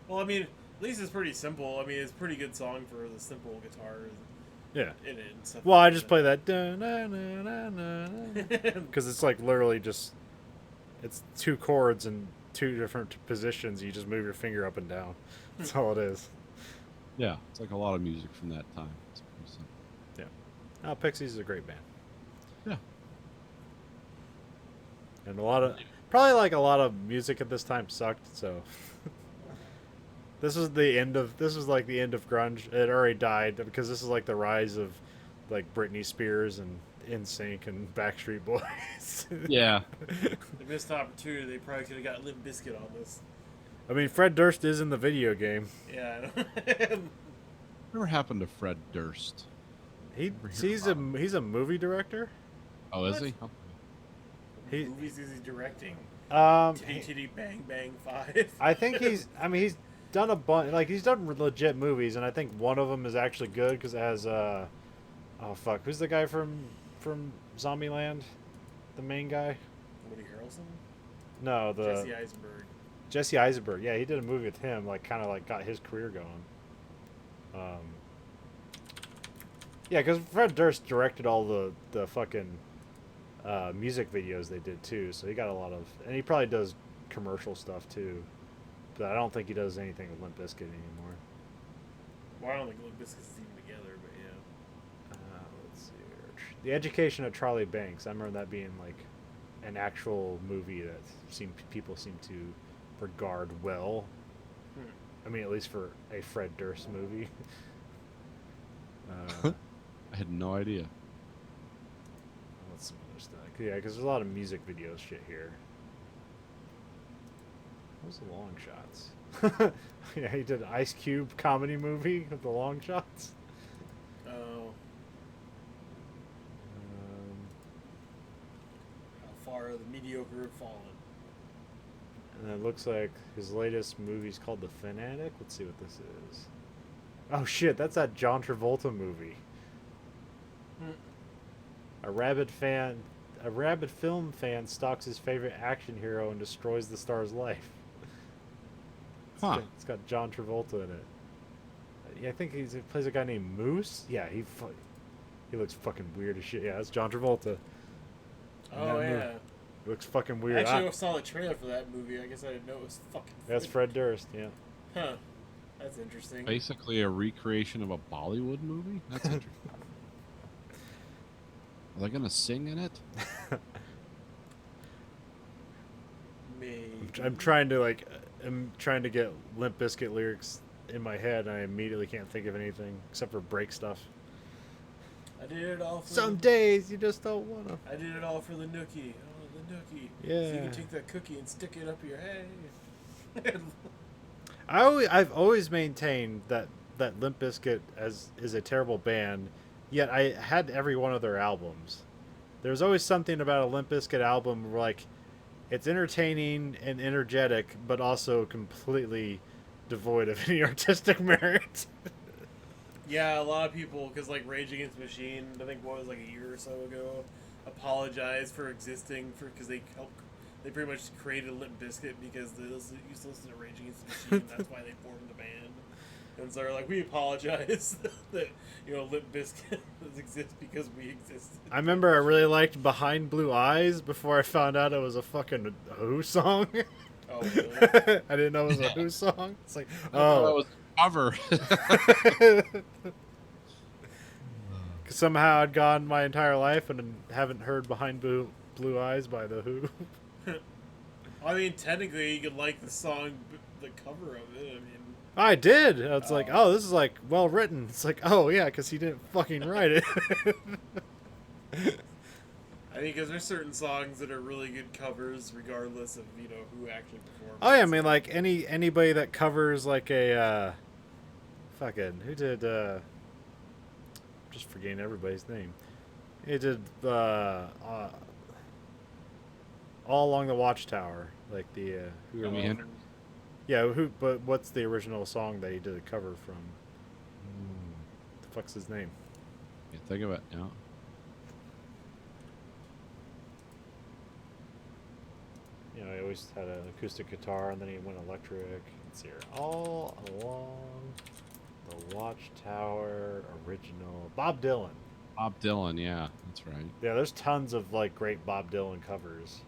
S7: Well, I mean, at least it's pretty simple. I mean, it's a pretty good song for the simple guitar.
S1: Yeah.
S7: In it and stuff.
S1: Well, I just play that because it's like literally just it's 2 chords in 2 different positions. You just move your finger up and down. That's all it is.
S2: Yeah, it's like a lot of music from that time. It's pretty simple.
S1: Yeah. Pixies is a great band.
S2: Yeah.
S1: And probably a lot of music at this time sucked, so This was the end of like the end of grunge. It already died because this is like the rise of like Britney Spears and NSYNC and Backstreet Boys.
S2: Yeah.
S7: They missed an opportunity. They probably could have got Limp Bizkit on this.
S1: I mean, Fred Durst is in the video game.
S7: Yeah. I know.
S2: Whatever happened to Fred Durst?
S1: He's a movie director.
S2: Oh, is he?
S7: What
S1: He-
S7: movies is he directing?
S1: Um,
S7: Titty Titty Bang Bang 5.
S1: I think he's. I mean, he's done a bunch. Like he's done legit movies, and I think one of them is actually good because it has. Oh fuck! Who's the guy from Zombieland? The main guy?
S7: Woody Harrelson?
S1: No, the
S7: Jesse Eisenberg.
S1: Jesse Eisenberg. Yeah, he did a movie with him. Like kind of like got his career going. Yeah, because Fred Durst directed all the fucking music videos they did too, so he got a lot of, and he probably does commercial stuff too. But I don't think he does anything with Limp Bizkit anymore.
S7: Well, I don't think Limp Bizkit's even together, but yeah.
S1: Let's see here. The Education of Charlie Banks. I remember that being like an actual movie that people seem to regard well. I mean, at least for a Fred Durst movie.
S2: I had no idea.
S1: What's some other stuff? Yeah, because there's a lot of music video shit here. What's the Long Shots? Yeah, he did an Ice Cube comedy movie with the Long Shots.
S7: Oh. How far the mediocre have fallen.
S1: And it looks like his latest movie is called The Fanatic. Let's see what this is. Oh shit, that's that John Travolta movie. A rabid film fan stalks his favorite action hero and destroys the star's life.
S2: Huh.
S1: It's got John Travolta in it. Yeah, I think he plays a guy named Moose. Yeah, he looks fucking weird as shit. Yeah, that's John Travolta.
S7: Oh,
S1: that
S7: yeah.
S1: He looks fucking weird.
S7: Actually, I saw the trailer for that movie. I guess I didn't know it was fucking.
S1: That's Fred Durst, yeah.
S7: Huh. That's interesting.
S2: Basically a recreation of a Bollywood movie? That's interesting. Are they gonna sing in it?
S7: Maybe.
S1: I'm trying to get Limp Bizkit lyrics in my head, and I immediately can't think of anything except for break stuff.
S7: I did it all for
S1: Some days you just don't wanna.
S7: I did it all for the nookie. Oh, the nookie. So
S1: Yeah.
S7: you can take that cookie and stick it up your head.
S1: I've always maintained that Limp Bizkit is a terrible band, yet I had every one of their albums. There's always something about a Limp Bizkit album where, like, it's entertaining and energetic, but also completely devoid of any artistic merit.
S7: Yeah, a lot of people, because like Rage Against the Machine, I think what was like a year or so ago, apologized for existing because they pretty much created Limp Bizkit because they used to listen to Rage Against the Machine. That's why they formed the band. And so they're like, we apologize that Limp Bizkit exists because we existed.
S1: I remember I really liked Behind Blue Eyes before I found out it was a fucking Who song.
S7: Oh, really?
S1: I didn't know it was a Who song. It's like,
S2: That
S1: oh.
S2: was a cover.
S1: 'Cause somehow I'd gone my entire life and haven't heard Behind Blue Eyes by The Who.
S7: I mean, technically, you could like the song, the cover of it. I mean,
S1: I did. It's like, oh, this is like well written. It's like, oh yeah, because he didn't fucking write it.
S7: I mean, because there's certain songs that are really good covers, regardless of who actually performed.
S1: Oh yeah, I mean like anybody that covers like a fucking who did just forgetting everybody's name. He did All Along the Watchtower, like the who
S2: Jimi Hendrix.
S1: yeah, who? But what's the original song that he did a cover from? The fuck's his name?
S2: You think of it, yeah.
S1: You know, he always had an acoustic guitar, and then he went electric. Let's see here. All Along the Watchtower original. Bob Dylan.
S2: Bob Dylan, yeah, that's right.
S1: Yeah, there's tons of like great Bob Dylan covers.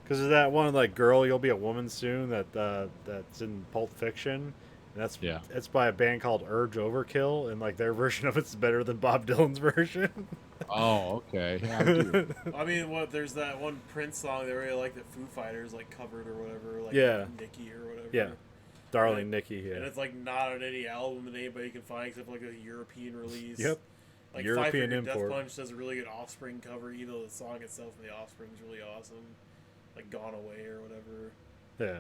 S1: Because of that one, like "Girl, You'll Be a Woman Soon," that's in Pulp Fiction. And it's by a band called Urge Overkill, and like their version of it's better than Bob Dylan's version.
S2: Oh, okay. Yeah, I do.
S7: I mean, there's that one Prince song that I really like that Foo Fighters like covered or whatever, like
S1: Yeah.
S7: Nikki or whatever.
S1: Yeah. Darling Nikki,
S7: And
S1: yeah.
S7: it's like not on any album that anybody can find except for like a European release.
S1: Yep.
S7: Like
S1: European
S7: Five Finger
S1: import.
S7: Death Punch does a really good Offspring cover. You know, the song itself from the Offspring is really awesome. Like Gone Away or whatever.
S1: Yeah.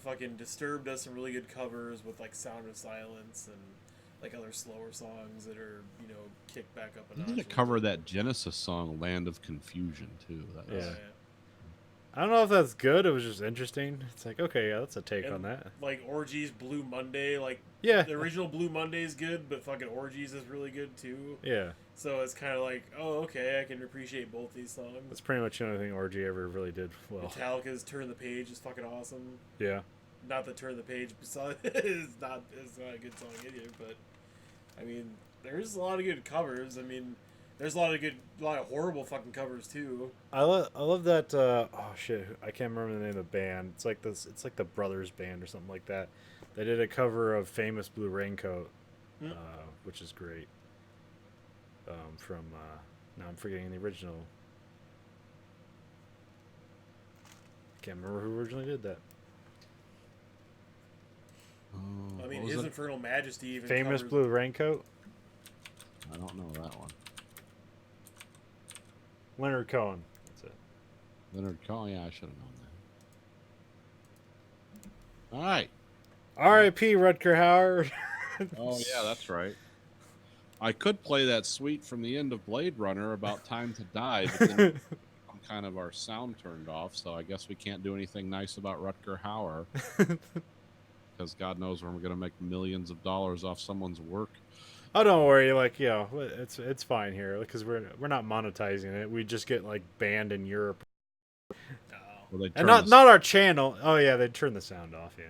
S7: Fucking Disturbed does some really good covers with like Sound of Silence and like other slower songs that are, you know, kicked back up a
S2: They
S7: notch.
S2: did a cover of that Genesis song, Land of Confusion, too. That was,
S1: Yeah. I don't know if that's good. It was just interesting. It's like, okay, yeah, that's a take
S7: And,
S1: on that.
S7: Like Orgies Blue Monday, like
S1: Yeah.
S7: the original Blue Monday is good, but fucking Orgies is really good too.
S1: Yeah.
S7: So it's kind of like, oh, okay, I can appreciate both these songs.
S1: That's pretty much the only thing Orgy ever really did well.
S7: Metallica's Turn the Page is fucking awesome.
S1: Yeah.
S7: Not that Turn the Page song is not a good song either, but I mean, there's a lot of good covers. I mean, there's a lot of horrible fucking covers too.
S1: I love that. Oh shit, I can't remember the name of the band. It's like this. It's like the Brothers Band or something like that. They did a cover of "Famous Blue Raincoat," which is great. From now I'm forgetting the original. Can't remember who originally did that.
S2: Oh,
S7: I mean,
S2: what was
S7: His
S2: it?
S7: Infernal Majesty even
S1: "Famous
S7: covers,
S1: Blue Raincoat."
S2: I don't know that one.
S1: Leonard Cohen. That's it.
S2: Leonard Cohen. Yeah, I should have known that. All right.
S1: R.I.P. Rutger Hauer.
S2: Oh yeah, that's right. I could play that suite from the end of Blade Runner about Time to Die, but then kind of our sound turned off, so I guess we can't do anything nice about Rutger Hauer because God knows when we're going to make millions of dollars off someone's work.
S1: Oh, don't worry. Like, yeah, it's fine here because we're not monetizing it. We just get like banned in Europe,
S2: Well, they
S1: and
S2: turn
S1: not our channel. Oh yeah, they turn the sound off. Yeah.